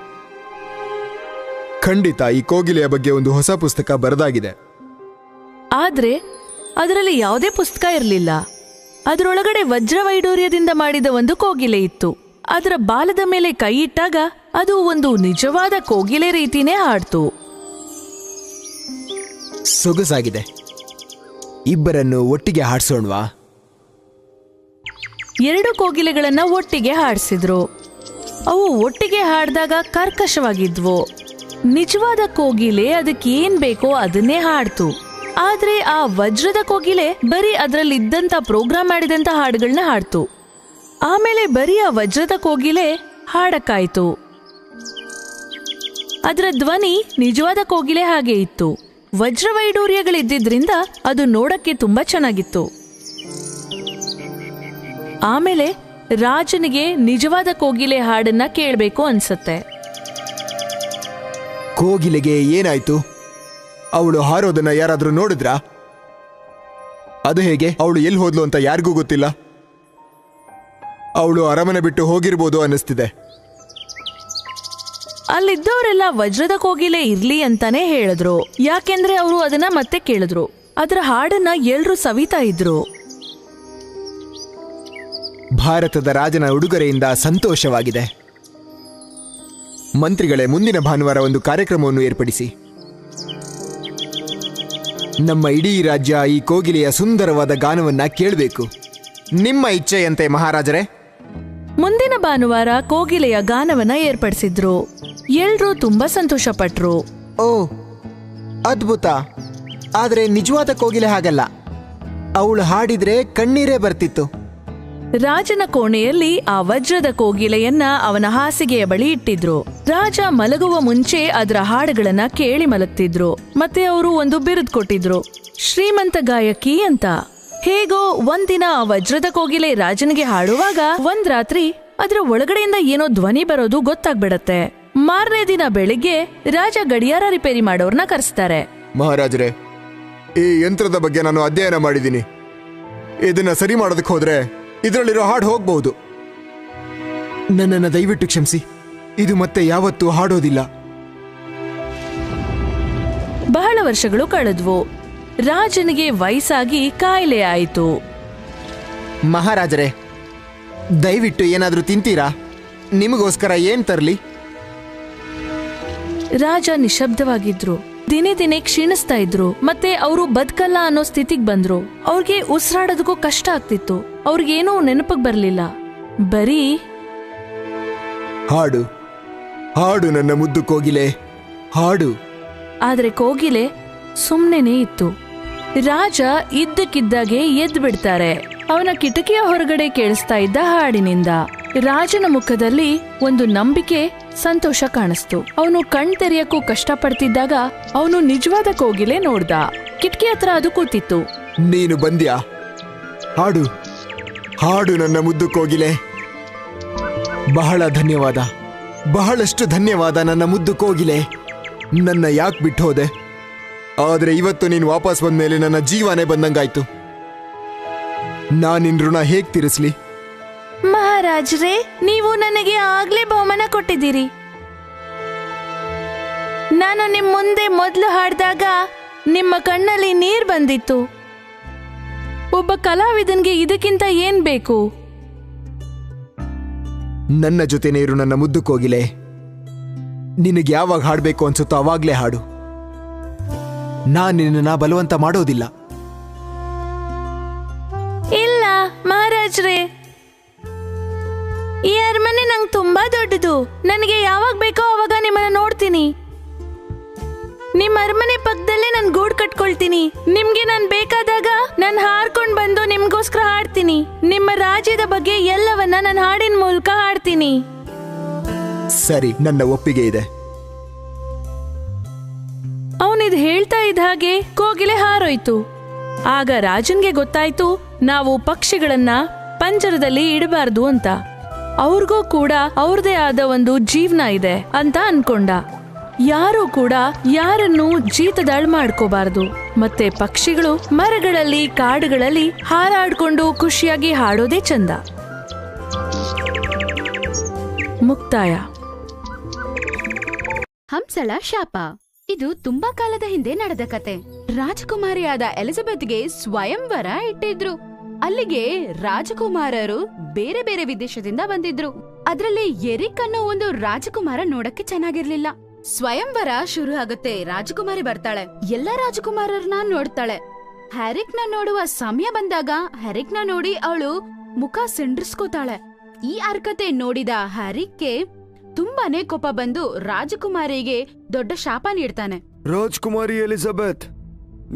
Speaker 5: ಖಂಡಿತ ಈ ಕೋಗಿಲೆಯ ಬಗ್ಗೆ ಒಂದು ಹೊಸ ಪುಸ್ತಕ ಬರೆದಾಗಿದೆ.
Speaker 1: ಆದ್ರೆ ಅದರಲ್ಲಿ ಯಾವುದೇ ಪುಸ್ತಕ ಇರಲಿಲ್ಲ. ಅದರೊಳಗಡೆ ವಜ್ರವೈಡೂರ್ಯದಿಂದ ಮಾಡಿದ ಒಂದು ಕೋಗಿಲೆ ಇತ್ತು. ಅದರ ಬಾಲದ ಮೇಲೆ ಕೈ ಇಟ್ಟಾಗ ಅದು ಒಂದು ನಿಜವಾದ ಕೋಗಿಲೆ ರೀತಿನೇ ಹಾಡ್ತು.
Speaker 4: ಸೊಗಸಾಗಿದೆ. ಇಬ್ಬರನ್ನು ಒಟ್ಟಿಗೆ ಹಾಡ್ಸೋಣ್ವಾ?
Speaker 1: 2 ಕೋಗಿಲೆಗಳನ್ನ ಒಟ್ಟಿಗೆ ಹಾಡಿಸಿದ್ರು. ಅವು ಒಟ್ಟಿಗೆ ಹಾಡಿದಾಗ ಕರ್ಕಶವಾಗಿದ್ವು. ನಿಜವಾದ ಕೋಗಿಲೆ ಅದಕ್ಕೇನ್ ಬೇಕೋ ಅದನ್ನೇ ಹಾಡ್ತು. ಆದ್ರೆ ಆ ವಜ್ರದ ಕೋಗಿಲೆ ಬರೀ ಅದರಲ್ಲಿದ್ದಂತ ಪ್ರೋಗ್ರಾಮ್ ಮಾಡಿದಂತ ಹಾಡುಗಳನ್ನ ಹಾಡ್ತು. ಆಮೇಲೆ ಬರೀ ಆ ವಜ್ರದ ಕೋಗಿಲೆ ಹಾಡಕ್ಕಾಯ್ತು. ಅದರ ಧ್ವನಿ ನಿಜವಾದ ಕೋಗಿಲೆ ಹಾಗೆ ಇತ್ತು. ವಜ್ರವೈಡೂರ್ಯಗಳಿದ್ದಿದ್ರಿಂದ ಅದು ನೋಡಕ್ಕೆ ತುಂಬಾ ಚೆನ್ನಾಗಿತ್ತು. ಆಮೇಲೆ ರಾಜನಿಗೆ ನಿಜವಾದ ಕೋಗಿಲೆ ಹಾಡನ್ನ ಕೇಳಬೇಕು ಅನ್ಸತ್ತೆ.
Speaker 5: ಕೋಗಿಲೆಗೆ ಏನಾಯ್ತು? ಅವಳು ಹಾರೋದನ್ನ ಯಾರಾದ್ರೂ ನೋಡಿದ್ರಾ? ಅದು ಹೇಗೆ? ಅವಳು ಎಲ್ಲಿ ಹೋದ್ಲು ಅಂತ ಯಾರಿಗೂ ಗೊತ್ತಿಲ್ಲ. ಅವಳು ಅರಮನೆ ಬಿಟ್ಟು ಹೋಗಿರ್ಬೋದು ಅನ್ನಿಸ್ತಿದೆ.
Speaker 1: ಅಲ್ಲಿದ್ದವರೆಲ್ಲ ವಜ್ರದ ಕೋಗಿಲೆ ಇರ್ಲಿ ಅಂತಾನೆ ಹೇಳಿದ್ರು. ಯಾಕೆಂದ್ರೆ ಅವರು ಅದನ್ನ ಮತ್ತೆ ಕೇಳಿದ್ರು. ಅದರ ಹಾಡನ್ನ ಎಲ್ರೂ ಸವಿತಾ ಇದ್ರು.
Speaker 4: ಭಾರತದ ರಾಜನ ಉಡುಗೊರೆಯಿಂದ ಸಂತೋಷವಾಗಿದೆ. ಮಂತ್ರಿಗಳೇ, ಮುಂದಿನ ಭಾನುವಾರ ಒಂದು ಕಾರ್ಯಕ್ರಮವನ್ನು ಏರ್ಪಡಿಸಿ. ನಮ್ಮ ಇಡೀ ರಾಜ್ಯ ಈ ಕೋಗಿಲೆಯ ಸುಂದರವಾದ ಗಾನವನ್ನ ಕೇಳಬೇಕು. ನಿಮ್ಮ ಇಚ್ಛೆಯಂತೆ ಮಹಾರಾಜರೇ.
Speaker 1: ಮುಂದಿನ ಭಾನುವಾರ ಕೋಗಿಲೆಯ ಗಾನವನ್ನ ಏರ್ಪಡಿಸಿದ್ರು. ಎಲ್ರೂ ತುಂಬಾ ಸಂತೋಷ ಪಟ್ರು.
Speaker 4: ಓ, ಅದ್ಭುತ. ಆದ್ರೆ ನಿಜವಾದ ಕೋಗಿಲೆ ಹಾಗಲ್ಲ. ಅವಳು ಹಾಡಿದ್ರೆ ಕಣ್ಣೀರೇ ಬರ್ತಿತ್ತು.
Speaker 1: ರಾಜನ ಕೋಣೆಯಲ್ಲಿ ಆ ವಜ್ರದ ಕೋಗಿಲೆಯನ್ನ ಅವನ ಹಾಸಿಗೆಯ ಬಳಿ ಇಟ್ಟಿದ್ರು. ರಾಜ ಮಲಗುವ ಮುಂಚೆ ಅದರ ಹಾಡುಗಳನ್ನ ಕೇಳಿ ಮಲಗ್ತಿದ್ರು. ಮತ್ತೆ ಅವರು ಒಂದು ಬಿರುದು ಕೊಟ್ಟಿದ್ರು, ಶ್ರೀಮಂತ ಗಾಯಕಿ ಅಂತ. ಹೇಗೋ ಒಂದಿನ ಆ ವಜ್ರದ ಕೋಗಿಲೆ ರಾಜನಿಗೆ ಹಾಡುವಾಗ ಒಂದ್ ರಾತ್ರಿ ಅದರ ಒಳಗಡೆಯಿಂದ ಏನೋ ಧ್ವನಿ ಬರೋದು ಗೊತ್ತಾಗ್ಬಿಡತ್ತೆ. ಮಾರನೇ ದಿನ ಬೆಳಿಗ್ಗೆ ರಾಜ ಗಡಿಯಾರ ರಿಪೇರಿ ಮಾಡೋರ್ನ ಕರೆಸ್ತಾರೆ.
Speaker 5: ಮಹಾರಾಜರೇ, ಈ ಯಂತ್ರದ ಬಗ್ಗೆ ನಾನು ಅಧ್ಯಯನ ಮಾಡಿದ್ದೀನಿ. ಇದನ್ನ ಸರಿ ಮಾಡೋದಕ್ಕೆ ಹೋದ್ರೆ ಇದರಲ್ಲಿರೋ ಹಾಡು ಹೋಗ್ಬಹುದು.
Speaker 4: ನನ್ನನ್ನು ದಯವಿಟ್ಟು ಕ್ಷಮಿಸಿ. ಇದು ಮತ್ತೆ ಯಾವತ್ತೂ ಹಾಡೋದಿಲ್ಲ.
Speaker 1: ಬಹಳ ವರ್ಷಗಳು ಕಳೆದ್ವು. ರಾಜನಿಗೆ ವಯಸ್ಸಾಗಿ ಕಾಯಿಲೆ ಆಯಿತು.
Speaker 4: ಮಹಾರಾಜರೇ, ದಯವಿಟ್ಟು ಏನಾದ್ರೂ ತಿಂತೀರಾ? ನಿಮಗೋಸ್ಕರ ಏನ್ ತರ್ಲಿ?
Speaker 1: ರಾಜ ನಿಶಬ್ದವಾಗಿದ್ರು. ದಿನೇ ದಿನೇ ಕ್ಷೀಣಿಸ್ತಾ ಇದ್ರು. ಮತ್ತೆ ಅವರು ಬದುಕಲ್ಲ ಅನ್ನೋ ಸ್ಥಿತಿಗೆ ಬಂದ್ರು. ಅವ್ರಿಗೆ ಉಸಿರಾಡೋದಕ್ಕೂ ಕಷ್ಟ ಆಗ್ತಿತ್ತು. ಅವ್ರಿಗೇನೂ ನೆನಪಿಗೆ ಬರ್ಲಿಲ್ಲ. ಬರೀ
Speaker 5: ಹಾಡು ಹಾಡು ನನ್ನ ಮುದ್ದು ಕೋಗಿಲೆ, ಹಾಡು.
Speaker 1: ಆದ್ರೆ ಕೋಗಿಲೆ ಸುಮ್ನೆನೇ ಇತ್ತು. ರಾಜ ಇದ್ದಕ್ಕಿದ್ದಾಗೆ ಎದ್ದು ಬಿಡ್ತಾರೆ. ಅವನ ಕಿಟಕಿಯ ಹೊರಗಡೆ ಕೇಳಿಸ್ತಾ ಇದ್ದ ಹಾಡಿನಿಂದ ರಾಜನ ಮುಖದಲ್ಲಿ ಒಂದು ನಂಬಿಕೆ, ಸಂತೋಷ ಕಾಣಿಸ್ತು. ಅವನು ಕಣ್ ತೆರೆಯಕ್ಕೂ ಕಷ್ಟಪಡ್ತಿದ್ದಾಗ ಅವನು ನಿಜವಾದ ಕೋಗಿಲೆ ನೋಡ್ದ. ಕಿಟಕಿ ಹತ್ರ ಅದು ಕೂತಿತ್ತು.
Speaker 5: ನೀನು ಬಂದ್ಯಾ? ಹಾಡು ಹಾಡು ನನ್ನ ಮುದ್ದು ಕೋಗಿಲೆ.
Speaker 4: ಬಹಳ ಧನ್ಯವಾದ, ಬಹಳಷ್ಟು ಧನ್ಯವಾದ ನನ್ನ ಮುದ್ದು ಕೋಗಿಲೆ.
Speaker 5: ನನ್ನ ಯಾಕೆ ಬಿಟ್ಟು ಹೋದೆ? ಆದ್ರೆ ಇವತ್ತು ನೀನು ವಾಪಸ್ ಬಂದ್ಮೇಲೆ ನನ್ನ ಜೀವನೇ ಬಂದಂಗಾಯ್ತು. ನಾನಿನ್ ಋಣ ಹೇಗ್ ತೀರಿಸ್ಲಿ?
Speaker 1: ಮಹಾರಾಜ್ರೇ, ನೀವು ನನಗೆ ಆಗ್ಲೇ ಬಹುಮಾನ ಕೊಟ್ಟಿದ್ದೀರಿ. ನಾನು ನಿಮ್ ಮುಂದೆ ಮೊದಲು ಹಾಡಿದಾಗ ನಿಮ್ಮ ಕಣ್ಣಲ್ಲಿ ನೀರ್ ಬಂದಿತ್ತು. ಒಬ್ಬ ಕಲಾವಿದನ್ಗೆ ಇದಕ್ಕಿಂತ ಏನ್ ಬೇಕು?
Speaker 4: ನನ್ನ ಜೊತೆನೇ ಇರು ನನ್ನ ಮುದ್ದು ಕೋಗಿಲೆ. ನಿನಗೆ ಯಾವಾಗ ಹಾಡಬೇಕು ಅನ್ಸುತ್ತೋ ಅವಾಗ್ಲೇ ಹಾಡು. ನಾನು ನಿನ್ನ ಬಲವಂತ ಮಾಡೋದಿಲ್ಲ.
Speaker 1: ಇಲ್ಲ ಮಹಾರಾಜ್ರೇ, ಈ ಅರಮನೆ ನಂಗೆ ತುಂಬಾ ದೊಡ್ಡದು. ನನಗೆ ಯಾವಾಗ ಬೇಕೋ ಅವಾಗ ನಿಮ್ಮನ್ನ ನೋಡ್ತೀನಿ. ನಿಮ್ಮ ಅರಮನೆ ಪಕ್ಕದಲ್ಲೇ ನಾನು ಗೂಡು ಕಟ್ಕೊಳ್ತೀನಿ. ನಿಮ್ಗೆ ನಾನು ಬೇಕಾದಾಗ ನಾನು ಹಾರ್ಕೊಂಡ್ ಬಂದು ನಿಮ್ಗೋಸ್ಕರ ಹಾಡ್ತೀನಿ. ನಿಮ್ಮ ರಾಜ್ಯದ ಬಗ್ಗೆ ಎಲ್ಲವನ್ನ ನಾನು ಹಾಡಿನ ಮೂಲಕ ಹಾಡ್ತೀನಿ.
Speaker 4: ಸರಿ, ನನ್ನ ಒಪ್ಪಿಗೆ ಇದೆ.
Speaker 1: ಅವನಿದ್ ಹೇಳ್ತಾ ಇದ್ದ ಹಾಗೆ ಕೋಗಿಲೆ ಹಾರೋಯ್ತು. ಆಗ ರಾಜನ್ಗೆ ಗೊತ್ತಾಯ್ತು, ನಾವು ಪಕ್ಷಿಗಳನ್ನ ಪಂಜರದಲ್ಲಿ ಇಡಬಾರ್ದು ಅಂತ. ಅವ್ರಿಗೂ ಕೂಡ ಅವ್ರದೇ ಆದ ಒಂದು ಜೀವನ ಇದೆ ಅಂತ ಅನ್ಕೊಂಡ. ಯಾರು ಕೂಡ ಯಾರನ್ನು ಜೀತದಾಳ್ ಮಾಡ್ಕೋಬಾರ್ದು. ಮತ್ತೆ ಪಕ್ಷಿಗಳು ಮರಗಳಲ್ಲಿ ಕಾಡುಗಳಲ್ಲಿ ಹಾರಾಡ್ಕೊಂಡು ಖುಷಿಯಾಗಿ ಹಾಡೋದೇ ಚಂದ. ಮುಕ್ತಾಯ.
Speaker 6: ಹಂಸಳ ಶಾಪ. ಇದು ತುಂಬಾ ಕಾಲದ ಹಿಂದೆ ನಡೆದ ಕತೆ. ರಾಜಕುಮಾರಿಯಾದ ಎಲಿಜಬೆತ್ಗೆ ಸ್ವಯಂವರ ಇಟ್ಟಿದ್ರು. ಅಲ್ಲಿಗೆ ರಾಜಕುಮಾರರು ಬೇರೆ ಬೇರೆ ವಿದೇಶದಿಂದ ಬಂದಿದ್ರು. ಅದ್ರಲ್ಲಿ ಎರಿಕ್ ಅನ್ನೋ ಒಂದು ರಾಜಕುಮಾರ ನೋಡಕ್ಕೆ ಚೆನ್ನಾಗಿರ್ಲಿಲ್ಲ. ಸ್ವಯಂವರ ಶುರು ಆಗುತ್ತೆ. ರಾಜಕುಮಾರಿ ಬರ್ತಾಳೆ, ಎಲ್ಲ ರಾಜಕುಮಾರರನ್ನ ನೋಡ್ತಾಳೆ. ಹ್ಯಾರಿಕ್ ನ ನೋಡುವ ಸಮಯ ಬಂದಾಗ ಹ್ಯಾರಿಕ್ ನ ನೋಡಿ ಅವಳು ಮುಖ ಸಿಂಡ್ರಿಸ್ಕೋತಾಳೆ. ಈ ಹರ್ಕತೆ ನೋಡಿದ ಹ್ಯಾರಿಕ್ಗೆ ತುಂಬಾನೇ ಕೋಪ ಬಂದು ರಾಜಕುಮಾರಿಗೆ ದೊಡ್ಡ ಶಾಪ ನೀಡ್ತಾನೆ.
Speaker 7: ರಾಜ್ಕುಮಾರಿ ಎಲಿಜಬೆತ್,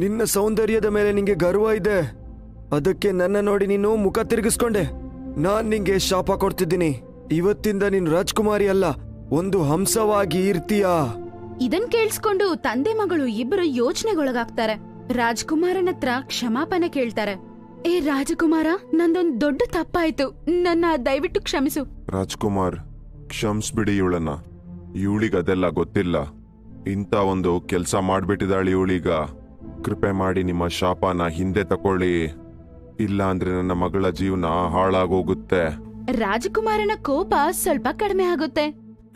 Speaker 7: ನಿನ್ನ ಸೌಂದರ್ಯದ ಮೇಲೆ ನಿಂಗೆ ಗರ್ವ ಇದೆ. ಅದಕ್ಕೆ ನನ್ನ ನೋಡಿ ನೀನು ಮುಖ ತಿರುಗಿಸ್ಕೊಂಡೆ. ನಾನ್ ನಿಂಗೆ ಶಾಪ ಕೊಡ್ತಿದ್ದೀನಿ. ಇವತ್ತಿಂದ ನೀನು ರಾಜ್ಕುಮಾರಿ ಅಲ್ಲ, ಒಂದು ಹಂಸವಾಗಿ ಇರ್ತೀಯಾ.
Speaker 6: ಇದನ್ ಕೇಳಿಸ್ಕೊಂಡು ತಂದೆ ಮಗಳು ಇಬ್ಬರು ಯೋಚನೆಗೊಳಗಾಗ್ತಾರೆ. ರಾಜ್ಕುಮಾರನ ಹತ್ರ ಕ್ಷಮಾಪಣೆ ಕೇಳ್ತಾರೆ. ಏ ರಾಜಕುಮಾರ, ನಂದೊಂದ್ ದೊಡ್ಡ ತಪ್ಪಾಯ್ತು, ನನ್ನ ದಯವಿಟ್ಟು ಕ್ಷಮಿಸು.
Speaker 8: ರಾಜ್ಕುಮಾರ್, ಕ್ಷಮಿಸ್ಬಿಡಿ ಇವಳನ್ನ. ಇವಳಿಗದೆಲ್ಲ ಗೊತ್ತಿಲ್ಲ. ಇಂಥ ಒಂದು ಕೆಲಸ ಮಾಡ್ಬಿಟ್ಟಿದ್ದಾಳೆ ಇವಳೀಗ. ಕೃಪೆ ಮಾಡಿ ನಿಮ್ಮ ಶಾಪನ ಹಿಂದೆ ತಕೊಳ್ಳಿ, ಇಲ್ಲ ಅಂದ್ರೆ ನನ್ನ ಮಗಳ ಜೀವನ ಹಾಳಾಗೋಗುತ್ತೆ.
Speaker 6: ರಾಜಕುಮಾರನ ಕೋಪ ಸ್ವಲ್ಪ ಕಡಿಮೆ ಆಗುತ್ತೆ.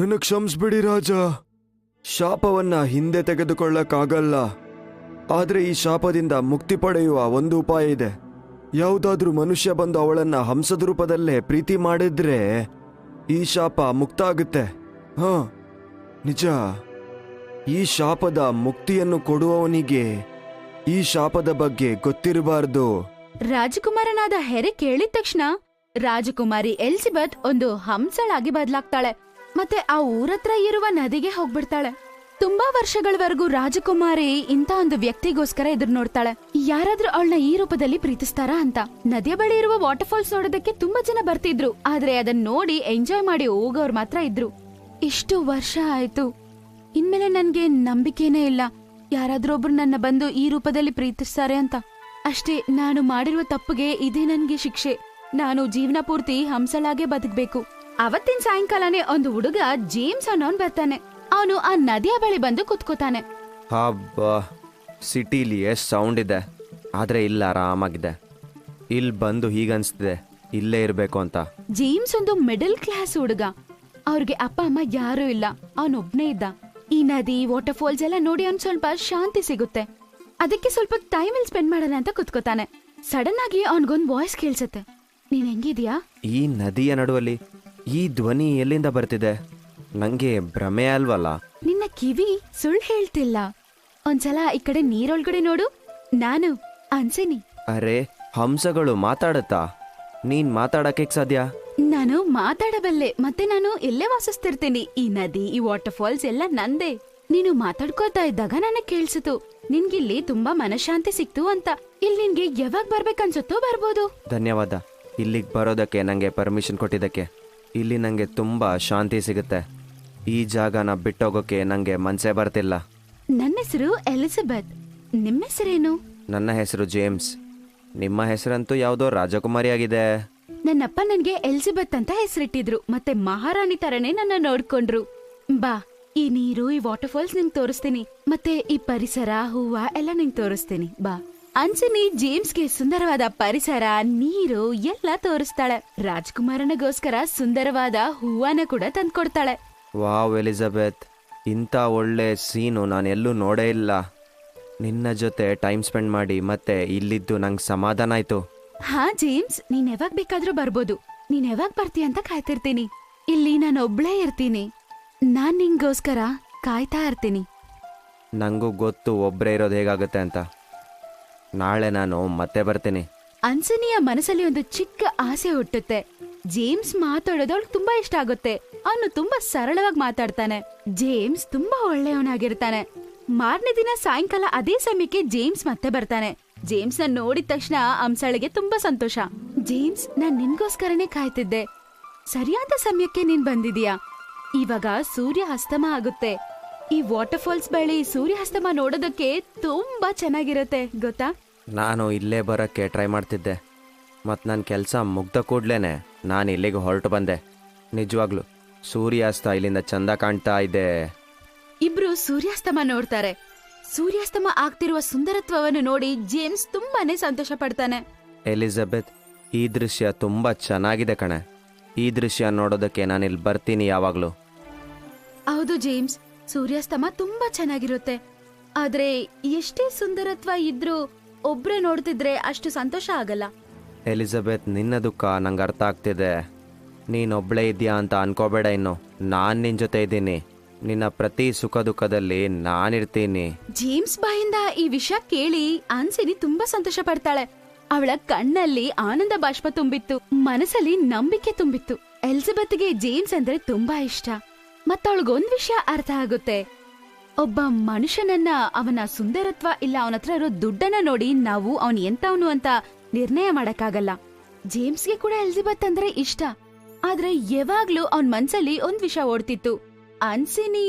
Speaker 7: ನನ್ನ ಕ್ಷಮಿಸ್ಬಿಡಿ ರಾಜ. ಶಾಪವನ್ನ ಹಿಂದೆ ತೆಗೆದುಕೊಳ್ಳಕ್ಕಾಗಲ್ಲ. ಆದ್ರೆ ಈ ಶಾಪದಿಂದ ಮುಕ್ತಿ ಪಡೆಯುವ ಒಂದು ಉಪಾಯ ಇದೆ. ಯಾವುದಾದ್ರೂ ಮನುಷ್ಯ ಬಂದು ಅವಳನ್ನ ಹಂಸದ ರೂಪದಲ್ಲೇ ಪ್ರೀತಿ ಮಾಡಿದ್ರೆ ಈ ಶಾಪ ಮುಕ್ತ ಆಗುತ್ತೆ. ಹಾ, ನಿಜ. ಈ ಶಾಪದ ಮುಕ್ತಿಯನ್ನು ಕೊಡುವವನಿಗೆ ಈ ಶಾಪದ ಬಗ್ಗೆ ಗೊತ್ತಿರಬಾರ್ದು.
Speaker 6: ರಾಜಕುಮಾರನಾದ ಹೆರೆ ಕೇಳಿದ ತಕ್ಷಣ ರಾಜಕುಮಾರಿ ಎಲಿಜಬೆತ್ ಒಂದು ಹಂಸಳಾಗಿ ಬದಲಾಗ್ತಾಳೆ. ಮತ್ತೆ ಆ ಊರತ್ರ ಇರುವ ನದಿಗೆ ಹೋಗ್ಬಿಡ್ತಾಳೆ. ತುಂಬಾ ವರ್ಷಗಳವರೆಗೂ ರಾಜಕುಮಾರಿ ಇಂತ ಒಂದು ವ್ಯಕ್ತಿಗೋಸ್ಕರ ಎದುರು ನೋಡ್ತಾಳೆ. ಯಾರಾದ್ರೂ ಅವಳನ್ನ ಈ ರೂಪದಲ್ಲಿ ಪ್ರೀತಿಸ್ತಾರಾ ಅಂತ. ನದಿಯ ಬಳಿ ಇರುವ ವಾಟರ್ ಫಾಲ್ಸ್ ನೋಡೋದಕ್ಕೆ ತುಂಬಾ ಜನ ಬರ್ತಿದ್ರು. ಆದ್ರೆ ಅದನ್ನ ನೋಡಿ ಎಂಜಾಯ್ ಮಾಡಿ ಹೋಗೋರು ಮಾತ್ರ ಇದ್ರು. ಇಷ್ಟು ವರ್ಷ ಆಯ್ತು, ಇನ್ಮೇಲೆ ನನ್ಗೆ ನಂಬಿಕೆನೇ ಇಲ್ಲ ಯಾರಾದ್ರೂ ಒಬ್ರು ನನ್ನ ಬಂದು ಈ ರೂಪದಲ್ಲಿ ಪ್ರೀತಿಸ್ತಾರೆ ಅಂತ. ಅಷ್ಟೇ, ನಾನು ಮಾಡಿರುವ ತಪ್ಪಿಗೆ ಇದೇ ನನ್ಗೆ ಶಿಕ್ಷೆ. ನಾನು ಜೀವನ ಪೂರ್ತಿ ಹಂಸಳಾಗೆ ಬದುಕ್ಬೇಕು. ಅವತ್ತಿನ ಸಾಯಂಕಾಲನೇ ಒಂದು ಹುಡುಗ ಜೇಮ್ಸ್ ಅನ್ನೋನ್ ಬರ್ತಾನೆ. ಅವನು ಆ ನದಿಯ ಬಳಿ ಬಂದು ಕುತ್ಕೋತಾನೆ.
Speaker 7: ಹಬ್ಬ, ಸಿಟಿಲಿ ಎಷ್ಟು ಸೌಂಡ್ ಇದೆ, ಆದ್ರೆ ಇಲ್ಲ ಆರಾಮಾಗಿದೆ. ಇಲ್ಲಿ ಬಂದು ಹೀಗನ್ಸ್ತಿದೆ ಇಲ್ಲೇ ಇರ್ಬೇಕು ಅಂತ.
Speaker 6: ಜೇಮ್ಸ್ ಒಂದು ಮಿಡಲ್ ಕ್ಲಾಸ್ ಹುಡುಗ. ಅವ್ರಿಗೆ ಅಪ್ಪ ಅಮ್ಮ ಯಾರೂ ಇಲ್ಲ, ಅವನೊಬ್ನೇ ಇದ್ದ. ಈ ನದಿ ವಾಟರ್ ಫಾಲ್ಸ್ ಎಲ್ಲ ನೋಡಿ ಅವ್ನ್ ಸ್ವಲ್ಪ ಶಾಂತಿ ಸಿಗುತ್ತೆ. ಅದಕ್ಕೆ ಸ್ವಲ್ಪ ಟೈಮ್ ಅಲ್ಲಿ ಸ್ಪೆಂಡ್ ಮಾಡೋಣ ಅಂತ ಕುತ್ಕೋತಾನೆ. ಸಡನ್ ಆಗಿ ಅವನ್ಗೊಂದ್ ವಾಯ್ಸ್ ಕೇಳ್ಸತ್ತೆ. ನೀನ್ ಹೆಂಗಿದ್ಯಾ?
Speaker 7: ಈ ನದಿಯ ನಡುವಲ್ಲಿ ಈ ಧ್ವನಿ ಎಲ್ಲಿಂದ ಬರ್ತಿದೆ? ನಂಗೆ ಭ್ರಮೆ ಅಲ್ವಲ್ಲ?
Speaker 6: ನಿನ್ನ ಕಿವಿ ಸುಳ್ಳು ಹೇಳ್ತಿಲ್ಲ. ಒಂದ್ಸಲ ಈ ಕಡೆ ನೀರೊಳಗಡೆ ನೋಡು. ನಾನು ಅನ್ಸಿನಿ.
Speaker 7: ಅರೆ, ಹಂಸಗಳು ಮಾತಾಡತ್ತಾ? ನೀನ್ ಮಾತಾಡಕ್ಕೆ ಸಾಧ್ಯ?
Speaker 6: ನಾನು ಮಾತಾಡಬಲ್ಲೆ, ಮತ್ತೆ ನಾನು ಇಲ್ಲೇ ವಾಸಿಸ್ತಿರ್ತೀನಿ. ಈ ನದಿ, ಈ ವಾಟರ್ ಫಾಲ್ಸ್ ಎಲ್ಲ ನಂದೇ. ನೀನು ಮಾತಾಡ್ಕೋತಾ ಇದ್ದಾಗ ನನಗ್ ಕೇಳ್ಸಿತು ನಿನ್ಗಿಲ್ಲಿ ತುಂಬಾ ಮನಶಾಂತಿ ಸಿಕ್ತು ಅಂತ. ಇಲ್ಲಿ ನಿನ್ಗೆ ಯಾವಾಗ ಬರ್ಬೇಕನ್ಸುತ್ತೋ ಬರ್ಬೋದು.
Speaker 7: ಧನ್ಯವಾದ ಇಲ್ಲಿಗೆ ಬರೋದಕ್ಕೆ, ನಂಗೆ ಪರ್ಮಿಷನ್ ಕೊಟ್ಟಿದ್ದಕ್ಕೆ. ಇಲ್ಲಿ ನಂಗೆ ತುಂಬಾ ಶಾಂತಿ ಸಿಗುತ್ತೆ. ಈ ಜಾಗನ ಬಿಟ್ಟೋಗೋಕೆ ನಂಗೆ ಮನ್ಸೇ ಬರ್ತಿಲ್ಲ.
Speaker 6: ನನ್ನ ಹೆಸರು ಎಲಿಜಬೆತ್. ನಿಮ್ಮ ಹೆಸರೇನು?
Speaker 7: ನನ್ನ ಹೆಸರು ಜೇಮ್ಸ್. ನಿಮ್ಮ ಹೆಸರಂತೂ ಯಾವುದೋ ರಾಜಕುಮಾರಿ ಆಗಿದೆ.
Speaker 6: ನನ್ನಪ್ಪ ನನ್ಗೆ ಎಲಿಜಬೆತ್ ಅಂತ ಹೆಸರಿಟ್ಟಿದ್ರು, ಮತ್ತೆ ಮಹಾರಾಣಿ ತರನೇ ನನ್ನ ನೋಡ್ಕೊಂಡ್ರು. ಬಾ, ಈ ನೀರು, ಈ ವಾಟರ್ ಫಾಲ್ಸ್ ನಿಂಗೆ ತೋರಿಸ್ತೀನಿ, ಮತ್ತೆ ಈ ಪರಿಸರ, ಹೂವ ಎಲ್ಲ ನಿಂಗೆ ತೋರಿಸ್ತೀನಿ. ಬಾ. ಅನ್ಸಿನಿ ಜೇಮ್ಸ್ಗೆ ಸುಂದರವಾದ ಪರಿಸರ, ನೀರು ಎಲ್ಲ ತೋರಿಸ್ತಾಳೆ. ರಾಜ್ಕುಮಾರನಿಗೋಸ್ಕರ ಸುಂದರವಾದ ಹೂವನ ಕೂಡ ತಂದ್ಕೊಡ್ತಾಳೆ.
Speaker 7: ವಾವ್ ಎಲಿಜಬೆತ್, ಇಂಥ ಒಳ್ಳೆ ಸೀನು ನಾನೆಲ್ಲೂ ನೋಡೇ ಇಲ್ಲ. ನಿನ್ನ ಜೊತೆ ಟೈಮ್ ಸ್ಪೆಂಡ್ ಮಾಡಿ ಮತ್ತೆ ಇಲ್ಲಿದ್ದು ನಂಗೆ ಸಮಾಧಾನ ಆಯ್ತು.
Speaker 6: ಹಾ ಜೇಮ್ಸ್, ನೀನ್ ಯಾವಾಗ ಬೇಕಾದ್ರೂ ಬರ್ಬೋದು. ನೀನ್ ಯಾವಾಗ ಬರ್ತೀಯ ಅಂತ ಕಾಯ್ತಿರ್ತೀನಿ. ಇಲ್ಲಿ ನಾನು ಒಬ್ಳೇ ಇರ್ತೀನಿ. ನಾನ್ ನಿಂಗೋಸ್ಕರ ಕಾಯ್ತಾ ಇರ್ತೀನಿ.
Speaker 7: ನಂಗೂ ಗೊತ್ತು ಒಬ್ಬರೇ ಇರೋದು ಹೇಗಾಗುತ್ತೆ ಅಂತ. ನಾಳೆ ನಾನು ಮತ್ತೆ ಬರ್ತೀನಿ.
Speaker 6: ಅನ್ಸನಿಯ ಮನಸ್ಸಲ್ಲಿ ಒಂದು ಚಿಕ್ಕ ಆಸೆ ಹುಟ್ಟುತ್ತೆ. ಜೇಮ್ಸ್ ಮಾತಾಡೋದು ಅವಳಿಗೆ ತುಂಬಾ ಇಷ್ಟ ಆಗುತ್ತೆ. ಅವನು ತುಂಬಾ ಸರಳವಾಗಿ ಮಾತಾಡ್ತಾನೆ. ಜೇಮ್ಸ್ ತುಂಬಾ ಒಳ್ಳೆಯವನಾಗಿರ್ತಾನೆ. ಮಾರನೇ ದಿನ ಸಾಯಂಕಾಲ ಅದೇ ಸಮಯಕ್ಕೆ ಜೇಮ್ಸ್ ಮತ್ತೆ ಬರ್ತಾನೆ. ಜೇಮ್ಸ್ ನ ನೋಡಿದ ತಕ್ಷಣ ಹಂಸಳಿಗೆ ತುಂಬಾ ಸಂತೋಷ. ಜೇಮ್ಸ್, ನಾನ್ ನಿನ್ಗೋಸ್ಕರನೇ ಕಾಯ್ತಿದ್ದೆ. ಸರಿಯಾದ ಸಮಯಕ್ಕೆ ನೀನ್ ಬಂದಿದೀಯಾ. ಇವಾಗ ಸೂರ್ಯ ಅಸ್ತಮ ಆಗುತ್ತೆ. ಈ ವಾಟರ್ ಫಾಲ್ಸ್ ಬಳಿ ಸೂರ್ಯ ಅಸ್ತಮ ನೋಡೋದಕ್ಕೆ ತುಂಬಾ ಚೆನ್ನಾಗಿರುತ್ತೆ ಗೊತ್ತಾ.
Speaker 7: ನಾನು ಇಲ್ಲೇ ಬರೋಕ್ಕೆ ಟ್ರೈ ಮಾಡ್ತಿದ್ದೆ, ಮತ್ತು ನನ್ನ ಕೆಲಸ ಮುಗ್ದ ಕೂಡ್ಲೇನೆ ನಾನು ಇಲ್ಲಿಗೆ ಹೊರಟು ಬಂದೆ.
Speaker 9: ನಿಜವಾಗ್ಲು ಸೂರ್ಯಾಸ್ತ ಇಲ್ಲಿಂದ ಚಂದ ಕಾಣ್ತಾ ಇದೆ.
Speaker 6: ಇಬ್ರು ಸೂರ್ಯಾಸ್ತಮ ನೋಡ್ತಾರೆ. ಸೂರ್ಯಾಸ್ತಮ ಆಗ್ತಿರುವ ಸುಂದರತ್ವವನ್ನು ನೋಡಿ ಜೇಮ್ಸ್ ತುಂಬಾನೇ ಸಂತೋಷ ಪಡ್ತಾನೆ.
Speaker 9: ಎಲಿಜಬೆತ್, ಈ ದೃಶ್ಯ ತುಂಬಾ ಚೆನ್ನಾಗಿದೆ ಕಣೆ. ಈ ದೃಶ್ಯ ನೋಡೋದಕ್ಕೆ ನಾನಿಲ್ಲಿ ಬರ್ತೀನಿ ಯಾವಾಗ್ಲೂ.
Speaker 6: ಹೌದು ಜೇಮ್ಸ್, ಸೂರ್ಯಾಸ್ತಮ ತುಂಬಾ ಚೆನ್ನಾಗಿರುತ್ತೆ. ಆದ್ರೆ ಎಷ್ಟೇ ಸುಂದರತ್ವ ಇದ್ರೂ ಒಬ್ರೇ ನೋಡ್ತಿದ್ರೆ ಅಷ್ಟು ಸಂತೋಷ ಆಗಲ್ಲ.
Speaker 9: ಎಲಿಜಬೆತ್, ನಿನ್ನ ದುಃಖ ನಂಗೆ ಅರ್ಥ ಆಗ್ತಿದೆ. ನೀನೊಬ್ಳೇ ಇದೆಯಾ ಅಂತ ಅನ್ಕೋಬೇಡ. ಇನ್ನು ನಾನು ನಿನ್ನ ಜೊತೆ ಇದ್ದೀನಿ. ನಿನ್ನ ಪ್ರತಿ ಸುಖ ದುಃಖದಲ್ಲಿ ನಾನಿರ್ತೀನಿ.
Speaker 6: ಜೇಮ್ಸ್ ಬಾಯಿಂದ ಈ ವಿಷಯ ಕೇಳಿ ಆನ್ಸಿನಿ ತುಂಬಾ ಸಂತೋಷ ಪಡ್ತಾಳೆ. ಅವಳ ಕಣ್ಣಲ್ಲಿ ಆನಂದ ಬಾಷ್ಪ ತುಂಬಿತ್ತು, ಮನಸ್ಸಲ್ಲಿ ನಂಬಿಕೆ ತುಂಬಿತ್ತು. ಎಲಿಜಬೆತ್ಗೆ ಜೇಮ್ಸ್ ಅಂದ್ರೆ ತುಂಬಾ ಇಷ್ಟ. ಮತ್ತವಳಿಗೊಂದ್ ವಿಷಯ ಅರ್ಥ ಆಗುತ್ತೆ. ಒಬ್ಬ ಮನುಷ್ಯನನ್ನ ಅವನ ಸುಂದರತ್ವ ಇಲ್ಲ ಅವನ ಹತ್ರ ಇರೋ ದುಡ್ಡನ್ನ ನೋಡಿ ನಾವು ಅವನ್ ಎಂತವನು ಅಂತ ನಿರ್ಣಯ ಮಾಡಕ್ಕಾಗಲ್ಲ. ಜೇಮ್ಸ್ಗೆ ಕೂಡ ಎಲಿಜಬೆತ್ ಅಂದ್ರೆ ಇಷ್ಟ. ಆದ್ರೆ ಯಾವಾಗ್ಲೂ ಅವನ್ ಮನ್ಸಲ್ಲಿ ಒಂದ್ ವಿಷಯ ಓಡ್ತಿತ್ತು. ಆನ್ಸಿನಿ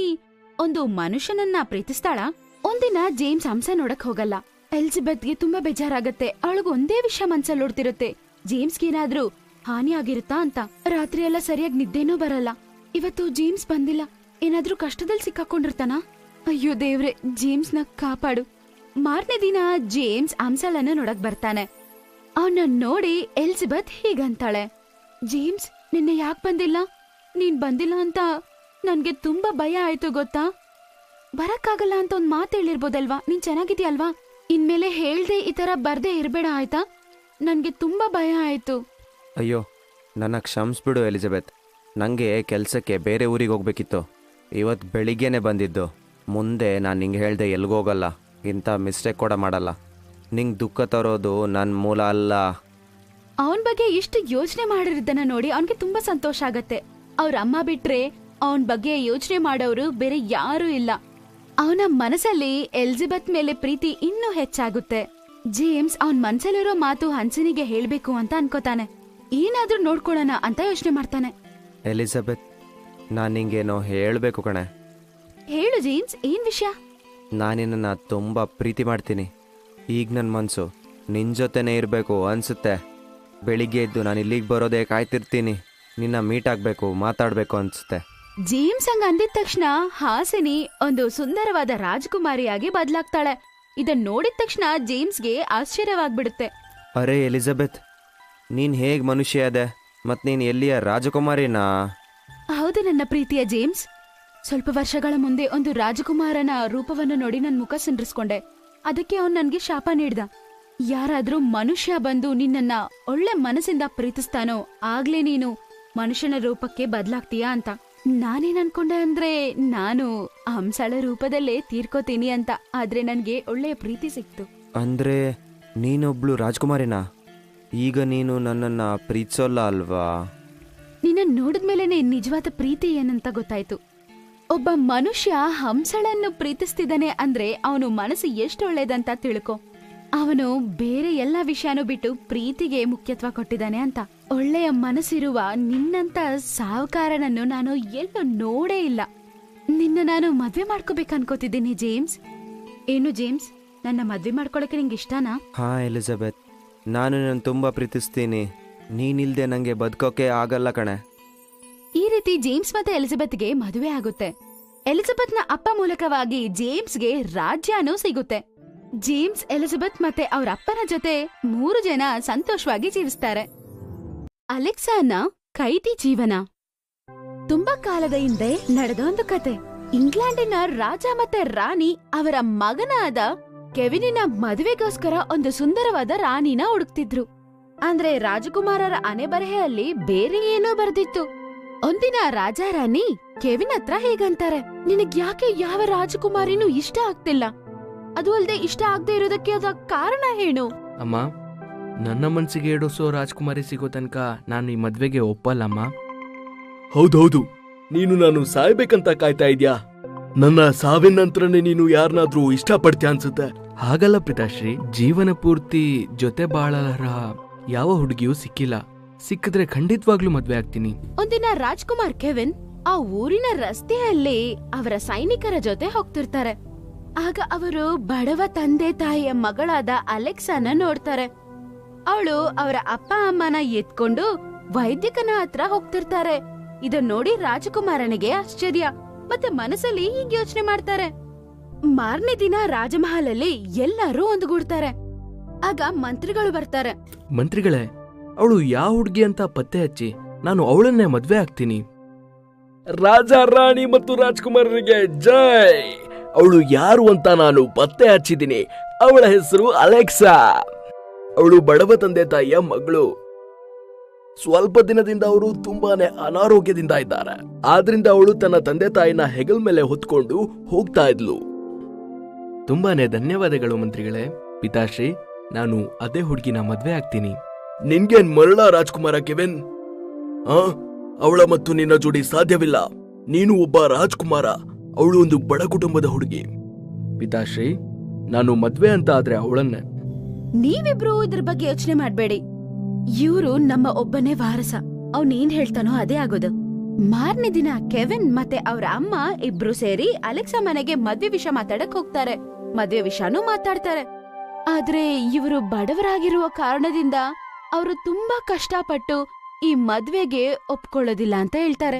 Speaker 6: ಒಂದು ಮನುಷ್ಯನನ್ನ ಪ್ರೀತಿಸ್ತಾಳ? ಒಂದಿನ ಜೇಮ್ಸ್ ಹಂಸ ನೋಡಕ್ ಹೋಗಲ್ಲ. ಎಲಿಜಬೆತ್ಗೆ ತುಂಬಾ ಬೇಜಾರಾಗತ್ತೆ. ಅವಳಿಗೆ ಒಂದೇ ವಿಷಯ ಮನ್ಸಲ್ಲಿ ಓಡ್ತಿರುತ್ತೆ, ಜೇಮ್ಸ್ಗೆ ಏನಾದ್ರೂ ಹಾನಿ ಆಗಿರುತ್ತಾ ಅಂತ. ರಾತ್ರಿ ಎಲ್ಲ ಸರಿಯಾಗಿ ನಿದ್ದೆನೂ ಬರಲ್ಲ. ಇವತ್ತು ಜೇಮ್ಸ್ ಬಂದಿಲ್ಲ, ಏನಾದ್ರೂ ಕಷ್ಟದಲ್ಲಿ ಸಿಕ್ಕಾಕೊಂಡಿರ್ತಾನ? ಅಯ್ಯೋ ದೇವ್ರೆ, ಜೇಮ್ಸ್ ನ ಕಾಪಾಡು. ಮಾರನೇ ದಿನ ಜೇಮ್ಸ್ ಹಂಸಳನ್ನ ನೋಡಕ್ ಬರ್ತಾನೆ. ಅವನ್ನ ನೋಡಿ ಎಲಿಜಬೆತ್ ಹೀಗಂತಾಳೆ, ಜೇಮ್ಸ್ ನಿನ್ನೆ ಯಾಕೆ ಬಂದಿಲ್ಲ? ನೀನ್ ಬಂದಿಲ್ಲ ಅಂತ ನನ್ಗೆ ತುಂಬಾ ಭಯ ಆಯ್ತು ಗೊತ್ತಾ? ಬರಕ್ಕಾಗಲ್ಲ ಅಂತ ಒಂದ್ ಮಾತು ಹೇಳಿರ್ಬೋದಲ್ವಾ? ನೀನ್ ಚೆನ್ನಾಗಿದ್ಯಲ್ವಾ? ಇನ್ಮೇಲೆ ಹೇಳ್ದೆ ಈ ತರ ಬರ್ದೇ ಇರ್ಬೇಡ ಆಯ್ತಾ? ನನ್ಗೆ ತುಂಬಾ ಭಯ ಆಯ್ತು.
Speaker 9: ಅಯ್ಯೋ, ನನ್ನ ಕ್ಷಮಿಸ್ಬಿಡು ಎಲಿಜಬೆತ್. ನನಗೆ ಕೆಲಸಕ್ಕೆ ಬೇರೆ ಊರಿಗೆ ಹೋಗ್ಬೇಕಿತ್ತು. ಇವತ್ತು ಬೆಳಿಗ್ಗೆನೆ ಬಂದಿದ್ದು. ಮುಂದೆ ನಾನು ನಿಂಗೆ ಹೇಳ್ದೆ ಎಲ್ಗೋಗಲ್ಲ, ಇಂಥ ಮಿಸ್ಟೇಕ್ ಕೂಡ ಮಾಡಲ್ಲ. ನಿಂಗೆ ದುಃಖ ತರೋದು ನನ್ನ ಮೂಲ ಅಲ್ಲ.
Speaker 6: ಅವನ್ ಬಗ್ಗೆ ಇಷ್ಟು ಯೋಚನೆ ಮಾಡಿರೋದನ್ನ ನೋಡಿ ಅವನ್ಗೆ ತುಂಬಾ ಸಂತೋಷ ಆಗತ್ತೆ. ಅವ್ರ ಅಮ್ಮ ಬಿಟ್ರೆ ಅವನ್ ಬಗ್ಗೆ ಯೋಚನೆ ಮಾಡೋರು ಬೇರೆ ಯಾರೂ ಇಲ್ಲ. ಅವನ ಮನಸ್ಸಲ್ಲಿ ಎಲಿಜಬೆತ್ ಮೇಲೆ ಪ್ರೀತಿ ಇನ್ನೂ ಹೆಚ್ಚಾಗುತ್ತೆ. ಜೇಮ್ಸ್ ಅವನ್ ಮನ್ಸಲ್ಲಿರೋ ಮಾತು ಹನ್ಸನಿಗೆ ಹೇಳ್ಬೇಕು ಅಂತ ಅನ್ಕೋತಾನೆ. ಏನಾದ್ರೂ ನೋಡ್ಕೊಳ್ಳೋಣ ಅಂತ ಯೋಚನೆ ಮಾಡ್ತಾನೆ.
Speaker 9: ಎಲಿಜಬೆತ್, ನಾನು ನಿಂಗೇನೋ ಹೇಳಬೇಕು ಕಣೆ.
Speaker 6: ಹೇಳು ಜೇಮ್ಸ್, ಏನ್ ವಿಷಯ?
Speaker 9: ನಾನಿನ್ನ ತುಂಬ ಪ್ರೀತಿ ಮಾಡ್ತೀನಿ. ಈಗ ನನ್ನ ಮನಸ್ಸು ನಿನ್ನ ಜೊತೆನೇ ಇರಬೇಕು ಅನ್ಸುತ್ತೆ. ಬೆಳಿಗ್ಗೆ ಎದ್ದು ನಾನು ಇಲ್ಲಿಗೆ ಬರೋದೇ ಕಾಯ್ತಿರ್ತೀನಿ. ನಿನ್ನ ಮೀಟ್ ಆಗಬೇಕು, ಮಾತಾಡಬೇಕು ಅನ್ಸುತ್ತೆ.
Speaker 6: ಜೇಮ್ಸ್ ಹಂಗ ಅಂದಿದ ತಕ್ಷಣ ಹಾಸಿನಿ ಒಂದು ಸುಂದರವಾದ ರಾಜಕುಮಾರಿಯಾಗಿ ಬದಲಾಗ್ತಾಳೆ. ಇದನ್ ನೋಡಿದ ತಕ್ಷಣ ಜೇಮ್ಸ್ಗೆ ಆಶ್ಚರ್ಯವಾಗ್ಬಿಡುತ್ತೆ.
Speaker 9: ಅರೆ ಎಲಿಜಬೆತ್, ನೀನು ಹೇಗೆ ಮನುಷ್ಯ ಅದೆ? ಮತ್ತು ನೀನು ಎಲ್ಲಿಯ ರಾಜಕುಮಾರಿನಾ?
Speaker 6: ಹೌದು ನನ್ನ ಪ್ರೀತಿಯ ಜೇಮ್ಸ್. ಸ್ವಲ್ಪ ವರ್ಷಗಳ ಮುಂದೆ ಒಂದು ರಾಜಕುಮಾರನ ರೂಪವನ್ನು ನೋಡಿ ನನ್ ಮುಖ ಸಿಂಡ್ರಿಸ್ಕೊಂಡೆ. ಅದಕ್ಕೆ ಅವನ್ ನನ್ಗೆ ಶಾಪ ನೀಡ್ದ. ಯಾರಾದ್ರೂ ಮನುಷ್ಯ ಬಂದು ನಿನ್ನನ್ನ ಒಳ್ಳೆ ಮನಸ್ಸಿಂದ ಪ್ರೀತಿಸ್ತಾನೋ ಆಗ್ಲೇ ನೀನು ಮನುಷ್ಯನ ರೂಪಕ್ಕೆ ಬದಲಾಗ್ತೀಯಾ ಅಂತ. ನಾನೇನ್ ಅನ್ಕೊಂಡೆ ಅಂದ್ರೆ ನಾನು ಹಂಸಳ ರೂಪದಲ್ಲೇ ತೀರ್ಕೋತೀನಿ ಅಂತ. ಆದ್ರೆ ನನ್ಗೆ ಒಳ್ಳೆಯ ಪ್ರೀತಿ ಸಿಕ್ತು.
Speaker 9: ಅಂದ್ರೆ ನೀನೊಬ್ಳು ರಾಜಕುಮಾರಿನಾ? ಈಗ ನೀನು ನನ್ನನ್ನ ಪ್ರೀತಿಸೋಲ್ಲ ಅಲ್ವಾ?
Speaker 6: ನಿನ್ನ ನೋಡಿದ್ಮೇಲೆನೆ ನಿಜವಾದ ಪ್ರೀತಿ ಏನಂತ ಗೊತ್ತಾಯ್ತು. ಒಬ್ಬ ಮನುಷ್ಯ ಹಂಸಳನ್ನು ಪ್ರೀತಿಸ್ತಿದ್ದಾನೆ ಅಂದ್ರೆ ಅವನು ಮನಸ್ಸು ಎಷ್ಟು ಒಳ್ಳೇದಂತ ತಿಳ್ಕೊ. ಅವನು ಬೇರೆ ಎಲ್ಲಾ ವಿಷಯನೂ ಬಿಟ್ಟು ಪ್ರೀತಿಗೆ ಮುಖ್ಯತ್ವ ಕೊಟ್ಟಿದ್ದಾನೆ ಅಂತ. ಒಳ್ಳೆಯ ಮನಸ್ಸಿರುವ ನಿನ್ನಂತ ಸಾಹುಕಾರನನ್ನು ನಾನು ಎಲ್ಲೂ ನೋಡೇ ಇಲ್ಲ. ನಿನ್ನ ನಾನು ಮದ್ವೆ ಮಾಡ್ಕೋಬೇಕನ್ಕೋತಿದ್ದೀನಿ ಜೇಮ್ಸ್. ಏನು ಜೇಮ್ಸ್, ನನ್ನ ಮದ್ವೆ ಮಾಡ್ಕೊಳಕ್ಕೆ ನಿಂಗೆ ಇಷ್ಟನಾ?
Speaker 9: ಹಾ ಎಲಿಜಬೆತ್, ನಾನು ನಿನ್ನ ತುಂಬಾ ಪ್ರೀತಿಸ್ತೀನಿ. ನೀನಿಲ್ದೆ ನಂಗೆ ಬದುಕೋಕೆ ಆಗಲ್ಲ ಕಣೆ.
Speaker 6: ಈ ರೀತಿ ಜೇಮ್ಸ್ ಮತ್ತೆ ಎಲಿಜಬೆತ್ಗೆ ಮದುವೆ ಆಗುತ್ತೆ. ಎಲಿಜಬೆತ್ನ ಅಪ್ಪ ಮೂಲಕವಾಗಿ ಜೇಮ್ಸ್ಗೆ ರಾಜ್ಯನೂ ಸಿಗುತ್ತೆ. ಜೇಮ್ಸ್, ಎಲಿಜಬೆತ್ ಮತ್ತೆ ಅವ್ರ ಅಪ್ಪನ ಜೊತೆ 3 ಜನ ಸಂತೋಷವಾಗಿ ಜೀವಿಸ್ತಾರೆ. ಅಲೆಕ್ಸಾನ ಕೈದಿ ಜೀವನ. ತುಂಬಾ ಕಾಲದ ಹಿಂದೆ ನಡೆದ ಒಂದು ಕತೆ. ಇಂಗ್ಲೆಂಡಿನ ರಾಜ ಮತ್ತೆ ರಾಣಿ ಅವರ ಮಗನಾದ ಕೆವಿನಿನ ಮದುವೆಗೋಸ್ಕರ ಒಂದು ಸುಂದರವಾದ ರಾಣಿನ ಹುಡುಕ್ತಿದ್ರು. ಅಂದ್ರೆ ರಾಜಕುಮಾರರ ಅನೆಬರೆಹೆಯಲ್ಲಿ ಬೇರೆ ಏನೋ ಬರ್ದಿತ್ತು. ಒಂದಿನ ರಾಜ ರಾಣಿ ಕೆವಿನ್ ಹತ್ರ ಹೇಗಂತಾರೆ, ನಿನಗ್ ಯಾಕೆ ಯಾವ ರಾಜಕುಮಾರಿನೂ ಇಷ್ಟ ಆಗ್ತಿಲ್ಲ? ಅದು ಅಲ್ದೆ ಇಷ್ಟ ಆಗದೆ ಇರೋದಕ್ಕೆ ಅದ ಕಾರಣ ಏನು?
Speaker 10: ಅಮ್ಮ, ನನ್ನ ಮನ್ಸಿಗೆ ಏಡೋಸೋ ರಾಜ್ಕುಮಾರಿ ಸಿಗೋ ತನಕ ನಾನು ಈ ಮದ್ವೆಗೆ ಒಪ್ಪಲ್ಲಮ್ಮ.
Speaker 11: ಹೌದೌದು, ನೀನು ನಾನು ಸಾಯ್ಬೇಕಂತ ಕಾಯ್ತಾ ಇದ್ಯಾ? ನನ್ನ ಸಾವಿನ ನಂತರನೇ ನೀನು ಯಾರನ್ನಾದ್ರೂ ಇಷ್ಟಪಡ್ತೀಯ ಅನ್ಸುತ್ತೆ.
Speaker 10: ಹಾಗಲ್ಲ ಪಿತಾಶ್ರೀ, ಜೀವನ ಪೂರ್ತಿ ಜೊತೆ ಬಾಳಲಾರ ಯಾವ ಹುಡುಗಿಯೂ ಸಿಕ್ಕಿಲ್ಲ. ಸಿಕ್ಕಿದ್ರೆ ಖಂಡಿತವಾಗ್ಲೂ ಮದ್ವೆ ಆಗ್ತೀನಿ.
Speaker 6: ಒಂದಿನ ರಾಜ್ಕುಮಾರ್ ಕೆವಿನ್ ಆ ಊರಿನ ರಸ್ತೆಯಲ್ಲಿ ಅವರ ಸೈನಿಕರ ಜೊತೆ ಹೋಗ್ತಿರ್ತಾರೆ. ಆಗ ಅವರು ಬಡವ ತಂದೆ ತಾಯಿಯ ಮಗಳಾದ ಅಲೆಕ್ಸಾನ ನೋಡ್ತಾರೆ. ಅವಳು ಅವರ ಅಪ್ಪ ಅಮ್ಮನ ಎತ್ಕೊಂಡು ವೈದ್ಯಕನ ಹತ್ರ ಹೋಗ್ತಿರ್ತಾರೆ. ಇದನ್ ನೋಡಿ ರಾಜಕುಮಾರನಿಗೆ ಆಶ್ಚರ್ಯ ಮತ್ತೆ ಮನಸ್ಸಲ್ಲಿ ಹೀಗೆ ಯೋಚನೆ ಮಾಡ್ತಾರೆ. ಮಾರನೇ ದಿನ ರಾಜಮಹಲಲ್ಲಿ ಎಲ್ಲರೂ ಒಂದುಗೂಡ್ತಾರೆ. ಆಗ ಮಂತ್ರಿಗಳು ಬರ್ತಾರೆ.
Speaker 10: ಮಂತ್ರಿಗಳೇ, ಅವಳು ಯಾವ ಹುಡುಗಿ ಅಂತ ಪತ್ತೆ ಹಚ್ಚಿ ನಾನು ಅವಳನ್ನೇ ಮದ್ವೆ ಆಗ್ತೀನಿ.
Speaker 11: ರಾಜ, ರಾಣಿ ಮತ್ತು ರಾಜ್ಕುಮಾರರಿಗೆ ಜೈ. ಅವಳು ಯಾರು ಅಂತ ನಾನು ಪತ್ತೆ ಹಚ್ಚಿದ್ದೀನಿ. ಅವಳ ಹೆಸರು ಅಲೆಕ್ಸಾ. ಅವಳು ಬಡವ ತಂದೆ ತಾಯಿಯ ಮಗಳು. ಸ್ವಲ್ಪ ದಿನದಿಂದ ಅವರು ತುಂಬಾನೇ ಅನಾರೋಗ್ಯದಿಂದ ಇದ್ದಾರೆ. ಆದ್ರಿಂದ ಅವಳು ತನ್ನ ತಂದೆ ತಾಯಿನ ಹೆಗಲ್ ಮೇಲೆ ಹೊತ್ಕೊಂಡು ಹೋಗ್ತಾ ಇದ್ಲು.
Speaker 10: ತುಂಬಾನೇ ಧನ್ಯವಾದಗಳು ಮಂತ್ರಿಗಳೇ. ಪಿತಾಶ್ರೀ, ನಾನು ಅದೇ ಹುಡುಗಿನ ಮದ್ವೆ ಆಗ್ತೀನಿ.
Speaker 11: ನಿನ್ಗೇನ್ ಮರಳ ರಾಜ್ಕುಮಾರ ಕೆವಿನ್? ಅವಳ ಮತ್ತು ನಿನ್ನ ಜೋಡಿ ಸಾಧ್ಯವಿಲ್ಲ. ನೀನು ಒಬ್ಬ ರಾಜ್ಕುಮಾರ, ಅವಳು ಒಂದು ಬಡ ಕುಟುಂಬದ ಹುಡುಗಿ.
Speaker 10: ಪಿತಾಶ್ರೀ, ನಾನು ಮದ್ವೆ ಅಂತ ಆದ್ರೆ ಅವಳನ್ನೇ.
Speaker 6: ನೀವಿಬ್ರು ಇದ್ರ ಬಗ್ಗೆ ಯೋಚನೆ ಮಾಡ್ಬೇಡಿ. ಇವ್ರು ನಮ್ಮ ಒಬ್ಬನೇ ವಾರಸ. ಅವ್ನೇನ್ ಹೇಳ್ತಾನೋ ಅದೇ ಆಗೋದು. ಮಾರನೇ ದಿನ ಕೆವಿನ್ ಮತ್ತೆ ಅವ್ರ ಅಮ್ಮ ಇಬ್ರು ಸೇರಿ ಅಲೆಕ್ಸಾ ಮನೆಗೆ ಮದ್ವೆ ವಿಷಯ ಮಾತಾಡಕ್ ಹೋಗ್ತಾರೆ. ಮದ್ವೆ ವಿಷಯನೂ ಮಾತಾಡ್ತಾರೆ. ಆದ್ರೆ ಇವರು ಬಡವರಾಗಿರುವ ಕಾರಣದಿಂದ ಅವರು ತುಂಬಾ ಕಷ್ಟಪಟ್ಟು ಈ ಮದ್ವೆಗೆ ಒಪ್ಕೊಳ್ಳೋದಿಲ್ಲ ಅಂತ ಹೇಳ್ತಾರೆ.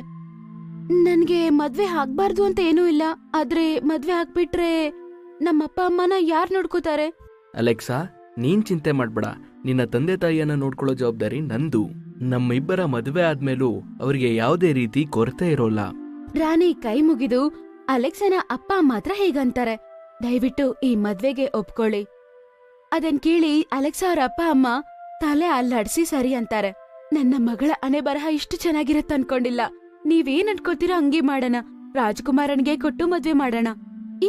Speaker 6: ನನ್ಗೆ ಮದ್ವೆ ಆಗ್ಬಾರ್ದು ಅಂತ ಏನೂ ಇಲ್ಲ, ಆದ್ರೆ ಮದ್ವೆ ಆಗ್ಬಿಟ್ರೆ ನಮ್ಮಪ್ಪ ಅಮ್ಮನ ಯಾರ್ ನೋಡ್ಕೋತಾರೆ?
Speaker 10: ಅಲೆಕ್ಸಾ, ನೀನ್ ಚಿಂತೆ ಮಾಡ್ಬೇಡ. ನಿನ್ನ ತಂದೆ ತಾಯಿಯನ್ನ ನೋಡ್ಕೊಳ್ಳೋ ಜವಾಬ್ದಾರಿ ನಂದು. ನಮ್ಮಿಬ್ಬರ ಮದುವೆ ಆದ್ಮೇಲೂ ಅವರಿಗೆ ಯಾವುದೇ ರೀತಿ ಕೊರತೆ ಇರೋಲ್ಲ.
Speaker 6: ರಾಣಿ ಕೈ ಮುಗಿದು ಅಲೆಕ್ಸನ ಅಪ್ಪ ಮಾತ್ರ ಹೇಗಂತಾರೆ, ದಯವಿಟ್ಟು ಈ ಮದ್ವೆಗೆ ಒಪ್ಕೊಳ್ಳಿ. ಅದನ್ ಕೇಳಿ ಅಲೆಕ್ಸಾ ಅವ್ರ ಅಪ್ಪ ಅಮ್ಮ ತಲೆ ಅಲ್ಲಾಡ್ಸಿ ಸರಿ ಅಂತಾರೆ. ನನ್ನ ಮಗಳ ಹಣೆ ಬರಹ ಇಷ್ಟು ಚೆನ್ನಾಗಿರತ್ತ ಅನ್ಕೊಂಡಿಲ್ಲ. ನೀವೇನ್ ಅನ್ಕೋತೀರೋ ಹಂಗೆ ಮಾಡೋಣ. ರಾಜಕುಮಾರನ್ಗೆ ಕೊಟ್ಟು ಮದ್ವೆ ಮಾಡೋಣ.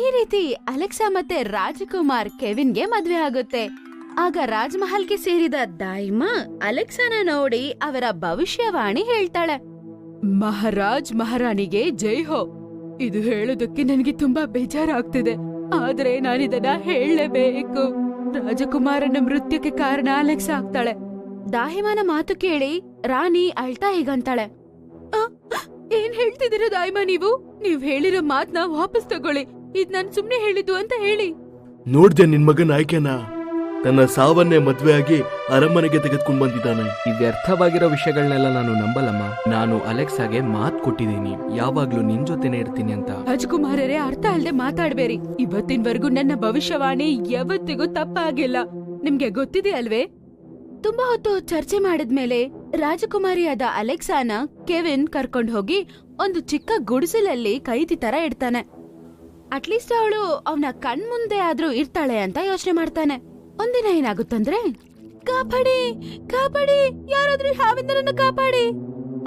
Speaker 6: ಈ ರೀತಿ ಅಲೆಕ್ಸಾ ಮತ್ತೆ ರಾಜಕುಮಾರ್ ಕೆವಿನ್ಗೆ ಮದ್ವೆ ಆಗುತ್ತೆ. ಆಗ ರಾಜ್ಮಹಲ್ಗೆ ಸೇರಿದ ದಾಯಿಮಾ ಅಲೆಕ್ಸಾನ ನೋಡಿ ಅವರ ಭವಿಷ್ಯವಾಣಿ ಹೇಳ್ತಾಳೆ. ಮಹಾರಾಜ್ ಮಹಾರಾಣಿಗೆ ಜೈ ಹೋ. ಇದು ಹೇಳೋದಕ್ಕೆ ನನಗೆ ತುಂಬಾ ಬೇಜಾರಾಗ್ತಿದೆ, ಆದ್ರೆ ನಾನಿದನ್ನ ಹೇಳಲೇಬೇಕು. ರಾಜಕುಮಾರನ ಮೃತ್ಯುಕ್ಕೆ ಕಾರಣ ಅಲೆಕ್ಸಾ ಆಗ್ತಾಳೆ. ದಾಯಿಮಾನ ಮಾತು ಕೇಳಿ ರಾಣಿ ಅಳ್ತಾ ಹೀಗಂತಾಳೆ, ಏನ್ ಹೇಳ್ತಿದ್ದೀರ ದಾಯಿಮಾ ನೀವು? ನೀವ್ ಹೇಳಿರೋ ಮಾತ್ನ ವಾಪಸ್ ತಗೊಳ್ಳಿ. ಇದ್ ನಾನ್ ಸುಮ್ನೆ ಹೇಳಿದ್ದು ಅಂತ ಹೇಳಿ.
Speaker 11: ನೋಡ್ದೆ ನಿನ್ ಮಗನ ಆಯ್ಕೆನ? ತನ್ನ ಸಾವನ್ನೇ ಮದ್ವೆ ಆಗಿ ಅರಮನೆಗೆ ತೆಗೆದುಕೊಂಡ್ ಬಂದಿದ್ದಾನೆ.
Speaker 10: ಈ ವ್ಯರ್ಥವಾಗಿರೋ ವಿಷಯಗಳನ್ನೆಲ್ಲ ನಾನು ನಂಬಲ್ಲಮ್ಮ. ನಾನು ಅಲೆಕ್ಸಾಗೆ ಮಾತ್ ಕೊಟ್ಟಿದ್ದೀನಿ, ಯಾವಾಗ್ಲೂ ನಿನ್ ಜೊತೆನೆ ಇರ್ತೀನಿ ಅಂತ.
Speaker 6: ರಾಜಕುಮಾರರೇ, ಅರ್ಥ ಅಲ್ದೆ ಮಾತಾಡ್ಬೇರಿ. ಇವತ್ತಿನವರೆಗೂ ನನ್ನ ಭವಿಷ್ಯವಾಣಿ ಯಾವತ್ತಿಗೂ ತಪ್ಪಾಗಿಲ್ಲ. ನಿಮ್ಗೆ ಗೊತ್ತಿದೆ ಅಲ್ವೇ? ತುಂಬಾ ಹೊತ್ತು ಚರ್ಚೆ ಮಾಡಿದ್ಮೇಲೆ ರಾಜಕುಮಾರಿಯಾದ ಅಲೆಕ್ಸಾನ ಕೆವಿನ್ ಕರ್ಕೊಂಡ್ ಹೋಗಿ ಒಂದು ಚಿಕ್ಕ ಗುಡಿಸಲಲ್ಲಿ ಕೈದಿ ತರ ಇಡ್ತಾನೆ. ಅಟ್ಲೀಸ್ಟ್ ಅವಳು ಅವನ ಕಣ್ಮುಂದೆ ಆದ್ರೂ ಇರ್ತಾಳೆ ಅಂತ ಯೋಚನೆ ಮಾಡ್ತಾನೆ. ಒಂದಿನ ಏನಾಗುತ್ತಂದ್ರೆ, ಕಾಪಾಡಿ ಕಾಪಾಡಿ, ಯಾರಾದ್ರೂ ಹಾವಿಂದ ನನ್ನ ಕಾಪಾಡಿ.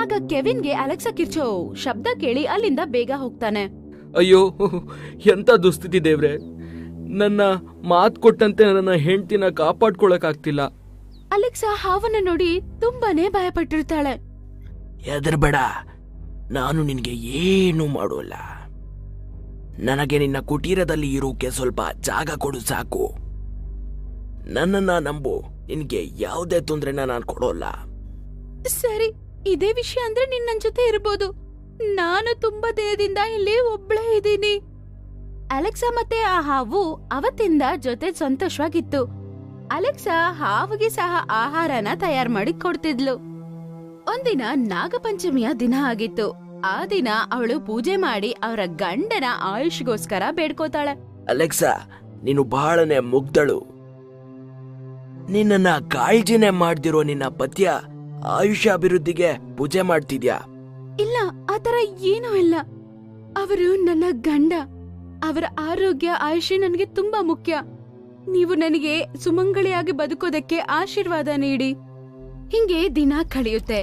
Speaker 6: ಆಗ ಕೆವಿನ್ಗೆ ಅಲೆಕ್ಸಾ ಕಿರ್ಚೋ ಶಬ್ದ ಕೇಳಿ ಅಲ್ಲಿಂದ ಬೇಗ ಹೋಗ್ತಾನೆ.
Speaker 11: ಅಯ್ಯೋ, ಎಂತ ದುಸ್ಥಿತಿ ದೇವ್ರೆ. ನನ್ನ ಮಾತ್ ಕೊಟ್ಟಂತೆ ನನ್ನ ಹೆಂಡತಿನ ಕಾಪಾಡ್ಕೊಳಕಾಗ್ತಿಲ್ಲ.
Speaker 6: ಅಲೆಕ್ಸಾ ಹಾವನ್ನ ನೋಡಿ ತುಂಬಾನೇ ಭಯಪಟ್ಟಿರ್ತಾಳೆ.
Speaker 11: ಹೆದರ್ಬೇಡ, ನಾನು ನಿನ್ಗೆ ಏನು ಮಾಡೋಲ್ಲ. ನನಗೆ ನಿನ್ನ ಕುಟೀರದಲ್ಲಿ ಇರೋಕೆ ಸ್ವಲ್ಪ ಜಾಗ ಕೊಡು ಸಾಕು. ನನ್ನನ್ನ ನಂಬು, ನಿನ್ಗೆ ಯಾವುದೇ ತೊಂದ್ರೆನ ನಾನು ಕೊಡೋಲ್ಲ.
Speaker 6: ಸರಿ, ಇದೇ ವಿಷಯ ಅಂದ್ರೆ ನಿನ್ನ ಜೊತೆ ಇರ್ಬೋದು. ನಾನು ತುಂಬಾ ದೇಹದಿಂದ ಇಲ್ಲಿ ಒಬ್ಳೇ ಇದ್ದೀನಿ. ಅಲೆಕ್ಸಾ ಮತ್ತೆ ಆ ಹಾವು ಅವತ್ತಿಂದ ಜೊತೆ ಸಂತೋಷವಾಗಿತ್ತು. ಅಲೆಕ್ಸಾ ಹಾವಿಗೆ ಸಹ ಆಹಾರನ ತಯಾರು ಮಾಡಿ ಕೊಡ್ತಿದ್ಲು. ಒಂದಿನ ನಾಗಪಂಚಮಿಯ ದಿನ ಆಗಿತ್ತು. ಆ ದಿನ ಅವಳು ಪೂಜೆ ಮಾಡಿ ಅವರ ಗಂಡನ ಆಯುಷ್ಗೋಸ್ಕರ ಬೇಡ್ಕೋತಾಳೆ.
Speaker 11: ಅಲೆಕ್ಸಾ, ನೀನು ಬಹಳನೇ ಮುಗ್ಧಳು. ನಿನ್ನ ಕಾಳಜಿನೇ ಮಾಡ್ದಿರೋ ನಿನ್ನ ಪತಿಯ ಆಯುಷ್ಯ ಅಭಿವೃದ್ಧಿಗೆ ಪೂಜೆ ಮಾಡ್ತಿದ್ಯಾ?
Speaker 6: ಇಲ್ಲ, ಆತರ ಏನೂ ಇಲ್ಲ. ಅವರು ನನ್ನ ಗಂಡ. ಅವರ ಆರೋಗ್ಯ ಆಯುಷ್ಯ ನನಗೆ ತುಂಬಾ ಮುಖ್ಯ. ನೀವು ನನಗೆ ಸುಮಂಗಳಿಯಾಗಿ ಬದುಕೋದಕ್ಕೆ ಆಶೀರ್ವಾದ ನೀಡಿ. ಹಿಂಗೆ ದಿನ ಕಳೆಯುತ್ತೆ.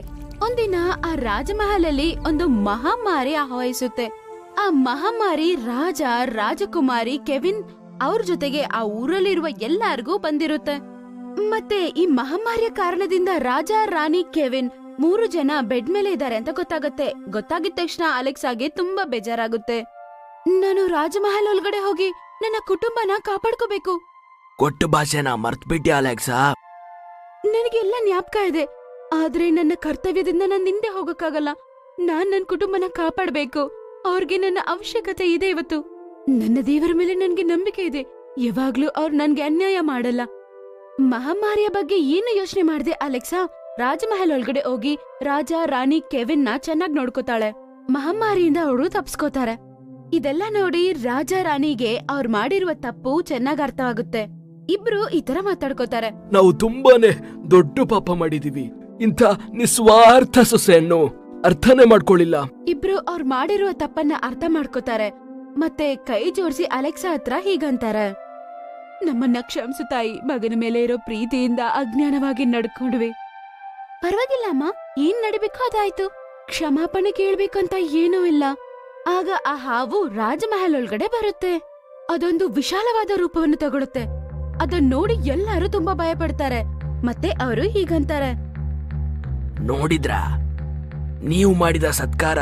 Speaker 6: ಒಂದಿನ ಆ ರಾಜಮಹಲಲ್ಲಿ ಒಂದು ಮಹಾಮಾರಿ ಆಹ್ವಾನಿಸುತ್ತೆ. ಆ ಮಹಾಮಾರಿ ರಾಜ, ರಾಜಕುಮಾರಿ, ಕೆವಿನ್ ಅವ್ರ ಜೊತೆಗೆ ಆ ಊರಲ್ಲಿರುವ ಎಲ್ಲಾರ್ಗೂ ಬಂದಿರುತ್ತೆ. ಮತ್ತೆ ಈ ಮಹಾಮಾರಿಯ ಕಾರಣದಿಂದ ರಾಜ, ರಾಣಿ, ಕೆವಿನ್ 3 ಜನ ಬೆಡ್ ಮೇಲೆ ಇದ್ದಾರೆ ಅಂತ ಗೊತ್ತಾಗಿದ ತಕ್ಷಣ ಅಲೆಕ್ಸಾಗೆ ತುಂಬಾ ಬೇಜಾರಾಗುತ್ತೆ. ನಾನು ರಾಜಮಹಲ್ ಒಳಗಡೆ ಹೋಗಿ ನನ್ನ ಕುಟುಂಬನ ಕಾಪಾಡ್ಕೋಬೇಕು.
Speaker 11: ಕೊಟ್ಟು ಭಾಷೆನ ಮರ್ತ್ಬಿಟ್ಯಾ ಅಲೆಕ್ಸಾ?
Speaker 6: ನನಗೆಲ್ಲ ಜ್ಞಾಪಕ ಇದೆ, ಆದ್ರೆ ನನ್ನ ಕರ್ತವ್ಯದಿಂದ ನಾನು ಹಿಂದೆ ಹೋಗಕ್ಕಾಗಲ್ಲ. ನಾನ್ ನನ್ನ ಕುಟುಂಬನ ಕಾಪಾಡ್ಬೇಕು. ಅವ್ರಿಗೆ ನನ್ನ ಅವಶ್ಯಕತೆ ಇದೆ ಇವತ್ತು. ನನ್ನ ದೇವರ ಮೇಲೆ ನನ್ಗೆ ನಂಬಿಕೆ ಇದೆ. ಯಾವಾಗ್ಲೂ ಅವ್ರು ನನ್ಗೆ ಅನ್ಯಾಯ ಮಾಡಲ್ಲ. ಮಹಾಮಾರಿಯ ಬಗ್ಗೆ ಏನು ಯೋಚನೆ ಮಾಡ್ದೆ ಅಲೆಕ್ಸಾ? ರಾಜಮಹಲ್ ಒಳಗಡೆ ಹೋಗಿ ರಾಜ ರಾಣಿ ಕೆವಿನ್ ನ ಚೆನ್ನಾಗ್ ನೋಡ್ಕೋತಾಳೆ. ಮಹಾಮಾರಿಯಿಂದ ಅವಳು ತಪ್ಸ್ಕೋತಾರೆ. ಇದೆಲ್ಲ ನೋಡಿ ರಾಜ ರಾಣಿಗೆ ಅವ್ರು ಮಾಡಿರುವ ತಪ್ಪು ಚೆನ್ನಾಗ್ ಅರ್ಥವಾಗುತ್ತೆ. ಇಬ್ರು ಈ ತರ ಮಾತಾಡ್ಕೋತಾರೆ.
Speaker 11: ನಾವು ತುಂಬಾನೇ ದೊಡ್ಡ ಪಾಪ ಮಾಡಿದೀವಿ. ಇಂಥ ನಿಸ್ವಾರ್ಥ ಸೊಸೆಯನ್ನು ಅರ್ಥನೇ ಮಾಡ್ಕೊಳ್ಳಿಲ್ಲ.
Speaker 6: ಇಬ್ರು ಅವ್ರು ಮಾಡಿರುವ ತಪ್ಪನ್ನ ಅರ್ಥ ಮಾಡ್ಕೋತಾರೆ. ಮತ್ತೆ ಕೈ ಜೋಡಿಸಿ ಅಲೆಕ್ಸಾ ಹತ್ರ ಹೀಗಂತಾರೆ, ನಮ್ಮನ್ನ ಕ್ಷಮಿಸು ತಾಯಿ, ಮಗನ ಮೇಲೆ ಇರೋ ಪ್ರೀತಿಯಿಂದ ಅಜ್ಞಾನವಾಗಿ ನಡ್ಕೊಂಡ್ವಿ. ಪರವಾಗಿಲ್ಲ ಅಮ್ಮ, ಏನ್ ನಡಿಬೇಕೋ ಅದಾಯ್ತು. ಕ್ಷಮಾಪಣೆ ಕೇಳ್ಬೇಕಂತ ಏನೂ ಇಲ್ಲ. ಆಗ ಆ ಹಾವು ರಾಜಮಹಲ್ ಒಳಗಡೆ ಬರುತ್ತೆ. ಅದೊಂದು ವಿಶಾಲವಾದ ರೂಪವನ್ನು ತಗೊಳುತ್ತೆ. ಅದನ್ನ ನೋಡಿ ಎಲ್ಲರೂ ತುಂಬಾ ಭಯ ಪಡ್ತಾರೆ. ಮತ್ತೆ ಅವರು ಹೀಗಂತಾರೆ,
Speaker 11: ನೋಡಿದ್ರಾ, ನೀವು ಮಾಡಿದ ಸತ್ಕಾರ,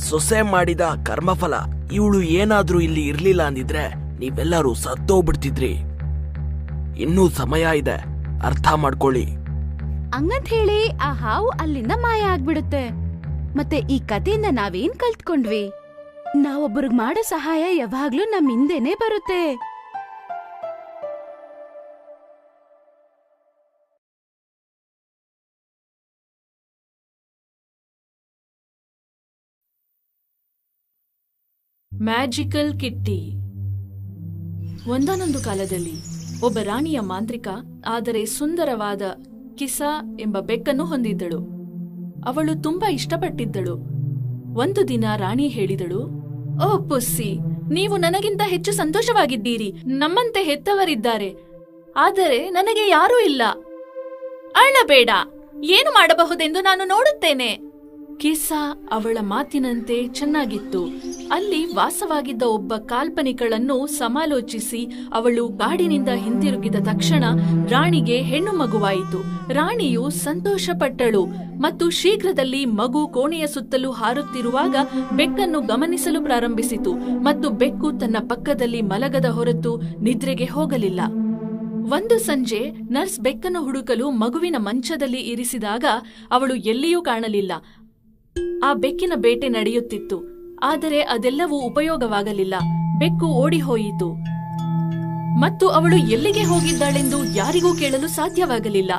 Speaker 11: ಸೊಸೆ ಮಾಡಿದ ಕರ್ಮಫಲ. ಇವಳು ಏನಾದ್ರೂ ಇಲ್ಲಿ ಇರ್ಲಿಲ್ಲ ಅಂದಿದ್ರೆ ನೀವೆಲ್ಲರೂ ಸತ್ತೋಗ್ಬಿಡ್ತಿದ್ರಿ. ಇನ್ನೂ ಸಮಯ ಇದೆ, ಅರ್ಥ ಮಾಡ್ಕೊಳ್ಳಿ.
Speaker 6: ಹಂಗಂತ ಹೇಳಿ ಆ ಹಾವು ಅಲ್ಲಿಂದ ಮಾಯ ಆಗ್ಬಿಡುತ್ತೆ. ಮತ್ತೆ ಈ ಕಥೆಯಿಂದ ನಾವೇನ್ ಕಲ್ತ್ಕೊಂಡ್ವಿ? ನಾವೊಬ್ಬರಿಗೆ ಮಾಡೋ ಸಹಾಯ ಯಾವಾಗ್ಲೂ ನಮ್ ಹಿಂದೆನೆ ಬರುತ್ತೆ.
Speaker 1: ಮ್ಯಾಜಿಕಲ್ ಕಿಟ್ಟಿ. ಒಂದಾನೊಂದು ಕಾಲದಲ್ಲಿ ಒಬ್ಬ ರಾಣಿಯ ಮಾಂತ್ರಿಕ ಆದರೆ ಸುಂದರವಾದ ಕಿಸಾ ಎಂಬ ಬೆಕ್ಕನ್ನು ಹೊಂದಿದ್ದಳು. ಅವಳು ತುಂಬಾ ಇಷ್ಟಪಟ್ಟಿದ್ದಳು. ಒಂದು ದಿನ ರಾಣಿ ಹೇಳಿದಳು, ಓ ಪುಸ್ಸಿ, ನೀವು ನನಗಿಂತ ಹೆಚ್ಚು ಸಂತೋಷವಾಗಿದ್ದೀರಿ. ನಮ್ಮಂತೆ ಹೆತ್ತವರಿದ್ದಾರೆ, ಆದರೆ ನನಗೆ ಯಾರೂ ಇಲ್ಲ. ಅಳಬೇಡ, ಏನು ಮಾಡಬಹುದೆಂದು ನಾನು ನೋಡುತ್ತೇನೆ. ಕಿಸಾ ಅವಳ ಮಾತಿನಂತೆ ಚೆನ್ನಾಗಿತ್ತು. ಅಲ್ಲಿ ವಾಸವಾಗಿದ್ದ ಒಬ್ಬ ಕಾಲ್ಪನಿಕಳನ್ನು ಸಮಾಲೋಚಿಸಿ ಅವಳು ಕಾಡಿನಿಂದ ಹಿಂತಿರುಗಿದ ತಕ್ಷಣ ರಾಣಿಗೆ ಹೆಣ್ಣು ಮಗುವಾಯಿತು. ರಾಣಿಯು ಸಂತೋಷಪಟ್ಟಳು ಮತ್ತು ಶೀಘ್ರದಲ್ಲಿ ಮಗು ಕೋಣೆಯ ಸುತ್ತಲೂ ಹಾರುತ್ತಿರುವಾಗ ಬೆಕ್ಕನ್ನು ಗಮನಿಸಲು ಪ್ರಾರಂಭಿಸಿತು. ಮತ್ತು ಬೆಕ್ಕು ತನ್ನ ಪಕ್ಕದಲ್ಲಿ ಮಲಗದ ಹೊರತು ನಿದ್ರೆಗೆ ಹೋಗಲಿಲ್ಲ. ಒಂದು ಸಂಜೆ ನರ್ಸ್ ಬೆಕ್ಕನ್ನು ಹುಡುಕಲು ಮಗುವಿನ ಮಂಚದಲ್ಲಿ ಇರಿಸಿದಾಗ ಅವಳು ಎಲ್ಲಿಯೂ ಕಾಣಲಿಲ್ಲ. ಆ ಬೆಕ್ಕಿನ ಬೇಟೆ ನಡೆಯುತ್ತಿತ್ತು, ಆದರೆ ಅದೆಲ್ಲವೂ ಉಪಯೋಗವಾಗಲಿಲ್ಲ. ಬೆಕ್ಕು ಓಡಿ ಹೋಯಿತು ಮತ್ತು ಅವಳು ಎಲ್ಲಿಗೆ ಹೋಗಿದ್ದಾಳೆಂದು ಯಾರಿಗೂ ಕೇಳಲು ಸಾಧ್ಯವಾಗಲಿಲ್ಲ.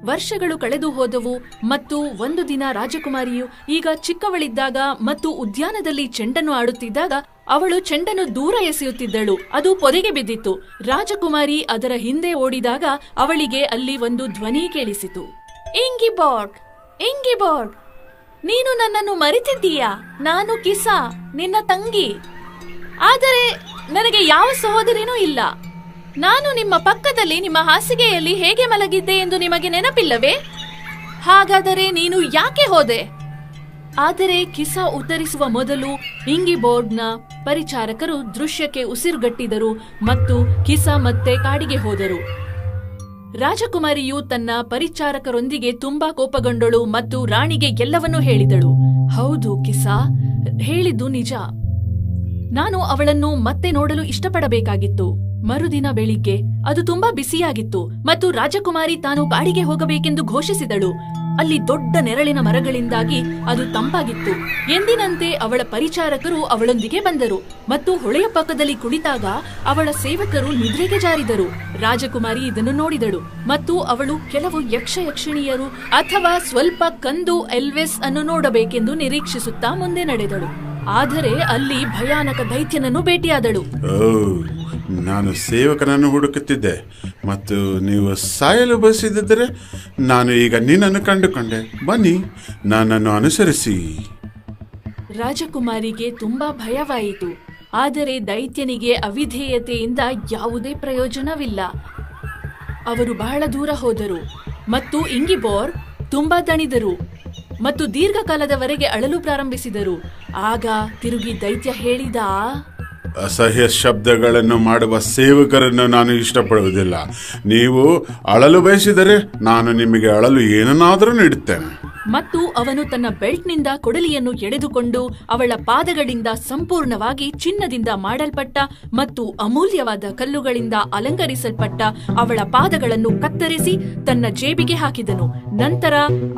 Speaker 1: ವರ್ಷಗಳು ಕಳೆದು ಹೋದವು ಮತ್ತು ಒಂದು ದಿನ ರಾಜಕುಮಾರಿಯು ಈಗ ಚಿಕ್ಕವಳಿದ್ದಾಗ ಮತ್ತು ಉದ್ಯಾನದಲ್ಲಿ ಚೆಂಡನ್ನು ಆಡುತ್ತಿದ್ದಾಗ ಅವಳು ಚೆಂಡನ್ನು ದೂರ ಎಸೆಯುತ್ತಿದ್ದಳು. ಅದು ಪೊದೆಗೆ ಬಿದ್ದಿತ್ತು. ರಾಜಕುಮಾರಿ ಅದರ ಹಿಂದೆ ಓಡಿದಾಗ ಅವಳಿಗೆ ಅಲ್ಲಿ ಒಂದು ಧ್ವನಿ ಕೇಳಿಸಿತು. ಇಂಗಿಬೋರ್ಗ್, ಇಂಗಿಬೋರ್ಗ್, ನೀನು ನನ್ನನ್ನು ಮರೆತಿದ್ದೀಯಾ? ನಾನು ಕಿಸಾ, ನಿನ್ನ ತಂಗಿ. ಆದರೆ ನನಗೆ ಯಾವ ಸಹೋದರಿನೂ ಇಲ್ಲ. ನಾನು ನಿಮ್ಮ ಪಕ್ಕದಲ್ಲಿ ನಿಮ್ಮ ಹಾಸಿಗೆಯಲ್ಲಿ ಹೇಗೆ ಮಲಗಿದ್ದೆ ಎಂದು ನಿಮಗೆ ನೆನಪಿಲ್ಲವೇ? ಹಾಗಾದರೆ ನೀನು ಯಾಕೆ ಹೋದೆ? ಆದರೆ ಕಿಸಾ ಉತ್ತರಿಸುವ ಮೊದಲು ಇಂಗಿಬೋರ್ಡ್ನ ಪರಿಚಾರಕರು ದೃಶ್ಯಕ್ಕೆ ಉಸಿರುಗಟ್ಟಿದರು ಮತ್ತು ಕಿಸಾ ಮತ್ತೆ ಕಾಡಿಗೆ ಹೋದರು. ರಾಜಕುಮಾರಿಯು ತನ್ನ ಪರಿಚಾರಕರೊಂದಿಗೆ ತುಂಬಾ ಕೋಪಗೊಂಡಳು ಮತ್ತು ರಾಣಿಗೆ ಎಲ್ಲವನ್ನೂ ಹೇಳಿದಳು. ಹೌದು ಕಿಸಾ, ಹೇಳಿದ್ದು ನಿಜ. ನಾನು ಅವಳನ್ನು ಮತ್ತೆ ನೋಡಲು ಇಷ್ಟಪಡಬೇಕಾಗಿತ್ತು. ಮರುದಿನ ಬೆಳಿಗ್ಗೆ ಅದು ತುಂಬಾ ಬಿಸಿಯಾಗಿತ್ತು ಮತ್ತು ರಾಜಕುಮಾರಿ ತಾನು ಕಾಡಿಗೆ ಹೋಗಬೇಕೆಂದು ಘೋಷಿಸಿದಳು. ಅಲ್ಲಿ ದೊಡ್ಡ ನೆರಳಿನ ಮರಗಳಿಂದಾಗಿ ಅದು ತಂಪಾಗಿತ್ತು. ಎಂದಿನಂತೆ ಅವಳ ಪರಿಚಾರಕರು ಅವಳೊಂದಿಗೆ ಬಂದರು ಮತ್ತು ಹೊಳೆಯ ಪಕ್ಕದಲ್ಲಿ ಕುಳಿತಾಗ ಅವಳ ಸೇವಕರು ನಿದ್ರೆಗೆ ಜಾರಿದರು. ರಾಜಕುಮಾರಿ ಇದನ್ನು ನೋಡಿದಳು ಮತ್ತು ಅವಳು ಕೆಲವು ಯಕ್ಷಿಣಿಯರು ಅಥವಾ ಸ್ವಲ್ಪ ಕಂದು ಎಲ್ವೆಸ್ ಅನ್ನು ನೋಡಬೇಕೆಂದು ನಿರೀಕ್ಷಿಸುತ್ತಾ ಮುಂದೆ ನಡೆದಳು. ಆದರೆ ಅಲ್ಲಿ ಭಯಾನಕ ದೈತ್ಯನನ್ನು ಭೇಟಿಯಾದಳು.
Speaker 12: ನಾನು ಸೇವಕನನ್ನು ಹುಡುಕುತ್ತಿದ್ದೆ ಮತ್ತು ನೀವು ಸಾಯಲು ಬಯಸಿದ್ದರೆ ನಾನು ಈಗ ನಿನ್ನನ್ನು ಕಂಡುಕೊಂಡೆ. ಬನ್ನಿ, ನನ್ನನ್ನು ಅನುಸರಿಸಿ.
Speaker 1: ರಾಜಕುಮಾರಿಗೆ ತುಂಬಾ ಭಯವಾಯಿತು. ಆದರೆ ದೈತ್ಯನಿಗೆ ಅವಿಧೇಯತೆಯಿಂದ ಯಾವುದೇ ಪ್ರಯೋಜನವಿಲ್ಲ. ಅವರು ಬಹಳ ದೂರ ಹೋದರು ಮತ್ತು ಇಂಗಿಬೋರ್ ತುಂಬಾ ದಣಿದರು ಮತ್ತು ದೀರ್ಘಕಾಲದವರೆಗೆ ಅಳಲು ಪ್ರಾರಂಭಿಸಿದರು. ಆಗ ತಿರುಗಿ ದೈತ್ಯ ಹೇಳಿದ,
Speaker 12: ಅಸಹ್ಯ ಶಬ್ದಗಳನ್ನು ಮಾಡುವ ಸೇವಕರನ್ನು ನಾನು ಇಷ್ಟಪಡುವುದಿಲ್ಲ. ನೀವು ಅಳಲು ಬಯಸಿದರೆ ನಾನು ನಿಮಗೆ ಅಳಲು ಏನನ್ನಾದರೂ ನೀಡುತ್ತೇನೆ.
Speaker 1: ಮತ್ತು ಅವನು ತನ್ನ ಬೆಲ್ಟ್ನಿಂದ ಕೊಡಲಿಯನ್ನು ಎಳೆದುಕೊಂಡು ಅವಳ ಪಾದಗಳಿಂದ ಸಂಪೂರ್ಣವಾಗಿ ಚಿನ್ನದಿಂದ ಮಾಡಲ್ಪಟ್ಟ ಮತ್ತು ಅಮೂಲ್ಯವಾದ ಕಲ್ಲುಗಳಿಂದ ಅಲಂಕರಿಸಲ್ಪಟ್ಟ ಅವಳ ಪಾದಗಳನ್ನು ಕತ್ತರಿಸಿ ತನ್ನ ಜೇಬಿಗೆ ಹಾಕಿದನು. ನಂತರ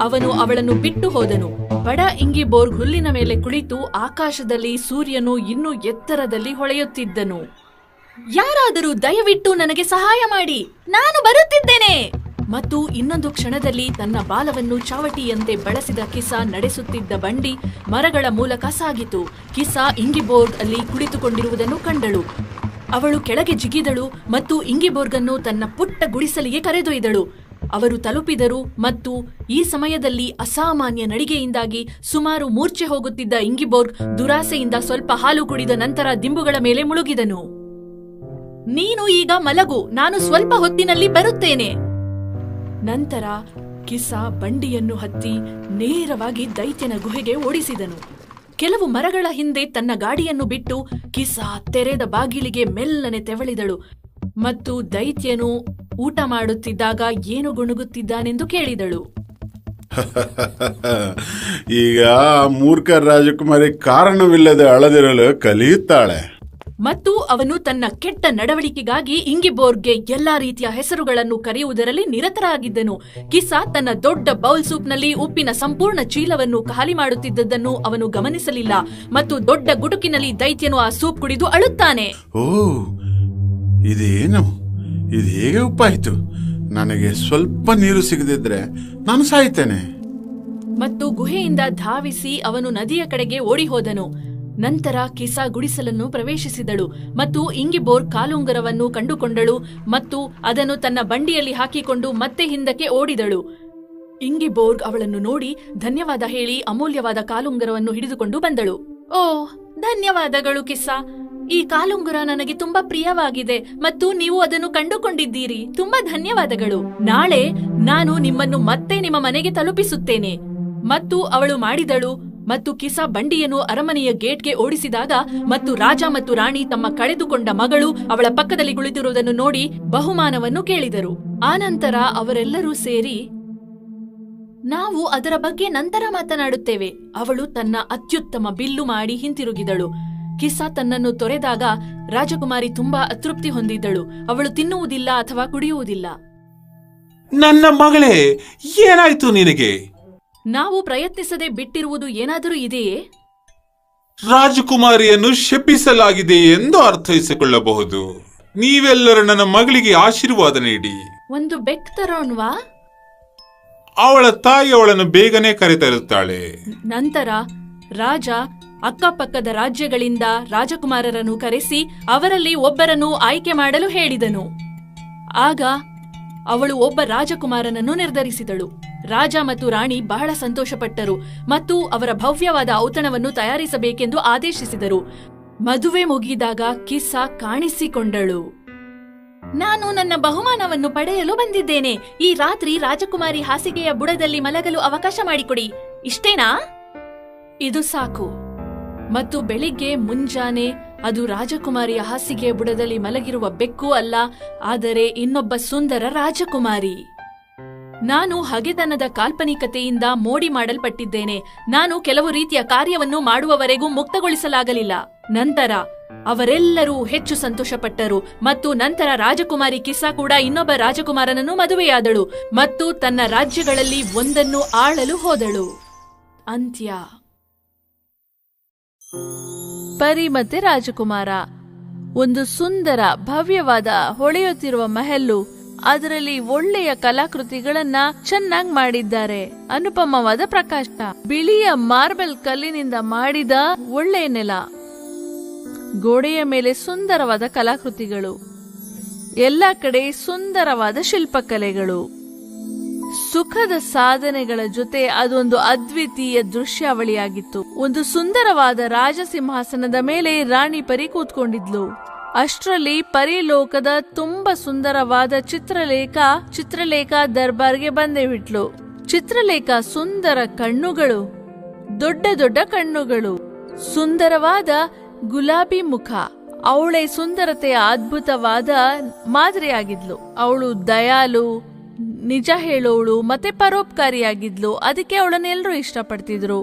Speaker 1: ಅವನು ಅವಳನ್ನು ಬಿಟ್ಟು ಹೋದನು. ಬಡ ಇಂಗಿಬೋರ್ಗ್ ಹುಲ್ಲಿನ ಮೇಲೆ ಕುಳಿತು ಆಕಾಶದಲ್ಲಿ ಸೂರ್ಯನು ಇನ್ನೂ ಎತ್ತರದಲ್ಲಿ ಹೊಳೆಯುತ್ತಿದ್ದನು. ಯಾರಾದರೂ ದಯವಿಟ್ಟು ನನಗೆ ಸಹಾಯ ಮಾಡಿ, ನಾನು ಬರುತ್ತಿದ್ದೇನೆ ಮತ್ತು ಇನ್ನೊಂದು ಕ್ಷಣದಲ್ಲಿ ತನ್ನ ಬಾಲವನ್ನು ಚಾವಟಿಯಂತೆ ಬಳಸಿದ ಕಿಸಾ ನಡೆಸುತ್ತಿದ್ದ ಬಂಡಿ ಮರಗಳ ಮೂಲಕ ಸಾಗಿತು. ಕಿಸಾ ಇಂಗಿಬೋರ್ಗ್ ಅಲ್ಲಿ ಕುಳಿತುಕೊಂಡಿರುವುದನ್ನು ಕಂಡಳು. ಅವಳು ಕೆಳಗೆ ಜಿಗಿದಳು ಮತ್ತು ಇಂಗಿಬೋರ್ಗನ್ನು ತನ್ನ ಪುಟ್ಟ ಗುಡಿಸಲಿಗೆ ಕರೆದೊಯ್ದಳು. ಅವರು ತಲುಪಿದರು ಮತ್ತು ಈ ಸಮಯದಲ್ಲಿ ಅಸಾಮಾನ್ಯ ನಡಿಗೆಯಿಂದಾಗಿ ಸುಮಾರು ಮೂರ್ಛೆ ಹೋಗುತ್ತಿದ್ದ ಇಂಗಿಬೋರ್ಗ್ ದುರಾಸೆಯಿಂದ ಸ್ವಲ್ಪ ಹಾಲು ಕುಡಿದ ನಂತರ ದಿಂಬುಗಳ ಮೇಲೆ ಮುಳುಗಿದನು. ನೀನು ಈಗ ಮಲಗು, ನಾನು ಸ್ವಲ್ಪ ಹೊತ್ತಿನಲ್ಲಿ ಬರುತ್ತೇನೆ. ನಂತರ ಕಿಸಾ ಬಂಡಿಯನ್ನು ಹತ್ತಿ ನೇರವಾಗಿ ದೈತ್ಯನ ಗುಹೆಗೆ ಓಡಿಸಿದನು. ಕೆಲವು ಮರಗಳ ಹಿಂದೆ ತನ್ನ ಗಾಡಿಯನ್ನು ಬಿಟ್ಟು ಕಿಸಾ ತೆರೆದ ಬಾಗಿಲಿಗೆ ಮೆಲ್ಲನೆ ತೆವಳಿದಳು ಮತ್ತು ದೈತ್ಯನು ಊಟ ಮಾಡುತ್ತಿದ್ದಾಗ ಏನು ಗುಣಗುತ್ತಿದ್ದಾನೆಂದು ಕೇಳಿದಳು.
Speaker 12: ಈಗ ಮೂರ್ಖ ರಾಜಕುಮಾರಿ ಕಾರಣವಿಲ್ಲದೆ ಅಳದಿರಲು ಕಲಿಯುತ್ತಾಳೆ.
Speaker 1: ಮತ್ತು ಅವನು ತನ್ನ ಕೆಟ್ಟ ನಡವಳಿಕೆಗಾಗಿ ಇಂಗಿಬೋರ್ಗ್ಗೆ ಎಲ್ಲಾ ರೀತಿಯ ಹೆಸರುಗಳನ್ನು ಕರೆಯುವುದರಲ್ಲಿ ನಿರತರಾಗಿದ್ದನು. ಕಿಸಾ ತನ್ನ ದೊಡ್ಡ ಬೌಲ್ ಸೂಪ್ನಲ್ಲಿ ಉಪ್ಪಿನ ಸಂಪೂರ್ಣ ಚೀಲವನ್ನು ಖಾಲಿ ಮಾಡುತ್ತಿದ್ದದ್ದನ್ನು ಅವನು ಗಮನಿಸಲಿಲ್ಲ ಮತ್ತು ದೊಡ್ಡ ಗುಟುಕಿನಲ್ಲಿ ದೈತ್ಯನು ಆ ಸೂಪ್ ಕುಡಿದು ಅಳುತ್ತಾನೆ.
Speaker 12: ಓ, ಇದೇನು? ಇದು ಹೇಗೆ ಉಪ್ಪಾಯಿತು? ನನಗೆ ಸ್ವಲ್ಪ ನೀರು ಸಿಗದಿದ್ರೆ ನಾನು ಸಾಯ್ತೇನೆ.
Speaker 1: ಮತ್ತು ಗುಹೆಯಿಂದ ಧಾವಿಸಿ ಅವನು ನದಿಯ ಕಡೆಗೆ ಓಡಿ ಹೋದನು. ನಂತರ ಕಿಸಾ ಗುಡಿಸಲನ್ನು ಪ್ರವೇಶಿಸಿದಳು ಮತ್ತು ಇಂಗಿಬೋರ್ಗ್ ಕಾಲುಂಗರವನ್ನು ಕಂಡುಕೊಂಡಳು ಮತ್ತು ಅದನ್ನು ತನ್ನ ಬಂಡಿಯಲ್ಲಿ ಹಾಕಿಕೊಂಡು ಮತ್ತೆ ಹಿಂದಕ್ಕೆ ಓಡಿದಳು. ಇಂಗಿಬೋರ್ಗ್ ಅವಳನ್ನು ನೋಡಿ ಧನ್ಯವಾದ ಹೇಳಿ ಅಮೂಲ್ಯವಾದ ಕಾಲುಂಗರವನ್ನು ಹಿಡಿದುಕೊಂಡು ಬಂದಳು. ಓ, ಧನ್ಯವಾದಗಳು ಕಿಸಾ. ಈ ಕಾಲುಂಗುರ ನನಗೆ ತುಂಬಾ ಪ್ರಿಯವಾಗಿದೆ ಮತ್ತು ನೀವು ಅದನ್ನು ಕಂಡುಕೊಂಡಿದ್ದೀರಿ. ತುಂಬಾ ಧನ್ಯವಾದಗಳು. ನಾಳೆ ನಾನು ನಿಮ್ಮನ್ನು ಮತ್ತೆ ನಿಮ್ಮ ಮನೆಗೆ ತಲುಪಿಸುತ್ತೇನೆ. ಮತ್ತು ಅವಳು ಮಾಡಿದಳು. ಮತ್ತು ಕಿಸಾ ಬಂಡಿಯನ್ನು ಅರಮನೆಯ ಗೇಟ್ಗೆ ಓಡಿಸಿದಾಗ ಮತ್ತು ರಾಜ ಮತ್ತು ರಾಣಿ ತಮ್ಮ ಕಳೆದುಕೊಂಡ ಮಗಳು ಅವಳ ಪಕ್ಕದಲ್ಲಿ ಕುಳಿತಿರುವುದನ್ನು ನೋಡಿ ಬಹುಮಾನವನ್ನು ಕೇಳಿದರು. ಆನಂತರ ಅವರೆಲ್ಲರೂ ಸೇರಿ, ನಾವು ಅದರ ಬಗ್ಗೆ ನಂತರ ಮಾತನಾಡುತ್ತೇವೆ. ಅವಳು ತನ್ನ ಅತ್ಯುತ್ತಮ ಬಿಲ್ಲು ಮಾಡಿ ಹಿಂತಿರುಗಿದಳು. ಕಿಸಾ ತನ್ನನ್ನು ತೊರೆದಾಗ ರಾಜಕುಮಾರಿ ತುಂಬಾ ಅತೃಪ್ತಿ ಹೊಂದಿದ್ದಳು. ಅವಳು ತಿನ್ನುವುದಿಲ್ಲ ಅಥವಾ ಕುಡಿಯುವುದಿಲ್ಲ.
Speaker 13: ನನ್ನ ಮಗಳೇ, ಏನಾಯ್ತು ನಿನಗೆ?
Speaker 1: ನಾವು ಪ್ರಯತ್ನಿಸದೆ ಬಿಟ್ಟಿರುವುದು ಏನಾದರೂ ಇದೆಯೇ?
Speaker 13: ರಾಜಕುಮಾರಿಯನ್ನು ಶಪಿಸಲಾಗಿದೆ ಎಂದು ಅರ್ಥೈಸಿಕೊಳ್ಳಬಹುದು. ನೀವೆಲ್ಲರೂ ನನ್ನ ಮಗಳಿಗೆ ಆಶೀರ್ವಾದ ನೀಡಿ.
Speaker 1: ಒಂದು ಬೆಕ್ ತರೋಣ್ವಾ?
Speaker 13: ಅವಳ ತಾಯಿ ಅವಳನ್ನು ಬೇಗನೆ ಕರೆತರುತ್ತಾಳೆ.
Speaker 1: ನಂತರ ರಾಜ ಅಕ್ಕಪಕ್ಕದ ರಾಜ್ಯಗಳಿಂದ ರಾಜಕುಮಾರರನ್ನು ಕರೆಸಿ ಅವರಲ್ಲಿ ಒಬ್ಬರನ್ನು ಆಯ್ಕೆ ಮಾಡಲು ಹೇಳಿದನು. ಆಗ ಅವಳು ಒಬ್ಬ ರಾಜಕುಮಾರನನ್ನು ನಿರ್ಧರಿಸಿದಳು. ರಾಜ ಮತ್ತು ರಾಣಿ ಬಹಳ ಸಂತೋಷಪಟ್ಟರು ಮತ್ತು ಅವರ ಭವ್ಯವಾದ ಔತಣವನ್ನು ತಯಾರಿಸಬೇಕೆಂದು ಆದೇಶಿಸಿದರು. ಮದುವೆ ಮುಗಿದಾಗ ಕಿಸಾ ಕಾಣಿಸಿಕೊಂಡಳು. ನಾನು ನನ್ನ ಬಹುಮಾನವನ್ನು ಪಡೆಯಲು ಬಂದಿದ್ದೇನೆ. ಈ ರಾತ್ರಿ ರಾಜಕುಮಾರಿ ಹಾಸಿಗೆಯ ಬುಡದಲ್ಲಿ ಮಲಗಲು ಅವಕಾಶ ಮಾಡಿಕೊಡಿ. ಇಷ್ಟೇನಾ? ಇದು ಸಾಕು. ಮತ್ತು ಬೆಳಿಗ್ಗೆ ಮುಂಜಾನೆ ಅದು ರಾಜಕುಮಾರಿಯ ಹಾಸಿಗೆಯ ಬುಡದಲ್ಲಿ ಮಲಗಿರುವ ಬೆಕ್ಕು ಅಲ್ಲ, ಆದರೆ ಇನ್ನೊಬ್ಬ ಸುಂದರ ರಾಜಕುಮಾರಿ. ನಾನು ಹಗೆತನದ ಕಾಲ್ಪನಿಕತೆಯಿಂದ ಮೋಡಿ ಮಾಡಲ್ಪಟ್ಟಿದ್ದೇನೆ. ನಾನು ಕೆಲವು ರೀತಿಯ ಕಾರ್ಯವನ್ನು ಮಾಡುವವರೆಗೂ ಮುಕ್ತಗೊಳಿಸಲಾಗಲಿಲ್ಲ. ನಂತರ ಅವರೆಲ್ಲರೂ ಹೆಚ್ಚು ಸಂತೋಷಪಟ್ಟರು ಮತ್ತು ನಂತರ ರಾಜಕುಮಾರಿ ಕಿಸಾ ಕೂಡ ಇನ್ನೊಬ್ಬ ರಾಜಕುಮಾರನನ್ನು ಮದುವೆಯಾದಳು ಮತ್ತು ತನ್ನ ರಾಜ್ಯಗಳಲ್ಲಿ ಒಂದನ್ನು ಆಳಲು ಹೋದಳು. ಅಂತ್ಯ. ಪರಿ ಮತ್ತೆ ರಾಜಕುಮಾರ. ಒಂದು ಸುಂದರ ಭವ್ಯವಾದ ಹೊಳೆಯುತ್ತಿರುವ ಮಹಲ್ಲು. ಅದರಲ್ಲಿ ಒಳ್ಳೆಯ ಕಲಾಕೃತಿಗಳನ್ನ ಚೆನ್ನಾಗಿ ಮಾಡಿದ್ದಾರೆ. ಅನುಪಮವಾದ ಪ್ರಕಾಶ, ಬಿಳಿಯ ಮಾರ್ಬಲ್ ಕಲ್ಲಿನಿಂದ ಮಾಡಿದ ಒಳ್ಳೆಯ ನೆಲ, ಗೋಡೆಯ ಮೇಲೆ ಸುಂದರವಾದ ಕಲಾಕೃತಿಗಳು, ಎಲ್ಲ ಕಡೆ ಸುಂದರವಾದ ಶಿಲ್ಪಕಲೆಗಳು, ಸುಖದ ಸಾಧನೆಗಳ ಜೊತೆ ಅದೊಂದು ಅದ್ವಿತೀಯ ದೃಶ್ಯಾವಳಿಯಾಗಿತ್ತು. ಒಂದು ಸುಂದರವಾದ ರಾಜಸಿಂಹಾಸನದ ಮೇಲೆ ರಾಣಿ ಪರಿ ಕೂತ್ಕೊಂಡಿದ್ಲು. ಅಷ್ಟರಲ್ಲಿ ಪರಿಲೋಕದ ತುಂಬಾ ಸುಂದರವಾದ ಚಿತ್ರಲೇಖ ದರ್ಬಾರ್ಗೆ ಬಂದೇ ಬಿಟ್ಲು. ಚಿತ್ರಲೇಖ ಸುಂದರ ಕಣ್ಣುಗಳು, ದೊಡ್ಡ ದೊಡ್ಡ ಕಣ್ಣುಗಳು, ಸುಂದರವಾದ ಗುಲಾಬಿ ಮುಖ. ಅವಳೇ ಸುಂದರತೆಯ ಅದ್ಭುತವಾದ ಮಾದರಿಯಾಗಿದ್ಲು. ಅವಳು ದಯಾಳು, ನಿಜ ಹೇಳೋಳು ಮತ್ತೆ ಪರೋಪಕಾರಿಯಾಗಿದ್ಲು. ಅದಕ್ಕೆ ಅವಳನ್ನ ಎಲ್ಲರೂ ಇಷ್ಟಪಡ್ತಿದ್ರು.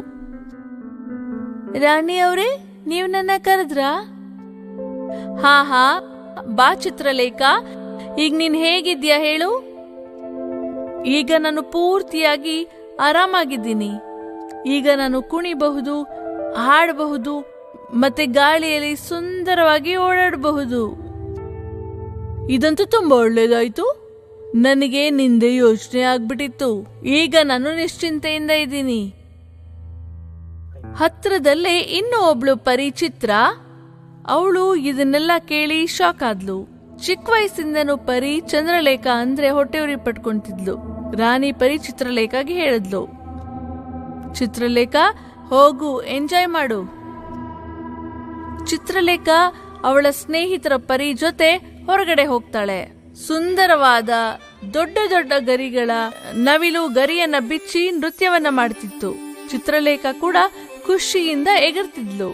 Speaker 1: ರಾಣಿ ಅವರೇ, ನೀವ್ ನನ್ನ ಕರೆದ್ರಾ? ಹಾ, ಬಾ ಚಿತ್ರಲೇಖ. ಈಗ ನೀನ್ ಹೇಗಿದ್ಯಾ ಹೇಳು? ಈಗ ನಾನು ಪೂರ್ತಿಯಾಗಿ ಆರಾಮಾಗಿದ್ದೀನಿ. ಈಗ ನಾನು ಕುಣಿಬಹುದು, ಹಾಡಬಹುದು ಮತ್ತೆ ಗಾಳಿಯಲ್ಲಿ ಸುಂದರವಾಗಿ ಓಡಾಡಬಹುದು. ಇದಂತೂ ತುಂಬಾ ಒಳ್ಳೇದಾಯ್ತು. ನನಗೆ ನಿಂದೆ ಯೋಚನೆ ಆಗ್ಬಿಟ್ಟಿತ್ತು. ಈಗ ನಾನು ನಿಶ್ಚಿಂತೆಯಿಂದ ಇದ್ದೀನಿ. ಹತ್ರದಲ್ಲೇ ಇನ್ನೂ ಒಬ್ಳು ಪರಿ ಚಿತ್ರ. ಅವಳು ಇದನ್ನೆಲ್ಲ ಕೇಳಿ ಶಾಕ್ ಆದ್ಲು. ಚಿಕ್ಕ ವಯಸ್ಸಿಂದನೂ ಪರಿ ಚಂದ್ರಲೇಖ ಅಂದ್ರೆ ಹೊಟ್ಟೆವ್ರಿ ಪಟ್ಕೊಂತಿದ್ಲು. ರಾಣಿ ಪರಿ ಚಿತ್ರಲೇಖಗೆ ಹೇಳಿದ್ಲು, ಚಿತ್ರಲೇಖ ಹೋಗು, ಎಂಜಾಯ್ ಮಾಡು. ಚಿತ್ರಲೇಖ ಅವಳ ಸ್ನೇಹಿತರ ಪರಿ ಜೊತೆ ಹೊರಗಡೆ ಹೋಗ್ತಾಳೆ. ಸುಂದರವಾದ ದೊಡ್ಡ ದೊಡ್ಡ ಗರಿಗಳ ನವಿಲು ಗರಿಯನ್ನ ಬಿಚ್ಚಿ ನೃತ್ಯವನ್ನ ಮಾಡ್ತಿತ್ತು. ಚಿತ್ರಲೇಖ ಕೂಡ ಖುಷಿಯಿಂದ ಎಗರ್ತಿದ್ಲು.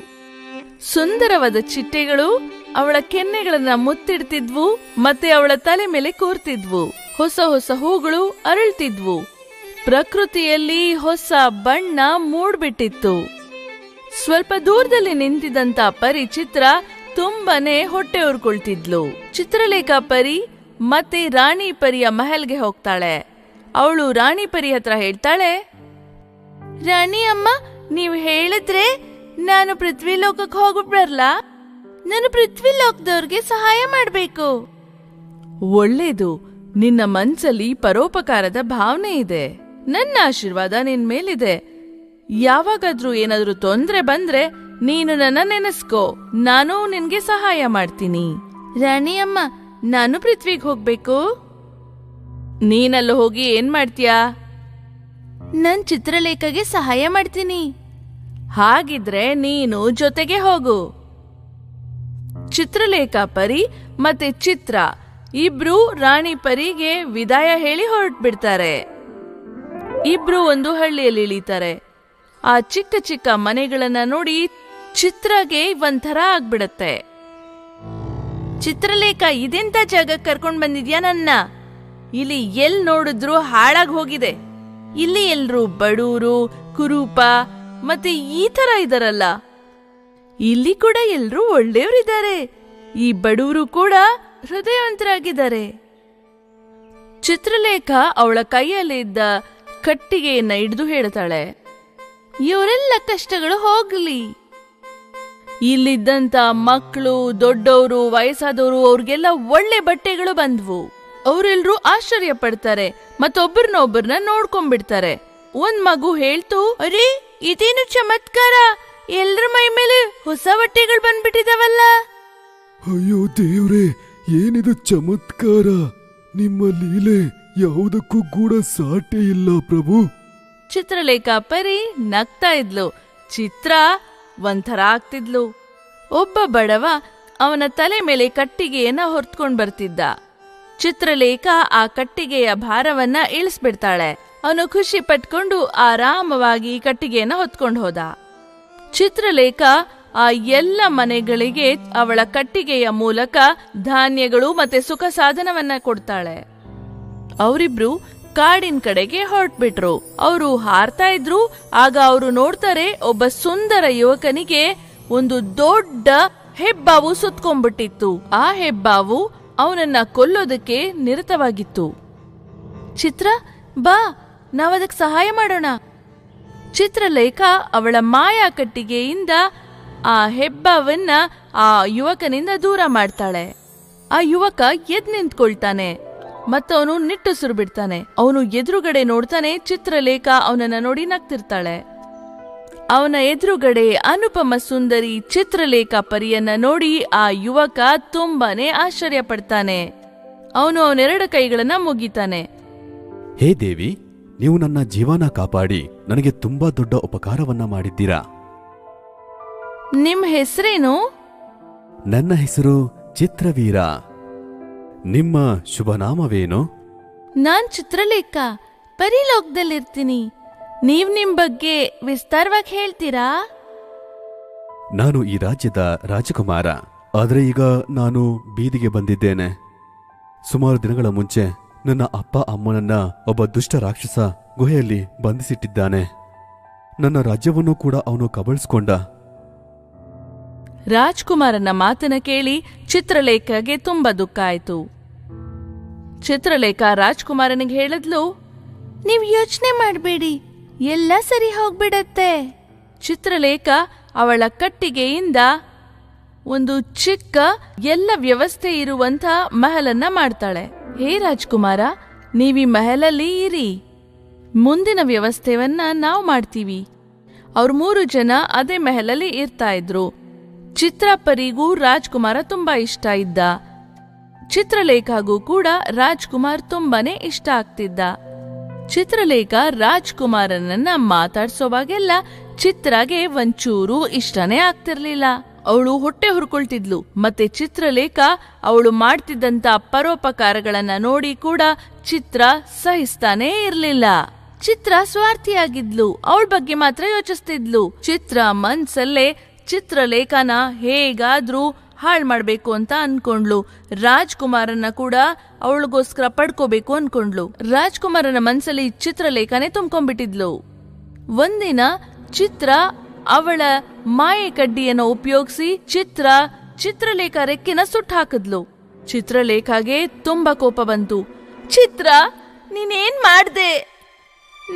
Speaker 1: ಸುಂದರವಾದ ಚಿಟ್ಟೆಗಳು ಅವಳ ಕೆನ್ನೆಗಳನ್ನ ಮುತ್ತಿಡ್ತಿದ್ವು ಮತ್ತೆ ಅವಳ ತಲೆ ಮೇಲೆ ಕೂರ್ತಿದ್ವು. ಹೊಸ ಹೊಸ ಹೂಗಳು ಅರಳ್ತಿದ್ವು. ಪ್ರಕೃತಿಯಲ್ಲಿ ಹೊಸ ಬಣ್ಣ ಮೂಡ್ಬಿಟ್ಟಿತ್ತು. ಸ್ವಲ್ಪ ದೂರದಲ್ಲಿ ನಿಂತಿದ್ದಂತ ಪರಿ ಚಿತ್ರ ತುಂಬಾನೇ ಹೊಟ್ಟೆ ಉರ್ಕೊಳ್ತಿದ್ಲು. ಚಿತ್ರಲೇಖ ಪರಿ ಮತ್ತೆ ರಾಣಿ ಪರಿಯ ಮಹಲ್ಗೆ ಹೋಗ್ತಾಳೆ. ಅವಳು ರಾಣಿ ಪರಿ ಹತ್ರ ಹೇಳ್ತಾಳೆ, ರಾಣಿ ಅಮ್ಮ, ನೀವು ಹೇಳಿದ್ರೆ ನಾನು ಪೃಥ್ವಿ ಲೋಕಕ್ಕೆ ಹೋಗ್ಬಿಟ್ಬರ್ಲಾ? ನಾನು ಪೃಥ್ವಿ ಲೋಕದವ್ರಿಗೆ ಸಹಾಯ ಮಾಡ್ಬೇಕು. ಒಳ್ಳೇದು, ನಿನ್ನ ಮನ್ಸಲ್ಲಿ ಪರೋಪಕಾರದ ಭಾವನೆ ಇದೆ. ನನ್ನ ಆಶೀರ್ವಾದ ನಿನ್ ಮೇಲಿದೆ. ಯಾವಾಗಾದ್ರೂ ಏನಾದ್ರೂ ತೊಂದ್ರೆ ಬಂದ್ರೆ ನೀನು ನನ್ನ ನೆನೆಸ್ಕೋ, ನಾನು ನಿನ್ಗೆ ಸಹಾಯ ಮಾಡ್ತೀನಿ. ರಾಣಿ ಅಮ್ಮ, ನಾನು ಪೃಥ್ವಿಗೆ ಹೋಗ್ಬೇಕು. ನೀನಲ್ಲ ಹೋಗಿ ಏನ್ ಮಾಡ್ತೀಯಾ? ನನ್ ಚಿತ್ರಲೇಖಗೆ ಸಹಾಯ ಮಾಡ್ತೀನಿ. ಹಾಗಿದ್ರೆ ನೀನು ಜೊತೆಗೆ ಹೋಗು. ಚಿತ್ರಲೇಖ ಪರಿ ಮತ್ತೆ ಚಿತ್ರ ಇಬ್ರು ರಾಣಿ ಪರಿಗೆ ವಿದಾಯ ಹೇಳಿ ಹೊರಟ್ಬಿಡ್ತಾರೆ. ಇಬ್ರು ಒಂದು ಹಳ್ಳಿಯಲ್ಲಿ ಇಳಿತಾರೆ. ಆ ಚಿಕ್ಕ ಚಿಕ್ಕ ಮನೆಗಳನ್ನ ನೋಡಿ ಚಿತ್ರಗೆ ಒಂಥರ ಆಗ್ಬಿಡತ್ತೆ. ಚಿತ್ರಲೇಖ, ಇದೆಂತ ಜಾಗಕ್ಕೆ ಕರ್ಕೊಂಡ್ ಬಂದಿದ್ಯಾ ನನ್ನ? ಇಲ್ಲಿ ಎಲ್ ನೋಡಿದ್ರು ಹಾಳಾಗ್ ಹೋಗಿದೆ. ಇಲ್ಲಿ ಎಲ್ರು ಬಡೂರು, ಕುರೂಪ ಮತ್ತೆ ಈ ತರ ಇದಾರಲ್ಲ. ಇಲ್ಲಿ ಕೂಡ ಎಲ್ರೂ ಒಳ್ಳೆಯವರಿದ್ದಾರೆ. ಈ ಬಡವರು ಕೂಡ ಹೃದಯವಂತರಾಗಿದ್ದಾರೆ. ಚಿತ್ರಲೇಖ ಅವಳ ಕೈಯಲ್ಲಿದ್ದ ಕಟ್ಟಿಗೆಯನ್ನ ಹಿಡಿದು ಹೇಳ್ತಾಳೆ, ಇವರೆಲ್ಲ ಕಷ್ಟಗಳು ಹೋಗ್ಲಿ. ಇಲ್ಲಿದ್ದಂತ ಮಕ್ಕಳು, ದೊಡ್ಡವರು, ವಯಸ್ಸಾದವರು ಅವ್ರಿಗೆಲ್ಲ ಒಳ್ಳೆ ಬಟ್ಟೆಗಳು ಬಂದ್ವು. ಅವರೆಲ್ರೂ ಆಶ್ಚರ್ಯ ಪಡ್ತಾರೆ ಮತ್ತೊಬ್ಬರನ್ನ ನೋಡ್ಕೊಂಡ್ಬಿಡ್ತಾರೆ. ಒಂದ್ ಮಗು ಹೇಳ್ತು, ಅರೇ ಇದೇನು ಚಮತ್ಕಾರ, ಎಲ್ರ ಮೈ ಮೇಲೆ ಹೊಸ ಬಟ್ಟೆಗಳು ಬಂದ್ಬಿಟ್ಟಿದಾವಲ್ಲ.
Speaker 14: ಅಯ್ಯೋ ದೇವ್ರೆ, ಏನಿದು ಚಮತ್ಕಾರ! ನಿಮ್ಮ ಲೀಲೆ ಯಾವುದಕ್ಕೂ ಕೂಡ ಸಾಟಿ ಇಲ್ಲ ಪ್ರಭು.
Speaker 1: ಚಿತ್ರಲೇಖ ಪರಿ ನಗ್ತಾ ಇದ್ಲು. ಚಿತ್ರ ಒಂಥರ ಆಗ್ತಿದ್ಲು. ಒಬ್ಬ ಬಡವ ಅವನ ತಲೆ ಮೇಲೆ ಕಟ್ಟಿಗೆಯನ್ನ ಹೊರ್ತ್ಕೊಂಡ್ ಬರ್ತಿದ್ದ. ಚಿತ್ರಲೇಖ ಆ ಕಟ್ಟಿಗೆಯ ಭಾರವನ್ನ ಇಳಿಸ್ಬಿಡ್ತಾಳೆ. ಅವನು ಖುಷಿ ಪಟ್ಕೊಂಡು ಆರಾಮವಾಗಿ ಕಟ್ಟಿಗೆಯನ್ನ ಹೊತ್ಕೊಂಡು ಹೋದ. ಚಿತ್ರಲೇಖ ಆ ಎಲ್ಲ ಮನೆಗಳಿಗೆ ಅವಳ ಕಟ್ಟಿಗೆಯ ಮೂಲಕ ಧಾನ್ಯಗಳು ಮತ್ತೆ ಸುಖ ಸಾಧನವನ್ನ ಕೊಡ್ತಾಳೆ. ಅವರಿಬ್ರು ಕಾಡಿನ ಕಡೆಗೆ ಹೊರಟ್ಬಿಟ್ರು. ಅವರು ಹಾರ್ತಾ ಇದ್ರು. ಆಗ ಅವರು ನೋಡ್ತಾರೆ, ಒಬ್ಬ ಸುಂದರ ಯುವಕನಿಗೆ ಒಂದು ದೊಡ್ಡ ಹೆಬ್ಬಾವು ಸುತ್ಕೊಂಡ್ಬಿಟ್ಟಿತ್ತು. ಆ ಹೆಬ್ಬಾವು ಅವನನ್ನ ಕೊಲ್ಲೋದಕ್ಕೆ ನಿರತವಾಗಿತ್ತು. ಚಿತ್ರ, ಬಾ, ನಾವದಕ್ಕೆ ಸಹಾಯ ಮಾಡೋಣ. ಚಿತ್ರಲೇಖ ಅವಳ ಮಾಯಾ ಕಟ್ಟಿಗೆಯಿಂದ ಆ ಹೆಬ್ಬಾವನ್ನ ಆ ಯುವಕನಿಂದ ದೂರ ಮಾಡ್ತಾಳೆ. ಆ ಯುವಕ ಎದ್ ನಿಂತ್ಕೊಳ್ತಾನೆ ಮತ್ತವನು ನಿಟ್ಟುಸಿರು ಬಿಡ್ತಾನೆ. ಅವನು ಎದುರುಗಡೆ ನೋಡ್ತಾನೆ. ಚಿತ್ರಲೇಖ ಅವನನ್ನ ನೋಡಿ ನಗ್ತಿರ್ತಾಳೆ. ಅವನ ಎದುರುಗಡೆ ಅನುಪಮ ಸುಂದರಿ ಚಿತ್ರಲೇಖ ಪರಿಯನ್ನ ನೋಡಿ ಆ ಯುವಕ ತುಂಬಾನೇ ಆಶ್ಚರ್ಯ ಪಡ್ತಾನೆ. ಅವನು ಅವನೆರಡು ಕೈಗಳನ್ನ ಮುಗಿತಾನೆ.
Speaker 15: ಹೇ ದೇವಿ, ನೀವು ನನ್ನ ಜೀವನ ಕಾಪಾಡಿ ನನಗೆ ತುಂಬಾ ದೊಡ್ಡ ಉಪಕಾರವನ್ನ ಮಾಡಿದ್ದೀರಾ.
Speaker 1: ನಿಮ್ ಹೆಸರೇನು?
Speaker 15: ನನ್ನ ಹೆಸರು ಚಿತ್ರವೀರ. ನಿಮ್ಮ ಶುಭನಾಮವೇನು?
Speaker 1: ನಾನ್ ಚಿತ್ರಲೇಖ, ಪರಿಲೋಕದಲ್ಲಿರ್ತೀನಿ. ನೀವ್ ನಿಮ್ ಬಗ್ಗೆ ವಿಸ್ತಾರವಾಗಿ ಹೇಳ್ತೀರಾ?
Speaker 15: ನಾನು ಈ ರಾಜ್ಯದ ರಾಜಕುಮಾರ. ಆದರೆ ಈಗ ನಾನು ಬೀದಿಗೆ ಬಂದಿದ್ದೇನೆ. ಸುಮಾರು ದಿನಗಳ ಮುಂಚೆ ನನ್ನ ಅಪ್ಪ ಅಮ್ಮನನ್ನ ಒಬ್ಬ ದುಷ್ಟ ರಾಕ್ಷಸ ಗುಹೆಯಲ್ಲಿ ಬಂಧಿಸಿಟ್ಟಿದ್ದಾನೆ. ನನ್ನ ರಾಜ್ಯವನ್ನು ಕೂಡ ಅವನು ಕಬಳಿಸ್ಕೊಂಡ.
Speaker 1: ರಾಜ್ಕುಮಾರನ ಮಾತನ್ನ ಕೇಳಿ ಚಿತ್ರಲೇಖಗೆ ತುಂಬಾ ದುಃಖ ಆಯ್ತು. ಚಿತ್ರಲೇಖ ರಾಜ್ಕುಮಾರನಿಗೆ ಹೇಳಿದ್ಲು, ನೀವ್ ಯೋಚನೆ ಮಾಡಬೇಡಿ, ಎಲ್ಲ ಸರಿ ಹೋಗ್ಬಿಡತ್ತೆ. ಚಿತ್ರಲೇಖ ಅವಳ ಕಟ್ಟಿಗೆಯಿಂದ ಒಂದು ಚಿಕ್ಕ ಎಲ್ಲ ವ್ಯವಸ್ಥೆ ಇರುವಂತ ಮಹಲನ್ನ ಮಾಡ್ತಾಳೆ. ಹೇ ರಾಜ್ಕುಮಾರ, ನೀವೀ ಮಹಲಲ್ಲಿ ಇರಿ, ಮುಂದಿನ ವ್ಯವಸ್ಥೆಯನ್ನ ನಾವು ಮಾಡ್ತೀವಿ. ಅವ್ರ 3 ಜನ ಅದೇ ಮಹಲಲ್ಲಿ ಇರ್ತಾ ಇದ್ರು. ಚಿತ್ರಾಪರಿಗೂ ರಾಜ್ಕುಮಾರ ತುಂಬಾ ಇಷ್ಟ ಇದ್ದ. ಚಿತ್ರಲೇಖಾಗೂ ಕೂಡ ರಾಜ್ಕುಮಾರ್ ತುಂಬಾನೇ ಇಷ್ಟ ಆಗ್ತಿದ್ದ. ಚಿತ್ರಲೇಖ ರಾಜ್ಕುಮಾರನನ್ನ ಮಾತಾಡ್ಸೋವಾಗೆಲ್ಲ ಚಿತ್ರಾಗೆ ಒಂಚೂರು ಇಷ್ಟನೇ ಆಗ್ತಿರ್ಲಿಲ್ಲ. ಅವಳು ಹೊಟ್ಟೆ ಹುರ್ಕೊಳ್ತಿದ್ಲು. ಮತ್ತೆ ಚಿತ್ರಲೇಖ ಅವಳು ಮಾಡ್ತಿದ್ದಂತ ಪರೋಪಕಾರಗಳನ್ನ ನೋಡಿ ಕೂಡ ಚಿತ್ರ ಸಹಿಸ್ತಾನೇ ಇರ್ಲಿಲ್ಲ. ಚಿತ್ರ ಸ್ವಾರ್ಥಿಯಾಗಿದ್ಲು, ಅವಳ ಬಗ್ಗೆ ಮಾತ್ರ ಯೋಚಿಸ್ತಿದ್ಲು. ಚಿತ್ರ ಮನ್ಸಲ್ಲೇ ಚಿತ್ರಲೇಖನ ಹೇಗಾದ್ರೂ ಹಾಳ್ ಮಾಡ್ಬೇಕು ಅಂತ ಅನ್ಕೊಂಡ್ಲು. ರಾಜ್ಕುಮಾರನ್ನ ಕೂಡ ಅವಳಿಗೋಸ್ಕರ ಪಡ್ಕೋಬೇಕು ಅನ್ಕೊಂಡ್ಲು. ರಾಜ್ಕುಮಾರನ ಮನ್ಸಲ್ಲಿ ಚಿತ್ರಲೇಖನೇ ತುಂಬ್ಕೊಂಡ್ಬಿಟ್ಟಿದ್ಲು. ಒಂದಿನ ಚಿತ್ರ ಅವಳ ಮಾಯೆ ಕಡ್ಡಿಯನ್ನು ಉಪಯೋಗಿಸಿ ಚಿತ್ರಲೇಖ ರೆಕ್ಕಿನ ಸುಟ್ಟು ಹಾಕಿದ್ಲು. ಚಿತ್ರಲೇಖಾಗೆ ತುಂಬಾ ಕೋಪ ಬಂತು. ಚಿತ್ರ, ನೀನೇನ್ ಮಾಡ್ದೆ?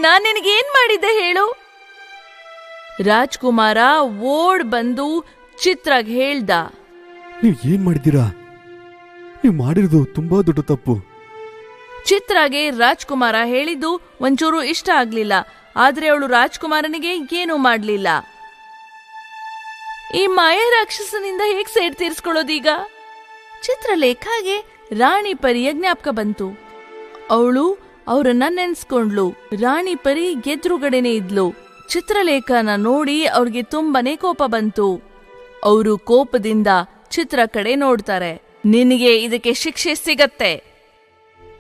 Speaker 1: ನಾನ್ ನಿನಗೇನ್ ಮಾಡಿದ್ದೆ ಹೇಳು? ರಾಜ್ಕುಮಾರ ಓಡ್ ಬಂದು ಚಿತ್ರಾಗ್ ಹೇಳ್ದ,
Speaker 15: ನೀವ್ ಏನ್ ಮಾಡಿದ್ದೀರಾ? ನೀವ್ ಮಾಡಿರೋದು ತುಂಬಾ ದೊಡ್ಡ ತಪ್ಪು.
Speaker 1: ಚಿತ್ರಾಗೆ ರಾಜ್ಕುಮಾರ ಹೇಳಿದ್ದು ಒಂಚೂರು ಇಷ್ಟ ಆಗ್ಲಿಲ್ಲ. ಆದ್ರೆ ಅವಳು ರಾಜ್ಕುಮಾರನಿಗೆ ಏನೂ ಮಾಡ್ಲಿಲ್ಲ. ಈ ಮಾಯೆ ರಾಕ್ಷಸನಿಂದ ಹೇಗ್ ಸೇಡ್ ತೀರ್ಸ್ಕೊಳ್ಳೋದೀಗ? ಚಿತ್ರಲೇಖಾಗೆ ರಾಣಿ ಪರಿಯ ಜ್ಞಾಪಕ ಬಂತು. ಅವಳು ಅವರನ್ನ ನೆನ್ಸ್ಕೊಂಡ್ಲು. ರಾಣಿ ಪರಿ ಎದುರುಗಡೆನೆ ಇದ್ಲು. ಚಿತ್ರಲೇಖನ ನೋಡಿ ಅವ್ರಿಗೆ ತುಂಬಾನೇ ಕೋಪ ಬಂತು. ಅವರು ಕೋಪದಿಂದ ಚಿತ್ರ ಕಡೆ ನೋಡ್ತಾರೆ. ನಿನಗೆ ಇದಕ್ಕೆ ಶಿಕ್ಷೆ ಸಿಗತ್ತೆ.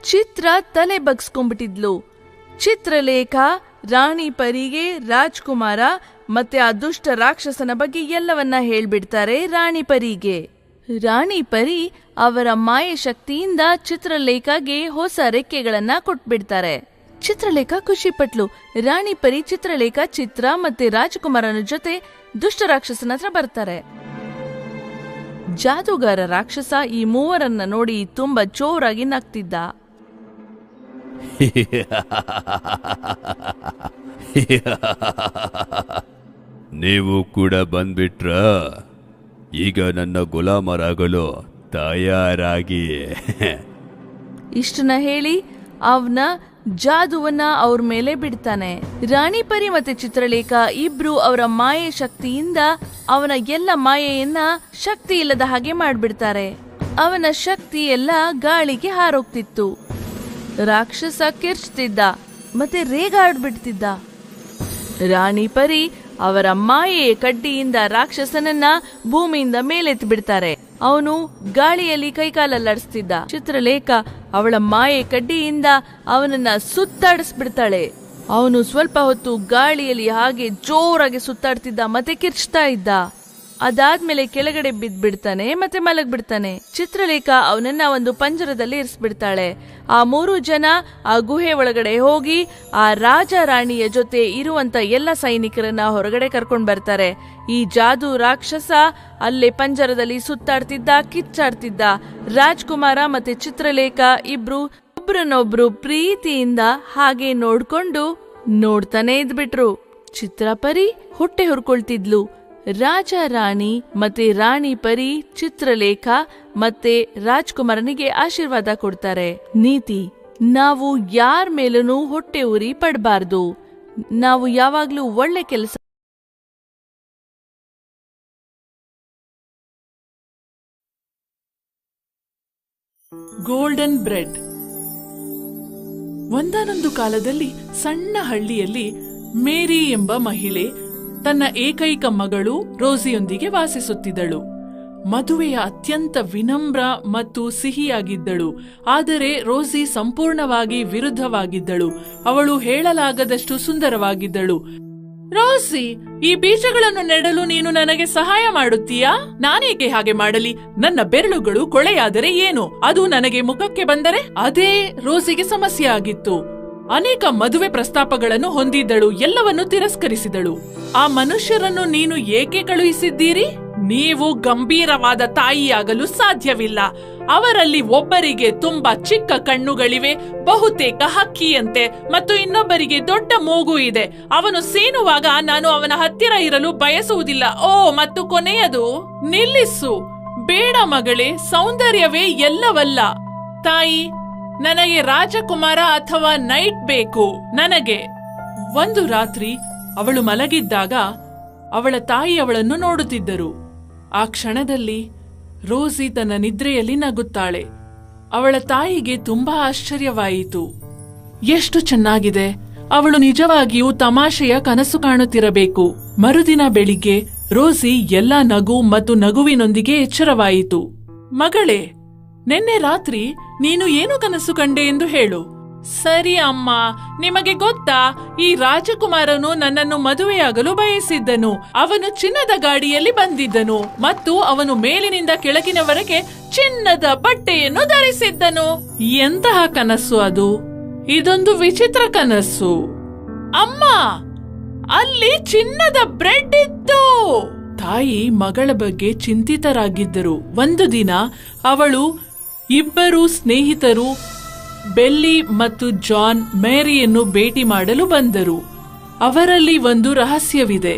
Speaker 1: ಚಿತ್ರ ತಲೆ ಬಗ್ಸ್ಕೊಂಡ್ಬಿಟ್ಟಿದ್ಲು. ಚಿತ್ರಲೇಖ ರಾಣಿ ಪರಿಗೆ ರಾಜ್ಕುಮಾರ ಮತ್ತೆ ಆ ದುಷ್ಟ ರಾಕ್ಷಸನ ಬಗ್ಗೆ ಎಲ್ಲವನ್ನ ಹೇಳ್ಬಿಡ್ತಾರೆ ರಾಣಿ ಪರಿಗೆ. ರಾಣಿ ಪರಿ ಅವರ ಮಾಯೆ ಶಕ್ತಿಯಿಂದ ಚಿತ್ರಲೇಖಗೆ ಹೊಸ ರೆಕ್ಕೆಗಳನ್ನ ಕೊಟ್ಬಿಡ್ತಾರೆ. ಚಿತ್ರಲೇಖ ಖುಷಿ ಪಟ್ಲು. ರಾಣಿ ಪರಿ, ಚಿತ್ರಲೇಖ, ಚಿತ್ರ ಮತ್ತೆ ರಾಜಕುಮಾರನ ಜೊತೆ ದುಷ್ಟ ರಾಕ್ಷಸನ ಹತ್ರ ಬರ್ತಾರೆ. ಜಾದೂಗಾರ ರಾಕ್ಷಸ ಈ ಮೂವರನ್ನ ನೋಡಿ ತುಂಬಾ ಜೋರಾಗಿ ನಗ್ತಿದ್ದ.
Speaker 15: ನೀವು ಕೂಡ ಬಂದ್ಬಿಟ್ರ? ಈಗ ನನ್ನ ಗುಲಾಮರಾಗಲು ತಯಾರಾಗಿ.
Speaker 1: ಇಷ್ಟನ್ನ ಹೇಳಿ ಅವನ ಜಾದುವನ್ನ ಅವ್ರ ಮೇಲೆ ಬಿಡ್ತಾನೆ. ರಾಣಿ ಪರಿ ಮತ್ತೆ ಚಿತ್ರಲೇಖ ಇಬ್ರು ಅವರ ಮಾಯೆ ಶಕ್ತಿಯಿಂದ ಅವನ ಎಲ್ಲ ಮಾಯೆಯನ್ನ ಶಕ್ತಿ ಇಲ್ಲದ ಹಾಗೆ ಮಾಡ್ಬಿಡ್ತಾರೆ. ಅವನ ಶಕ್ತಿ ಎಲ್ಲ ಗಾಳಿಗೆ ಹಾರೋಗ್ತಿತ್ತು. ರಾಕ್ಷಸ ಕಿರ್ಚ್ತಿದ್ದ ಮತ್ತೆ ರೇಗಾಡ್ಬಿಡ್ತಿದ್ದ. ರಾಣಿ ಪರಿ ಅವರ ಮಾಯೆಯ ಕಡ್ಡಿಯಿಂದ ರಾಕ್ಷಸನನ್ನ ಭೂಮಿಯಿಂದ ಮೇಲೆತ್ತಿ ಬಿಡ್ತಾರೆ. ಅವನು ಗಾಳಿಯಲ್ಲಿ ಕೈಕಾಲಲ್ಲಾಡಿಸ್ತಿದ್ದ. ಚಿತ್ರಲೇಖ ಅವಳ ಮಾಯೆ ಕಡ್ಡಿಯಿಂದ ಅವನನ್ನ ಸುತ್ತಾಡಿಸ್ಬಿಡ್ತಾಳೆ. ಅವನು ಸ್ವಲ್ಪ ಹೊತ್ತು ಗಾಳಿಯಲ್ಲಿ ಹಾಗೆ ಜೋರಾಗಿ ಸುತ್ತಾಡ್ತಿದ್ದ ಮತ್ತೆ ಕಿರ್ಚ್ತಾ ಇದ್ದ. ಅದಾದ್ಮೇಲೆ ಕೆಳಗಡೆ ಬಿದ್ಬಿಡ್ತಾನೆ ಮತ್ತೆ ಮಲಗ್ಬಿಡ್ತಾನೆ. ಚಿತ್ರಲೇಖ ಅವನನ್ನ ಒಂದು ಪಂಜರದಲ್ಲಿ ಇರಿಸ್ಬಿಡ್ತಾಳೆ. ಆ 3 ಜನ ಆ ಗುಹೆ ಒಳಗಡೆ ಹೋಗಿ ಆ ರಾಜ ರಾಣಿಯ ಜೊತೆ ಇರುವಂತ ಎಲ್ಲ ಸೈನಿಕರನ್ನ ಹೊರಗಡೆ ಕರ್ಕೊಂಡ್ ಬರ್ತಾರೆ. ಈ ಜಾದೂ ರಾಕ್ಷಸ ಅಲ್ಲೇ ಪಂಜರದಲ್ಲಿ ಸುತ್ತಾಡ್ತಿದ್ದ, ಕಿಚ್ಚಾಡ್ತಿದ್ದ. ರಾಜ್ಕುಮಾರ ಮತ್ತೆ ಚಿತ್ರಲೇಖ ಇಬ್ರು ಒಬ್ರನ್ನೊಬ್ರು ಪ್ರೀತಿಯಿಂದ ಹಾಗೆ ನೋಡ್ತಾನೆ ಇದ್ಬಿಟ್ರು. ಚಿತ್ರಪರಿ ಹೊಟ್ಟೆ ಹುರ್ಕೊಳ್ತಿದ್ಲು. ರಾಜ ರಾಣಿ ಮತ್ತೆ ರಾಣಿ ಪರಿ ಚಿತ್ರಲೇಖ ಮತ್ತೆ ರಾಜ್ಕುಮಾರನಿಗೆ ಆಶೀರ್ವಾದ ಕೊಡ್ತಾರೆ. ನೀತಿ: ನಾವು ಯಾರ ಮೇಲೂ ಹೊಟ್ಟೆ ಉರಿ ಪಡಬಾರ್ದು. ನಾವು ಯಾವಾಗ್ಲೂ ಒಳ್ಳೆ ಕೆಲಸ.
Speaker 16: Golden bread. ಒಂದಾನೊಂದು ಕಾಲದಲ್ಲಿ ಸಣ್ಣ ಹಳ್ಳಿಯಲ್ಲಿ ಮೇರಿ ಎಂಬ ಮಹಿಳೆ ತನ್ನ ಏಕೈಕ ಮಗಳು ರೋಸಿಯೊಂದಿಗೆ ವಾಸಿಸುತ್ತಿದ್ದಳು. ಮದುವೆಯ ಅತ್ಯಂತ ವಿನಮ್ರ ಮತ್ತು ಸಿಹಿಯಾಗಿದ್ದಳು. ಆದರೆ ರೋಸಿ ಸಂಪೂರ್ಣವಾಗಿ ವಿರುದ್ಧವಾಗಿದ್ದಳು. ಅವಳು ಹೇಳಲಾಗದಷ್ಟು ಸುಂದರವಾಗಿದ್ದಳು. ರೋಸಿ, ಈ ಬೀಜಗಳನ್ನು ನೆಡಲು ನೀನು ನನಗೆ ಸಹಾಯ ಮಾಡುತ್ತೀಯಾ? ನಾನೇಕೆ ಹಾಗೆ ಮಾಡಲಿ? ನನ್ನ ಬೆರಳುಗಳು ಕೊಳೆಯಾದರೆ ಏನು? ಅದು ನನಗೆ ಮುಖಕ್ಕೆ ಬಂದರೆ ಅದೇ ರೋಸಿಗೆ ಸಮಸ್ಯೆ ಆಗಿತ್ತು. ಅನೇಕ ಮದುವೆ ಪ್ರಸ್ತಾಪಗಳನ್ನು ಹೊಂದಿದ್ದಳು. ಎಲ್ಲವನ್ನು ತಿರಸ್ಕರಿಸಿದಳು. ಆ ಮನುಷ್ಯರನ್ನು ನೀನು ಏಕೆ ಕಳುಹಿಸಿದ್ದೀರಿ? ನೀವು ಗಂಭೀರವಾದ ತಾಯಿಯಾಗಲು ಸಾಧ್ಯವಿಲ್ಲ. ಅವರಲ್ಲಿ ಒಬ್ಬರಿಗೆ ತುಂಬಾ ಚಿಕ್ಕ ಕಣ್ಣುಗಳಿವೆ, ಬಹುತೇಕ ಹಕ್ಕಿಯಂತೆ, ಮತ್ತು ಇನ್ನೊಬ್ಬರಿಗೆ ದೊಡ್ಡ ಮೂಗು ಇದೆ. ಅವನು ಸೀನುವಾಗ ನಾನು ಅವನ ಹತ್ತಿರ ಇರಲು ಬಯಸುವುದಿಲ್ಲ. ಮತ್ತು ಕೊನೆಯದು, ನಿಲ್ಲಿಸು. ಬೇಡ ಮಗಳೇ, ಸೌಂದರ್ಯವೇ ಎಲ್ಲವಲ್ಲ. ತಾಯಿ, ನನಗೆ ರಾಜಕುಮಾರ ಅಥವಾ ನೈಟ್ ಬೇಕು. ನನಗೆ. ಒಂದು ರಾತ್ರಿ ಅವಳು ಮಲಗಿದ್ದಾಗ ಅವಳ ತಾಯಿ ಅವಳನ್ನು ನೋಡುತ್ತಿದ್ದರು. ಆ ಕ್ಷಣದಲ್ಲಿ ರೋಸಿ ತನ್ನ ನಿದ್ರೆಯಲ್ಲಿ ನಗುತ್ತಾಳೆ. ಅವಳ ತಾಯಿಗೆ ತುಂಬಾ ಆಶ್ಚರ್ಯವಾಯಿತು. ಎಷ್ಟು ಚೆನ್ನಾಗಿದೆ, ಅವಳು ನಿಜವಾಗಿಯೂ ತಮಾಷೆಯ ಕನಸು ಕಾಣುತ್ತಿರಬೇಕು. ಮರುದಿನ ಬೆಳಿಗ್ಗೆ ರೋಸಿ ಎಲ್ಲಾ ನಗು ಮತ್ತು ನಗುವಿನೊಂದಿಗೆ ಎಚ್ಚರವಾಯಿತು. ಮಗಳೇ, ನಿನ್ನೆ ರಾತ್ರಿ ನೀನು ಏನು ಕನಸು ಕಂಡೆ ಎಂದು ಹೇಳು. ಸರಿ ಅಮ್ಮ, ನಿಮಗೆ ಗೊತ್ತಾ, ಈ ರಾಜಕುಮಾರನು ನನ್ನನ್ನು ಮದುವೆಯಾಗಲು ಬಯಸಿದ್ದನು. ಅವನು ಚಿನ್ನದ ಗಾಡಿಯಲ್ಲಿ ಬಂದಿದ್ದನು ಮತ್ತು ಅವನು ಮೇಲಿನಿಂದ ಕೆಳಗಿನವರೆಗೆ ಚಿನ್ನದ ಬಟ್ಟೆಯನ್ನು ಧರಿಸಿದ್ದನು. ಎಂತಹ ಕನಸು ಅದು? ಇದೊಂದು ವಿಚಿತ್ರ ಕನಸು. ಅಮ್ಮ, ಅಲ್ಲಿ ಚಿನ್ನದ ಬ್ರೆಡ್ ಇತ್ತು. ತಾಯಿ ಮಗಳ ಬಗ್ಗೆ ಚಿಂತಿತರಾಗಿದ್ದರು. ಒಂದು ದಿನ ಅವಳು ಇಬ್ಬರು ಸ್ನೇಹಿತರು ಬೆಲ್ಲಿ ಮತ್ತು ಜಾನ್ ಮೇರಿಯನ್ನು ಭೇಟಿ ಮಾಡಲು ಬಂದರು. ಅವರಲ್ಲಿ ಒಂದು ರಹಸ್ಯವಿದೆ.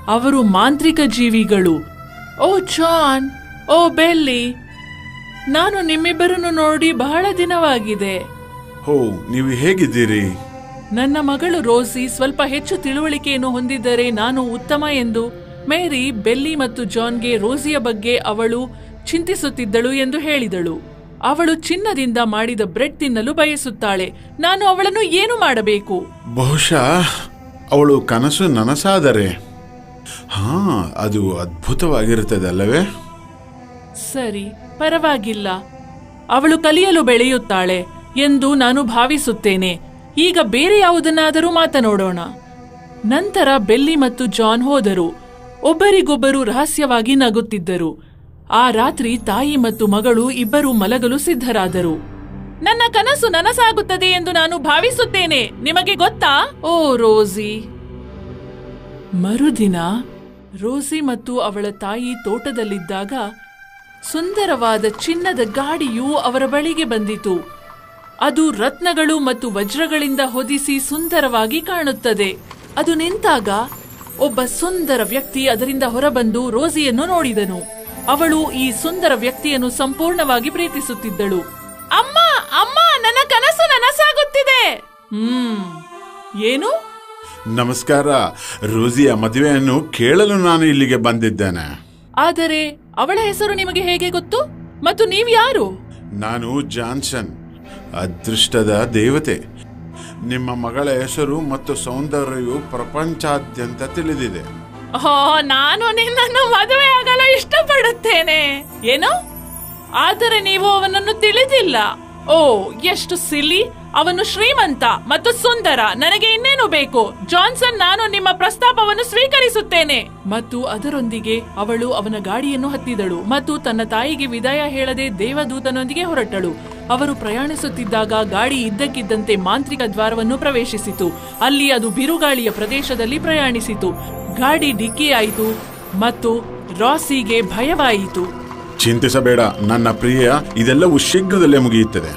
Speaker 16: ಅವರು ಮಾಂತ್ರಿಕ ಜೀವಿಗಳು. ಓ ಜಾನ್, ಓ ಬೆಲ್ಲಿ, ನಾನು ನಿಮ್ಮಿಬ್ಬರನ್ನು ನೋಡಿ ಬಹಳ ದಿನವಾಗಿದೆ.
Speaker 12: ಹೋ, ನೀವು ಹೇಗಿದ್ದೀರಿ?
Speaker 16: ನನ್ನ ಮಗಳು ರೋಸಿ ಸ್ವಲ್ಪ ಹೆಚ್ಚು ತಿಳುವಳಿಕೆಯನ್ನು ಹೊಂದಿದ್ದರೆ ನಾನು ಉತ್ತಮ ಎಂದು ಮೇರಿ ಬೆಲ್ಲಿ ಮತ್ತು ಜಾನ್ಗೆ ರೋಸಿಯ ಬಗ್ಗೆ ಅವಳು ಚಿಂತಿಸುತ್ತಿದ್ದಳು ಎಂದು ಹೇಳಿದಳು. ಅವಳು ಚಿನ್ನದಿಂದ ಮಾಡಿದ ಬ್ರೆಡ್ ತಿನ್ನಲು ಬಯಸುತ್ತಾಳೆ. ನಾನು ಅವಳನ್ನು ಏನು ಮಾಡಬೇಕು?
Speaker 12: ಬಹುಶಃ ಅವಳು ಕನಸು ನನಸಾದರೆ ಅದು ಅದ್ಭುತವಾಗಿರುತ್ತದೆ ಅಲ್ಲವೇ?
Speaker 16: ಸರಿ, ಪರವಾಗಿಲ್ಲ. ಅವಳು ಕಲಿಯಲು ಬೆಳೆಯುತ್ತಾಳೆ ಎಂದು ನಾನು ಭಾವಿಸುತ್ತೇನೆ. ಈಗ ಬೇರೆ ಯಾವುದನ್ನಾದರೂ ಮಾತನಾಡೋಣ. ನಂತರ ಬೆಲ್ಲಿ ಮತ್ತು ಜಾನ್ ಹೋದರು. ಒಬ್ಬರಿಗೊಬ್ಬರು ರಹಸ್ಯವಾಗಿ ನಗುತ್ತಿದ್ದರು. ಆ ರಾತ್ರಿ ತಾಯಿ ಮತ್ತು ಮಗಳು ಇಬ್ಬರು ಮಲಗಲು ಸಿದ್ಧರಾದರು. ನನ್ನ ಕನಸು ನನಸಾಗುತ್ತದೆ ಎಂದು ನಾನು ಭಾವಿಸುತ್ತೇನೆ, ನಿಮಗೆ ಗೊತ್ತಾ? ಓ ರೋಸಿ. ಮರುದಿನ ರೋಸಿ ಮತ್ತು ಅವಳ ತಾಯಿ ತೋಟದಲ್ಲಿದ್ದಾಗ ಸುಂದರವಾದ ಚಿನ್ನದ ಗಾಡಿಯು ಅವರ ಬಳಿಗೆ ಬಂದಿತು. ಅದು ರತ್ನಗಳು ಮತ್ತು ವಜ್ರಗಳಿಂದ ಹೊದಿಸಿ ಸುಂದರವಾಗಿ ಕಾಣುತ್ತದೆ. ಅದು ನಿಂತಾಗ ಒಬ್ಬ ಸುಂದರ ವ್ಯಕ್ತಿ ಅದರಿಂದ ಹೊರಬಂದು ರೋಸಿಯನ್ನು ನೋಡಿದನು. ಅವಳು ಈ ಸುಂದರ ವ್ಯಕ್ತಿಯನ್ನು ಸಂಪೂರ್ಣವಾಗಿ ಪ್ರೀತಿಸುತ್ತಿದ್ದಳು. ಅಮ್ಮ, ಅಮ್ಮ, ನನ್ನ ಕನಸು ನನಸಾಗುತ್ತಿದೆ. ಏನು?
Speaker 12: ನಮಸ್ಕಾರ. ರೋಸಿಯ ಮದುವೆಯನ್ನು ಕೇಳಲು ನಾನು ಇಲ್ಲಿಗೆ ಬಂದಿದ್ದೇನೆ.
Speaker 16: ಆದರೆ ಅವಳ ಹೆಸರು ನಿಮಗೆ ಹೇಗೆ ಗೊತ್ತು? ಮತ್ತು ನೀವು ಯಾರು?
Speaker 12: ನಾನು ಜಾನ್ಸನ್, ಅದೃಷ್ಟದ ದೇವತೆ. ನಿಮ್ಮ ಮಗಳ ಹೆಸರು ಮತ್ತು ಸೌಂದರ್ಯವು ಪ್ರಪಂಚಾದ್ಯಂತ ತಿಳಿದಿದೆ.
Speaker 16: ನಾನು ನಿನ್ನನ್ನು ಮದುವೆ ಆಗಲು ಇಷ್ಟಪಡುತ್ತೇನೆ. ಏನು? ಆದರೆ ನೀವು ಅವನನ್ನು ತಿಳಿದಿಲ್ಲ. ಓ, ಎಷ್ಟು ಸಿಲಿ. ಅವನು ಶ್ರೀಮಂತ ಮತ್ತು ಸುಂದರ. ನನಗೆ ಇನ್ನೇನು ಬೇಕು? ಜಾನ್ಸನ್, ನಾನು ನಿಮ್ಮ ಪ್ರಸ್ತಾಪವನ್ನು ಸ್ವೀಕರಿಸುತ್ತೇನೆ. ಮತ್ತು ಅದರೊಂದಿಗೆ ಅವಳು ಅವನ ಗಾಡಿಯನ್ನು ಹತ್ತಿದಳು ಮತ್ತು ತನ್ನ ತಾಯಿಗೆ ವಿದಾಯ ಹೇಳದೆ ದೇವದೂತನೊಂದಿಗೆ ಹೊರಟಳು. ಅವರು ಪ್ರಯಾಣಿಸುತ್ತಿದ್ದಾಗ ಗಾಡಿ ಇದ್ದಕ್ಕಿದ್ದಂತೆ ಮಾಂತ್ರಿಕ ದ್ವಾರವನ್ನು ಪ್ರವೇಶಿಸಿತು. ಅಲ್ಲಿ ಅದು ಬಿರುಗಾಳಿಯ ಪ್ರದೇಶದಲ್ಲಿ ಪ್ರಯಾಣಿಸಿತು. ಗಾಡಿ ಡಿಕ್ಕಿಯಾಯಿತು ಮತ್ತು ರಾಸಿಗೆ ಭಯವಾಯಿತು.
Speaker 12: ಚಿಂತಿಸಬೇಡ ನನ್ನ ಪ್ರಿಯ, ಇದೆಲ್ಲವೂ ಶೀಘ್ರದಲ್ಲೇ ಮುಗಿಯುತ್ತದೆ.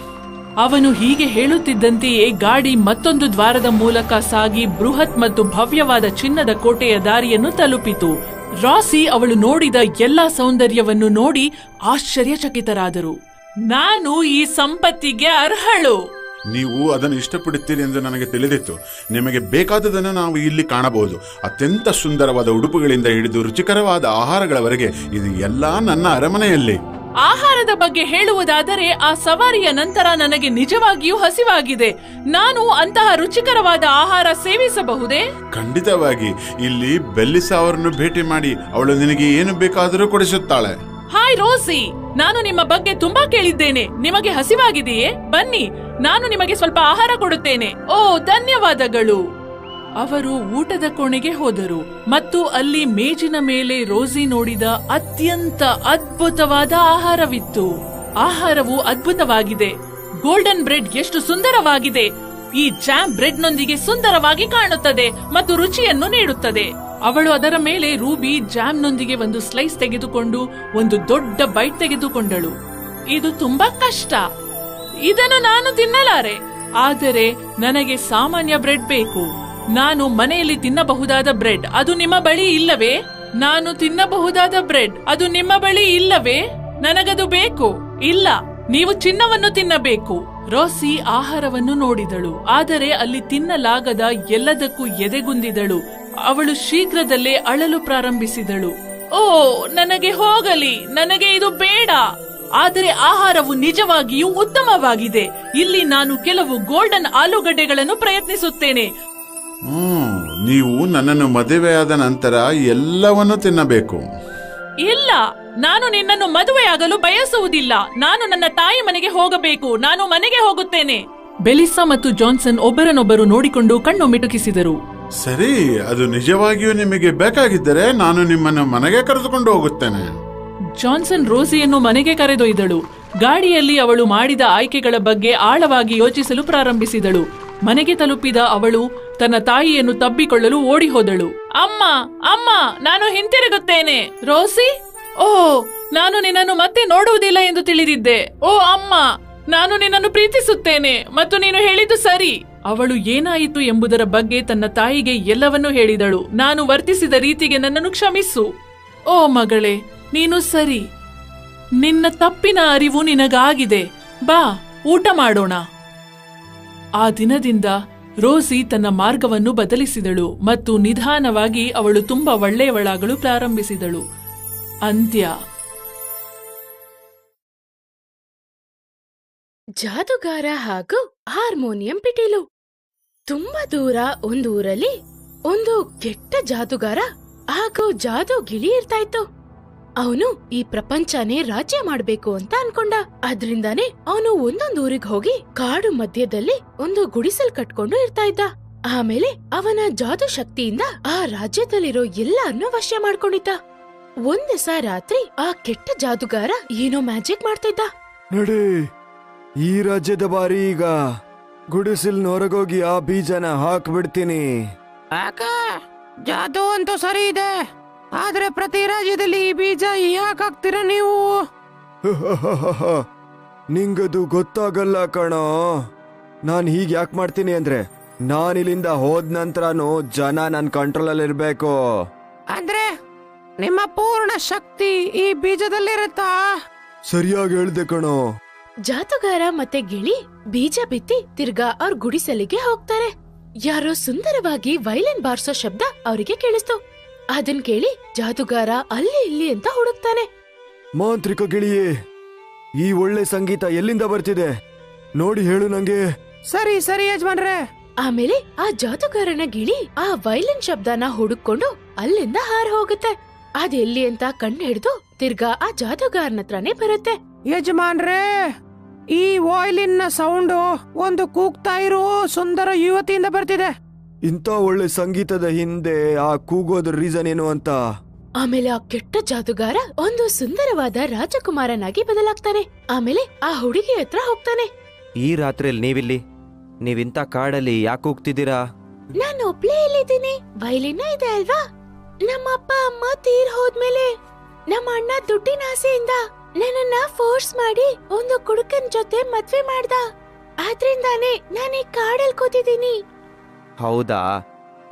Speaker 16: ಅವನು ಹೀಗೆ ಹೇಳುತ್ತಿದ್ದಂತೆಯೇ ಗಾಡಿ ಮತ್ತೊಂದು ದ್ವಾರದ ಮೂಲಕ ಸಾಗಿ ಬೃಹತ್ ಮತ್ತು ಭವ್ಯವಾದ ಚಿನ್ನದ ಕೋಟೆಯ ದಾರಿಯನ್ನು ತಲುಪಿತು. ರಾಸಿ ಅವಳು ನೋಡಿದ ಎಲ್ಲಾ ಸೌಂದರ್ಯವನ್ನು ನೋಡಿ ಆಶ್ಚರ್ಯಚಕಿತರಾದರು. ನಾನು ಈ ಸಂಪತ್ತಿಗೆ ಅರ್ಹಳು.
Speaker 12: ನೀವು ಅದನ್ನು ಇಷ್ಟಪಡುತ್ತೀರಿ ಎಂದು ನನಗೆ ತಿಳಿದಿತ್ತು. ನಿಮಗೆ ಬೇಕಾದದನ್ನು ನಾವು ಇಲ್ಲಿ ಕಾಣಬಹುದು. ಅತ್ಯಂತ ಸುಂದರವಾದ ಉಡುಪುಗಳಿಂದ ಹಿಡಿದು ರುಚಿಕರವಾದ ಆಹಾರಗಳವರೆಗೆ ಇದು ಎಲ್ಲಾ ನನ್ನ ಅರಮನೆಯಲ್ಲಿ.
Speaker 16: ಆಹಾರದ ಬಗ್ಗೆ ಹೇಳುವುದಾದರೆ, ಆ ಸವಾರಿಯ ನಂತರ ನನಗೆ ನಿಜವಾಗಿಯೂ ಹಸಿವಾಗಿದೆ. ನಾನು ಅಂತಹ ರುಚಿಕರವಾದ ಆಹಾರ ಸೇವಿಸಬಹುದೇ?
Speaker 12: ಖಂಡಿತವಾಗಿ. ಇಲ್ಲಿ ಬೆಲ್ಲಿಸಾ ಅವರನ್ನು ಭೇಟಿ ಮಾಡಿ, ಅವಳು ನಿನಗೆ ಏನು ಬೇಕಾದರೂ ಕೊಡಿಸುತ್ತಾಳೆ.
Speaker 16: ಹಾಯ್ ರೋಸಿ, ನಾನು ನಿಮ್ಮ ಬಗ್ಗೆ ತುಂಬಾ ಕೇಳಿದ್ದೇನೆ. ನಿಮಗೆ ಹಸಿವಾಗಿದೆಯೇ? ಬನ್ನಿ, ನಾನು ನಿಮಗೆ ಸ್ವಲ್ಪ ಆಹಾರ ಕೊಡುತ್ತೇನೆ. ಓ, ಧನ್ಯವಾದಗಳು. ಅವರು ಊಟದ ಕೋಣೆಗೆ ಹೋದರು ಮತ್ತು ಅಲ್ಲಿ ಮೇಜಿನ ಮೇಲೆ ರೋಸಿ ನೋಡಿದ ಅತ್ಯಂತ ಅದ್ಭುತವಾದ ಆಹಾರವಿತ್ತು. ಆಹಾರವು ಅದ್ಭುತವಾಗಿದೆ. ಗೋಲ್ಡನ್ ಬ್ರೆಡ್ ಎಷ್ಟು ಸುಂದರವಾಗಿದೆ. ಈ ಜಾಮ್ ಬ್ರೆಡ್ ನೊಂದಿಗೆ ಸುಂದರವಾಗಿ ಕಾಣುತ್ತದೆ ಮತ್ತು ರುಚಿಯನ್ನು ನೀಡುತ್ತದೆ. ಅವಳು ಅದರ ಮೇಲೆ ರೂಬಿ ಜಾಮ್ನೊಂದಿಗೆ ಒಂದು ಸ್ಲೈಸ್ ತೆಗೆದುಕೊಂಡು ಒಂದು ದೊಡ್ಡ ಬೈಟ್ ತೆಗೆದುಕೊಂಡಳು. ಇದು ತುಂಬಾ ಕಷ್ಟ. ಇದನ್ನು ನಾನು ತಿನ್ನಲಾರೆ. ಆದರೆ ನನಗೆ ಸಾಮಾನ್ಯ ಬ್ರೆಡ್ ಬೇಕು. ನಾನು ಮನೆಯಲ್ಲಿ ತಿನ್ನಬಹುದಾದ ಬ್ರೆಡ್, ಅದು ನಿಮ್ಮ ಬಳಿ ಇಲ್ಲವೇ? ನಾನು ತಿನ್ನಬಹುದಾದ ಬ್ರೆಡ್, ಅದು ನಿಮ್ಮ ಬಳಿ ಇಲ್ಲವೇ? ನನಗದು ಬೇಕು. ಇಲ್ಲ, ನೀವು ಚಿನ್ನವನ್ನು ತಿನ್ನಬೇಕು. ರೋಸಿ ಆಹಾರವನ್ನು ನೋಡಿದಳು, ಆದರೆ ಅಲ್ಲಿ ತಿನ್ನಲಾಗದ ಎಲ್ಲದಕ್ಕೂ ಎದೆಗುಂದಿದಳು. ಅವಳು ಶೀಘ್ರದಲ್ಲೇ ಅಳಲು ಪ್ರಾರಂಭಿಸಿದಳು. ಓ, ನನಗೆ ಹೋಗಲಿ, ನನಗೆ ಇದು ಬೇಡ. ಆದರೆ ಆಹಾರವು ನಿಜವಾಗಿಯೂ ಉತ್ತಮವಾಗಿದೆ. ಇಲ್ಲಿ ನಾನು ಕೆಲವು ಗೋಲ್ಡನ್ ಆಲೂಗಡ್ಡೆಗಳನ್ನು ಪ್ರಯತ್ನಿಸುತ್ತೇನೆ.
Speaker 12: ನೀವು ನನ್ನನ್ನು ಮದುವೆಯಾದ ನಂತರ ಎಲ್ಲವನ್ನೂ ತಿನ್ನಬೇಕು.
Speaker 16: ಇಲ್ಲ, ನಾನು ನಿನ್ನನ್ನು ಮದುವೆಯಾಗಲು ಬಯಸುವುದಿಲ್ಲ. ನಾನು ನನ್ನ ತಾಯಿ ಮನೆಗೆ ಹೋಗಬೇಕು. ನಾನು ಮನೆಗೆ ಹೋಗುತ್ತೇನೆ. ಬೆಲಿಸಾ ಮತ್ತು ಜಾನ್ಸನ್ ಒಬ್ಬರನ್ನೊಬ್ಬರು ನೋಡಿಕೊಂಡು ಕಣ್ಣು ಮಿಟುಕಿಸಿದರು.
Speaker 12: ಸರಿ, ಅದು ನಿಜವಾಗಿಯೂ ನಿಮಗೆ ಬೇಕಾಗಿದ್ದರೆ ನಾನು ನಿಮ್ಮನ್ನು ಮನೆಗೆ ಕರೆದುಕೊಂಡು ಹೋಗುತ್ತೇನೆ.
Speaker 16: ಜಾನ್ಸನ್ ರೋಸಿಯನ್ನು ಮನೆಗೆ ಕರೆದೊಯ್ದಳು. ಗಾಡಿಯಲ್ಲಿ ಅವಳು ಮಾಡಿದ ಆಯ್ಕೆಗಳ ಬಗ್ಗೆ ಆಳವಾಗಿ ಯೋಚಿಸಲು ಪ್ರಾರಂಭಿಸಿದಳು. ಮನೆಗೆ ತಲುಪಿದ ಅವಳು ತನ್ನ ತಾಯಿಯನ್ನು ತಬ್ಬಿಕೊಳ್ಳಲು ಓಡಿ ಹೋದಳು. ಅಮ್ಮ, ಅಮ್ಮ, ನಾನು ಹಿಂತಿರುಗುತ್ತೇನೆ. ರೋಸಿ, ಓ, ನಾನು ನಿನ್ನನ್ನು ಮತ್ತೆ ನೋಡುವುದಿಲ್ಲ ಎಂದು ತಿಳಿದಿದ್ದೆ. ಓ ಅಮ್ಮ, ನಾನು ನಿನ್ನನ್ನು ಪ್ರೀತಿಸುತ್ತೇನೆ ಮತ್ತು ನೀನು ಹೇಳಿದ್ದು ಸರಿ. ಅವಳು ಏನಾಯಿತು ಎಂಬುದರ ಬಗ್ಗೆ ತನ್ನ ತಾಯಿಗೆ ಎಲ್ಲವನ್ನೂ ಹೇಳಿದಳು. ನಾನು ವರ್ತಿಸಿದ ರೀತಿಗೆ ನನ್ನನ್ನು ಕ್ಷಮಿಸು. ಓ ಮಗಳೇ, ನೀನು ಸರಿ. ನಿನ್ನ ತಪ್ಪಿನ ಅರಿವು ನಿನಗಾಗಿದೆ. ಬಾ, ಊಟ ಮಾಡೋಣ. ಆ ದಿನದಿಂದ ರೋಸಿ ತನ್ನ ಮಾರ್ಗವನ್ನು ಬದಲಿಸಿದಳು ಮತ್ತು ನಿಧಾನವಾಗಿ ಅವಳು ತುಂಬಾ ಒಳ್ಳೆಯವಳಾಗಲು ಪ್ರಾರಂಭಿಸಿದಳು. ಅಂತ್ಯ.
Speaker 17: ಜಾದುಗಾರ ಹಾಗೂ ಹಾರ್ಮೋನಿಯಂ ಪಿಟೀಲು. ತುಂಬಾ ದೂರ ಒಂದು ಊರಲ್ಲಿ ಒಂದು ಕೆಟ್ಟ ಜಾದುಗಾರ ಹಾಗೂ ಜಾದು ಗಿಳಿ ಇರ್ತಾ ಇತ್ತು. ಅವನು ಈ ಪ್ರಪಂಚನೇ ರಾಜ್ಯ ಮಾಡ್ಬೇಕು ಅಂತ ಅನ್ಕೊಂಡ. ಅದ್ರಿಂದಾನೇ ಅವನು ಒಂದೊಂದು ಊರಿಗೆ ಹೋಗಿ ಕಾಡು ಮಧ್ಯದಲ್ಲಿ ಒಂದು ಗುಡಿಸಲ್ ಕಟ್ಕೊಂಡು ಇರ್ತಾ ಇದ್ದ. ಆಮೇಲೆ ಅವನ ಜಾದು ಶಕ್ತಿಯಿಂದ ಆ ರಾಜ್ಯದಲ್ಲಿರೋ ಎಲ್ಲಾನು ವಶ ಮಾಡ್ಕೊಂಡಿದ್ದ. ಒಂದ್ ದಿವಸ ರಾತ್ರಿ ಆ ಕೆಟ್ಟ ಜಾದುಗಾರ ಏನೋ ಮ್ಯಾಜಿಕ್ ಮಾಡ್ತಾ ಇದ್ದ.
Speaker 7: ನಡಿ, ಈ ರಾಜ್ಯದ ಬಾರಿ ಈಗ ಗುಡಿಸಿಲ್ ಹೊರಗೋಗಿ ಆ ಬೀಜನ ಹಾಕ್ಬಿಡ್ತೀನಿ.
Speaker 18: ಜಾದು ಅಂತೂ ಸರಿ ಇದೆ, ಆದ್ರೆ ಪ್ರತಿ ರಾಜ್ಯದಲ್ಲಿ ಈ ಬೀಜ ಯಾಕೆ ಹಾಕ್ತೀರ ನೀವು?
Speaker 7: ನಿಂಗದು ಗೊತ್ತಾಗಲ್ಲ ಕಣೋ. ನಾನ್ ಹೀಗ್ ಯಾಕೆ ಮಾಡ್ತೀನಿ ಅಂದ್ರೆ, ನಾನಿಲ್ಲಿಂದ ಹೋದ ನಂತರನು ಜನ ನನ್ ಕಂಟ್ರೋಲ್ ಅಲ್ಲಿ ಇರ್ಬೇಕು.
Speaker 18: ಅಂದ್ರೆ ನಿಮ್ಮ ಪೂರ್ಣ ಶಕ್ತಿ ಈ ಬೀಜದಲ್ಲಿರುತ್ತಾ?
Speaker 7: ಸರಿಯಾಗಿ ಹೇಳ್ದೆ ಕಣೋ.
Speaker 17: ಜಾದುಗಾರ ಮತ್ತೆ ಗಿಳಿ ಬೀಜ ಬಿತ್ತಿ ತಿರ್ಗಾ ಅವ್ರ ಗುಡಿಸಲಿಗೆ ಹೋಗ್ತಾರೆ. ಯಾರೋ ಸುಂದರವಾಗಿ ವೈಲಿನ್ ಬಾರ್ಸೋ ಶಬ್ದ ಅವರಿಗೆ ಕೇಳಿಸ್ತು. ಅದನ್ ಕೇಳಿ ಜಾದುಗಾರ ಅಲ್ಲಿ ಇಲ್ಲಿ ಅಂತ ಹುಡುಕ್ತಾನೆ.
Speaker 7: ಮಾಂತ್ರಿಕ ಗಿಳಿಯೇ, ಈ ಒಳ್ಳೆ ಸಂಗೀತ ಎಲ್ಲಿಂದ ಬರ್ತಿದೆ ನೋಡಿ ಹೇಳು ನಂಗೆ.
Speaker 18: ಸರಿ ಸರಿ ಯಜಮಾನ್ರೆ.
Speaker 17: ಆಮೇಲೆ ಆ ಜಾದುಗಾರನ ಗಿಳಿ ಆ ವೈಲಿನ್ ಶಬ್ದನ ಹುಡುಕೊಂಡು ಅಲ್ಲಿಂದ ಹಾರ ಹೋಗುತ್ತೆ. ಅದೆಲ್ಲಿ ಅಂತ ಕಂಡು ಹಿಡಿದು ತಿರ್ಗಾ ಆ ಜಾದುಗಾರನ ಹತ್ರನೇ ಬರುತ್ತೆ.
Speaker 18: ಯಜಮಾನ್ರೆ, ಈ ವಾಯ್ಲಿನ್ ನ ಸೌಂಡು ಒಂದು ಕೂಗ್ತಾ ಇರೋ ಸುಂದರ ಯುವತಿಯಿಂದ ಬರ್ತಿದೆ.
Speaker 7: ಇಂಥ ಒಳ್ಳೆ ಸಂಗೀತದ ಹಿಂದೆ ಆ ಕೂಗೋದ್ರ ರೀಸನ್ ಏನು ಅಂತ.
Speaker 17: ಆಮೇಲೆ ಆ ಕೆಟ್ಟ ಜಾದುಗಾರ ಒಂದು ಸುಂದರವಾದ ರಾಜಕುಮಾರನಾಗಿ ಬದಲಾಗ್ತಾನೆ. ಆಮೇಲೆ ಆ ಹುಡುಗಿ ಹತ್ರ ಹೋಗ್ತಾನೆ.
Speaker 9: ಈ ರಾತ್ರಿಯಲ್ಲಿ ನೀವಿಲ್ಲಿ, ನೀವಿಂತ ಕಾಡಲ್ಲಿ ಯಾಕೆ ಹೋಗ್ತಿದ್ದೀರಾ?
Speaker 17: ನಾನು ಒಬ್ಳೇ ಇಲ್ಲಿದ್ದೀನಿ. ವೈಲಿನ ಇದೆ ಅಲ್ವಾ? ನಮ್ಮ ಅಪ್ಪ ಅಮ್ಮ ತೀರ್ ಹೋದ್ಮೇಲೆ ನಮ್ಮ ಅಣ್ಣ ದುಡ್ಡಿನ ಆಸೆಯಿಂದ ನನ್ನನ್ನ ಫೋರ್ಸ್ ಮಾಡಿ ಒಂದು ಕುಡುಕನ್ ಜೊತೆ ಮದ್ವೆ ಮಾಡ್ದ. ಆದ್ರಿಂದಾನೇ ನಾನು ಈ ಕಾಡಲ್ಲಿ ಕೂತಿದ್ದೀನಿ.
Speaker 9: ಹೌದಾ?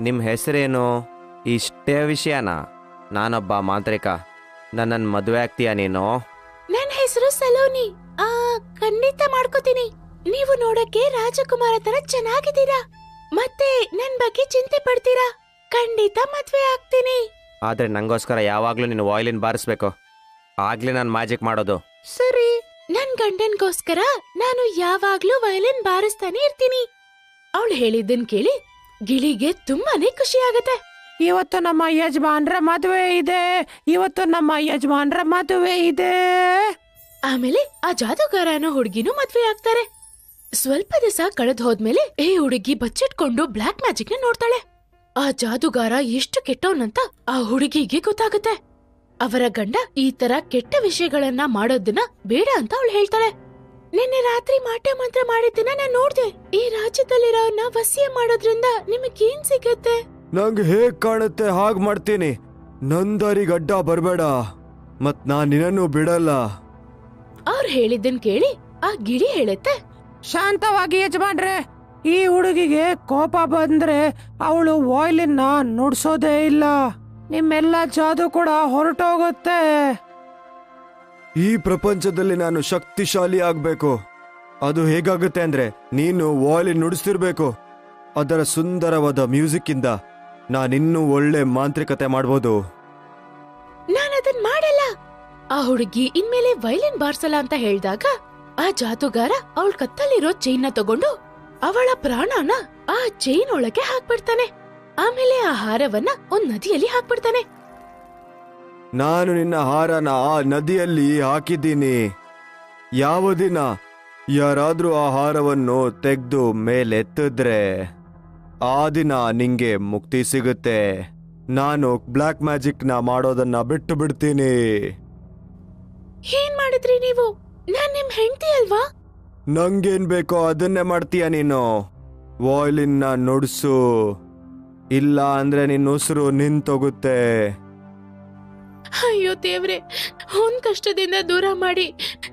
Speaker 9: ನಿಮ್ ಹೆಸರೇನು? ಇಷ್ಟೇ ವಿಷಯನಾ? ನಾನೊಬ್ಬ ಮಾಂತ್ರಿಕ. ನನ್ನನ್ ಮದುವೆ ಆಗ್ತೀಯಾ ನೀನು?
Speaker 17: ನನ್ನ ಹೆಸರು ಸಲೋನಿ. ಖಂಡಿತ ಮಾಡ್ಕೋತೀನಿ. ನೀವು ನೋಡಕ್ಕೆ ರಾಜಕುಮಾರ ತರ ಚೆನ್ನಾಗಿದ್ದೀರಾ, ಮತ್ತೆ ನನ್ ಬಗ್ಗೆ ಚಿಂತೆ ಪಡ್ತೀರಾ. ಖಂಡಿತ ಮದ್ವೆ ಆಗ್ತೀನಿ.
Speaker 9: ಆದ್ರೆ ನಂಗೋಸ್ಕರ ಯಾವಾಗ್ಲೂ ನೀನು ವಾಯ್ಲಿನ್ ಬಾರಿಸ್ಬೇಕು, ಆಗ್ಲೇ ನಾನು ಮ್ಯಾಜಿಕ್ ಮಾಡೋದು.
Speaker 17: ಸರಿ, ನನ್ ಗಂಡನ್ಗೋಸ್ಕರ ನಾನು ಯಾವಾಗ್ಲೂ ವಯಲಿನ್ ಬಾರಿಸ್ತಾನೆ ಇರ್ತೀನಿ. ಅವಳು ಹೇಳಿದ್ದನ್ ಕೇಳಿ ಗಿಳಿಗೆ ತುಂಬಾನೇ ಖುಷಿ ಆಗತ್ತೆ.
Speaker 18: ಇವತ್ತು ನಮ್ಮ ಯಜಮಾನ್ರ ಮದುವೆ ಇದೆ, ಇವತ್ತು ನಮ್ಮ ಯಜಮಾನ್ರ ಮದುವೆ ಇದೆ.
Speaker 17: ಆಮೇಲೆ ಆ ಜಾದುಗಾರನ ಹುಡುಗಿನೂ ಮದ್ವೆ ಆಗ್ತಾರೆ. ಸ್ವಲ್ಪ ದಿವಸ ಕಳೆದ್ ಹೋದ್ಮೇಲೆ ಈ ಹುಡುಗಿ ಬಚ್ಚಿಟ್ಕೊಂಡು ಬ್ಲಾಕ್ ಮ್ಯಾಜಿಕ್ ನ ನೋಡ್ತಾಳೆ. ಆ ಜಾದುಗಾರ ಎಷ್ಟು ಕೆಟ್ಟವನಂತ ಆ ಹುಡುಗಿಗೆ ಗೊತ್ತಾಗುತ್ತೆ. ಅವರ ಗಂಡ ಈ ತರ ಕೆಟ್ಟ ವಿಷಯಗಳನ್ನ ಮಾಡೋದನ್ನ ಬೇಡ ಅಂತ ಅವಳು ಹೇಳ್ತಾಳೆ. ನಿನ್ನೆ ರಾತ್ರಿ ಮಾಟ ಮಂತ್ರ ಮಾಡಿದ್ದನ್ನ ನಾನ್ ನೋಡ್ದೆ. ಈ ರಾಜ್ಯದಲ್ಲಿರೋನ್ನ ವಸಿಯ ಮಾಡೋದ್ರಿಂದ ನಿಮಗೇನ್ ಸಿಗತ್ತೆ?
Speaker 7: ನಂಗೆ ಹೇಗ್ ಕಾಣುತ್ತೆ ಹಾಗ್ ಮಾಡ್ತೀನಿ. ನಂದರಿಗೆ ಅಡ್ಡ ಬರ್ಬೇಡ, ಮತ್ ನಾನ್ ನಿನ್ನನ್ನು ಬಿಡಲ್ಲ.
Speaker 17: ಅವ್ರು ಹೇಳಿದ್ದನ್ ಕೇಳಿ ಆ ಗಿಳಿ ಹೇಳುತ್ತೆ,
Speaker 18: ಶಾಂತವಾಗಿ ಯಜಮಾನ್ರೆ, ಈ ಹುಡುಗಿಗೆ ಕೋಪ ಬಂದ್ರೆ ಅವಳು ವಾಯ್ಲಿನ್ನ ನುಡ್ಸೋದೇ ಇಲ್ಲ. ನಿಮ್ಮೆಲ್ಲ ಜಾದು ಕೂಡ ಹೊರಟೋಗುತ್ತೆ.
Speaker 7: ಈ ಪ್ರಪಂಚದಲ್ಲಿ ನಾನು ಶಕ್ತಿಶಾಲಿ ಆಗ್ಬೇಕು. ಅದು ಹೇಗಾಗುತ್ತೆ ಅಂದ್ರೆ ನೀನು ವಾಯ್ಲಿನ್ ನುಡಿಸ್ತಿರ್ಬೇಕು. ಅದರ ಸುಂದರವಾದ ಮ್ಯೂಸಿಕ್ ಇಂದ ನಾನಿನ್ನೂ ಒಳ್ಳೆ ಮಾಂತ್ರಿಕತೆ ಮಾಡ್ಬೋದು.
Speaker 17: ನಾನದನ್ ಮಾಡಲ್ಲ. ಆ ಹುಡುಗಿ ಇನ್ಮೇಲೆ ವೈಲಿನ್ ಬಾರ್ಸಲ್ಲ ಅಂತ ಹೇಳ್ದಾಗ ಆ ಜಾದೂಗಾರ ಅವಳ ಕತ್ತಲ್ಲಿರೋ ಚೈನ್ನ ತಗೊಂಡು ಅವಳ ಪ್ರಾಣನ ಆ ಚೈನ್ ಒಳಗೆ ಹಾಕ್ಬಿಡ್ತಾನೆ. ಆಮೇಲೆ ಆ ಹಾರವನ್ನ ಒಂದ್ ನದಿಯಲ್ಲಿ ಹಾಕ್ಬಿಡ್ತಾನೆ.
Speaker 7: ನಾನು ನಿನ್ನ ಹಾರನ ಆ ನದಿಯಲ್ಲಿ ಹಾಕಿದ್ದೀನಿ. ಯಾವ ದಿನ ಯಾರಾದ್ರೂ ಆ ಹಾರವನ್ನು ತೆಗೆದು ಮೇಲೆತ್ತಿದ್ರೆ ಆ ದಿನ ನಿಂಗೆ ಮುಕ್ತಿ ಸಿಗುತ್ತೆ. ನಾನು ಬ್ಲ್ಯಾಕ್ ಮ್ಯಾಜಿಕ್ ನ ಮಾಡೋದನ್ನ ಬಿಟ್ಟು ಬಿಡ್ತೀನಿ.
Speaker 17: ಏನ್ ಮಾಡಿದ್ರಿ ನೀವು? ನಾನ್ ನಿಮ್ ಹೆಂಡತಿ ಅಲ್ವಾ?
Speaker 7: ನಂಗೇನ್ ಬೇಕೋ ಅದನ್ನೇ ಮಾಡ್ತೀಯ ನೀನು. ವಾಯ್ಲಿನ್ ನ ನುಡ್ಸು, ಇಲ್ಲ ಅಂದ್ರೆ ನಿನ್ನ ಉಸಿರು ನಿಂತೋಗುತ್ತೆ.
Speaker 17: ಅಯ್ಯೋ ದೇವ್ರೆ, ಒಂದ್ ಕಷ್ಟದಿಂದ ದೂರ ಮಾಡಿ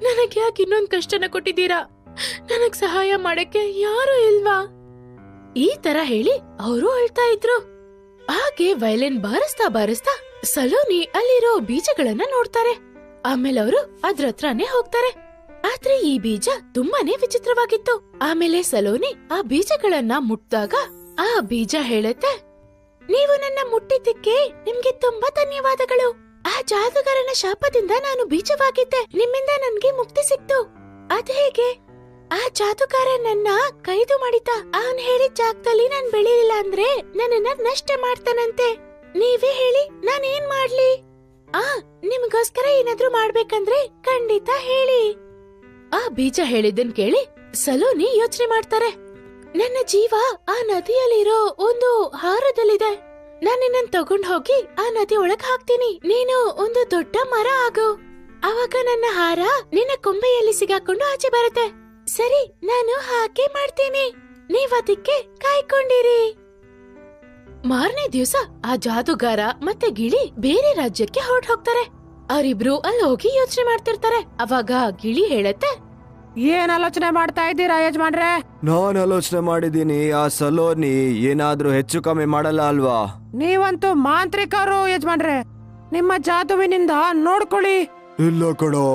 Speaker 17: ನನಗ್ ಯಾಕೆ ಇನ್ನೊಂದ್ ಕಷ್ಟನ ಕೊಟ್ಟಿದ್ದೀರಾ? ನನಗ್ ಸಹಾಯ ಮಾಡಕ್ಕೆ ಯಾರು ಇಲ್ವಾ? ಈ ತರ ಹೇಳಿ ಅವರು ಅಳ್ತಾ ಇದ್ರು. ಹಾಗೆ ವೈಲಿನ್ ಬಾರಿಸ್ತಾ ಬಾರಿಸ್ತಾ ಸಲೋನಿ ಅಲ್ಲಿರೋ ಬೀಜಗಳನ್ನ ನೋಡ್ತಾರೆ. ಆಮೇಲೆ ಅವರು ಅದ್ರ ಹತ್ರನೇ ಹೋಗ್ತಾರೆ. ಆದ್ರೆ ಈ ಬೀಜ ತುಂಬಾನೇ ವಿಚಿತ್ರವಾಗಿತ್ತು. ಆಮೇಲೆ ಸಲೋನಿ ಆ ಬೀಜಗಳನ್ನ ಮುಟ್ದಾಗ ಆ ಬೀಜ ಹೇಳುತ್ತೆ, ನೀವು ನನ್ನ ಮುಟ್ಟಿದ್ದಕ್ಕೆ ನಿಮ್ಗೆ ತುಂಬಾ ಧನ್ಯವಾದಗಳು. ಆ ಜಾದೂಗಾರನ ಶಾಪದಿಂದ ನಾನು ಬೀಜವಾಗಿದ್ದೆ. ನಿಮ್ಮಿಂದ ನನ್ಗೆ ಮುಕ್ತಿ ಸಿಕ್ತು. ಅದ್ ಹೇಗೆ? ಆ ಜಾದೂಗಾರ ನನ್ನ ಕೈದು ಮಾಡಿದ್ದ. ಅವನ್ ಹೇಳಿದ ಜಾಗದಲ್ಲಿ ನಾನ್ ಬೆಳಿಲಿಲ್ಲ ಅಂದ್ರೆ ನನ್ನನ್ನ ನಷ್ಟ ಮಾಡ್ತಾನಂತೆ. ನೀವೇ ಹೇಳಿ, ನಾನ್ ಏನ್ ಮಾಡ್ಲಿ? ನಿಮ್ಗೋಸ್ಕರ ಏನಾದ್ರೂ ಮಾಡ್ಬೇಕಂದ್ರೆ ಖಂಡಿತ ಹೇಳಿ. ಆ ಬೀಜ ಹೇಳಿದ್ದನ್ ಕೇಳಿ ಸಲೋನಿ ಯೋಚನೆ ಮಾಡ್ತಾರೆ. ನನ್ನ ಜೀವ ಆ ನದಿಯಲ್ಲಿರೋ ಒಂದು ಹಾರದಲ್ಲಿದೆ. ನಾನು ನಿನ್ನನ್ ತಗೊಂಡ್ ಹೋಗಿ ಆ ನದಿ ಒಳಗ್ ಹಾಕ್ತೀನಿ. ನೀನು ಒಂದು ದೊಡ್ಡ ಮರ ಆಗು. ಅವಾಗ ನನ್ನ ಹಾರ ನಿನ್ನ ಕೊಂಬೆಯಲ್ಲಿ ಸಿಗಾಕೊಂಡು ಆಚೆ ಬರುತ್ತೆ. ಸರಿ, ನಾನು ಹಾಗೆ ಮಾಡ್ತೀನಿ. ನೀವ್ ಅದಕ್ಕೆ ಕಾಯ್ಕೊಂಡಿರಿ. ಮಾರನೇ ದಿವಸ ಆ ಜಾದೂಗಾರ ಮತ್ತೆ ಗಿಳಿ ಬೇರೆ ರಾಜ್ಯಕ್ಕೆ ಹೊರಟ್ ಹೋಗ್ತಾರೆ. ಅವರಿಬ್ರು ಅಲ್ಲಿ ಹೋಗಿ ಯೋಚನೆ ಮಾಡ್ತಿರ್ತಾರೆ. ಅವಾಗ ಗಿಳಿ ಹೇಳತ್ತೆ,
Speaker 18: ಏನ್ ಆಲೋಚನೆ ಮಾಡ್ತಾ ಇದ್ದೀರಾ ಯಜಮಾನ್ರೆ?
Speaker 7: ನಾನ್ ಆಲೋಚನೆ ಮಾಡಿದೀನಿ, ಆ ಸಲೋನಿ ಏನಾದ್ರೂ ಹೆಚ್ಚು ಕಮ್ಮಿ ಮಾಡಲ್ಲ ಅಲ್ವಾ?
Speaker 18: ನೀವಂತೂ ಮಾಂತ್ರಿಕರು ಯಜಮಾನ್ರೆ, ನಿಮ್ಮ ಜಾದುವಿನಿಂದ ನೋಡ್ಕೊಳ್ಳಿ.
Speaker 7: ಇಲ್ಲ ಕಣೋ,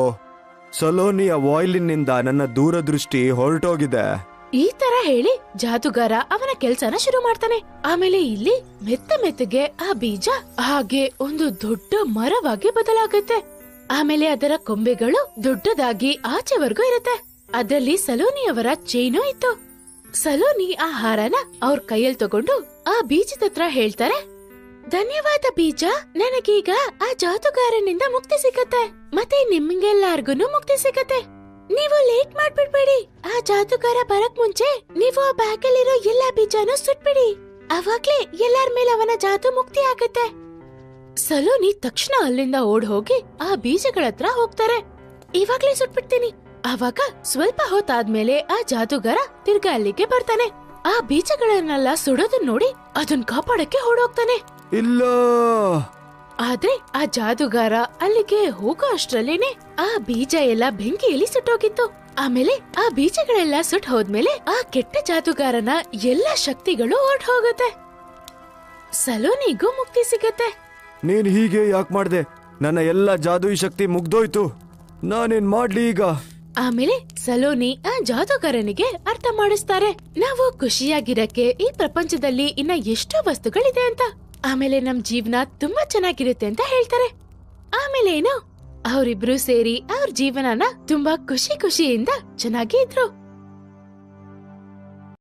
Speaker 7: ಸಲೋನಿಯ ವಾಯ್ಲಿನ್ ನಿಂದ ನನ್ನ ದೂರದೃಷ್ಟಿ ಹೊರಟೋಗಿದೆ.
Speaker 17: ಈ ತರ ಹೇಳಿ ಜಾದೂಗಾರ ಅವನ ಕೆಲ್ಸನ ಶುರು ಮಾಡ್ತಾನೆ. ಆಮೇಲೆ ಇಲ್ಲಿ ಮೆತ್ತಗೆ ಆ ಬೀಜ ಹಾಗೆ ಒಂದು ದೊಡ್ಡ ಮರವಾಗಿ ಬದಲಾಗುತ್ತೆ. ಆಮೇಲೆ ಅದರ ಕೊಂಬೆಗಳು ದೊಡ್ಡದಾಗಿ ಆಚೆವರೆಗೂ ಇರುತ್ತೆ. ಅದರಲ್ಲಿ ಸಲೋನಿಯವರ ಚೈನು ಇತ್ತು. ಸಲೋನಿ ಆ ಹಾರನ ಅವ್ರ ಕೈಯಲ್ಲಿ ತಗೊಂಡು ಆ ಬೀಜದ ಹತ್ರ ಹೇಳ್ತಾರೆ, ಧನ್ಯವಾದ ಬೀಜ, ನನಗೀಗ ಆ ಜಾದೂಗಾರನಿಂದ ಮುಕ್ತಿ ಸಿಗತ್ತೆ. ಮತ್ತೆ ನಿಮ್ಗೆಲ್ಲಾರ್ಗುನು ಮುಕ್ತಿ ಸಿಗತ್ತೆ. ನೀವು ಲೇಟ್ ಮಾಡ್ಬಿಡ್ಬೇಡಿ. ಆ ಜಾದೂಗಾರ ಬರಕ್ ಮುಂಚೆ ನೀವು ಆ ಬ್ಯಾಗಲ್ಲಿರೋ ಎಲ್ಲಾ ಬೀಜನೂ ಸುಟ್ಬಿಡಿ. ಅವಾಗ್ಲೇ ಎಲ್ಲಾರ ಮೇಲೆ ಅವನ ಜಾದೂ ಮುಕ್ತಿ ಆಗತ್ತೆ. ಸಲೋನಿ ತಕ್ಷಣ ಅಲ್ಲಿಂದ ಓಡ್ ಹೋಗಿ ಆ ಬೀಜಗಳ ಹತ್ರ ಹೋಗ್ತಾರೆ. ಇವಾಗ್ಲೇ ಸುಟ್ಬಿಡ್ತೀನಿ. ಅವಾಗ ಸ್ವಲ್ಪ ಹೊತ್ತಾದ್ಮೇಲೆ ಆ ಜಾದೂಗಾರ ತಿರ್ಗಾ ಅಲ್ಲಿಗೆ ಬರ್ತಾನೆ. ಆ ಬೀಜಗಳನ್ನೆಲ್ಲ ಸುಡೋದನ್ನ ನೋಡಿ ಅದನ್ ಕಾಪಾಡಕ್ಕೆ ಓಡೋಗ್ತಾನೆ.
Speaker 7: ಇಲ್ಲ,
Speaker 17: ಆದ್ರೆ ಆ ಜಾದೂಗಾರ ಅಲ್ಲಿಗೆ ಹೋಗೋ ಅಷ್ಟ್ರಲ್ಲೇನೆ ಆ ಬೀಜ ಎಲ್ಲ ಬೆಂಕಿಯಲ್ಲಿ ಸುಟ್ಟೋಗಿತ್ತು. ಆಮೇಲೆ ಆ ಬೀಜಗಳೆಲ್ಲ ಸುಟ್ ಹೋದ್ಮೇಲೆ ಆ ಕೆಟ್ಟ ಜಾದೂಗಾರನ ಎಲ್ಲಾ ಶಕ್ತಿಗಳು ಹೊರ್ಟ್ ಹೋಗುತ್ತೆ. ಸಲೋನಿಗೂ ಮುಕ್ತಿ ಸಿಗತ್ತೆ.
Speaker 7: ನೀನ್ ಹೀಗೆ ಯಾಕೆ ಮಾಡ್ದೆ? ನನ್ನ ಎಲ್ಲ ಜಾದೂಯಿ ಶಕ್ತಿ ಮುಗ್ದೋಯ್ತು. ನಾನೇನ್ ಮಾಡ್ಲಿ ಈಗ?
Speaker 17: ಆಮೇಲೆ ಸಲೋನಿ ಆ ಜಾದೂಗಾರನಿಗೆ ಅರ್ಥ ಮಾಡಿಸ್ತಾರೆ, ನಾವು ಖುಷಿಯಾಗಿರಕ್ಕೆ ಈ ಪ್ರಪಂಚದಲ್ಲಿ ಇನ್ನ ಎಷ್ಟೋ ವಸ್ತುಗಳಿದೆ ಅಂತ. ಆಮೇಲೆ ನಮ್ ಜೀವನ ತುಂಬಾ ಚೆನ್ನಾಗಿರುತ್ತೆ ಅಂತ ಹೇಳ್ತಾರೆ. ಆಮೇಲೆ ಏನು, ಅವರಿಬ್ರು ಸೇರಿ ಅವ್ರ ಜೀವನನ ತುಂಬಾ ಖುಷಿಯಿಂದ ಚೆನ್ನಾಗಿ ಇದ್ರು.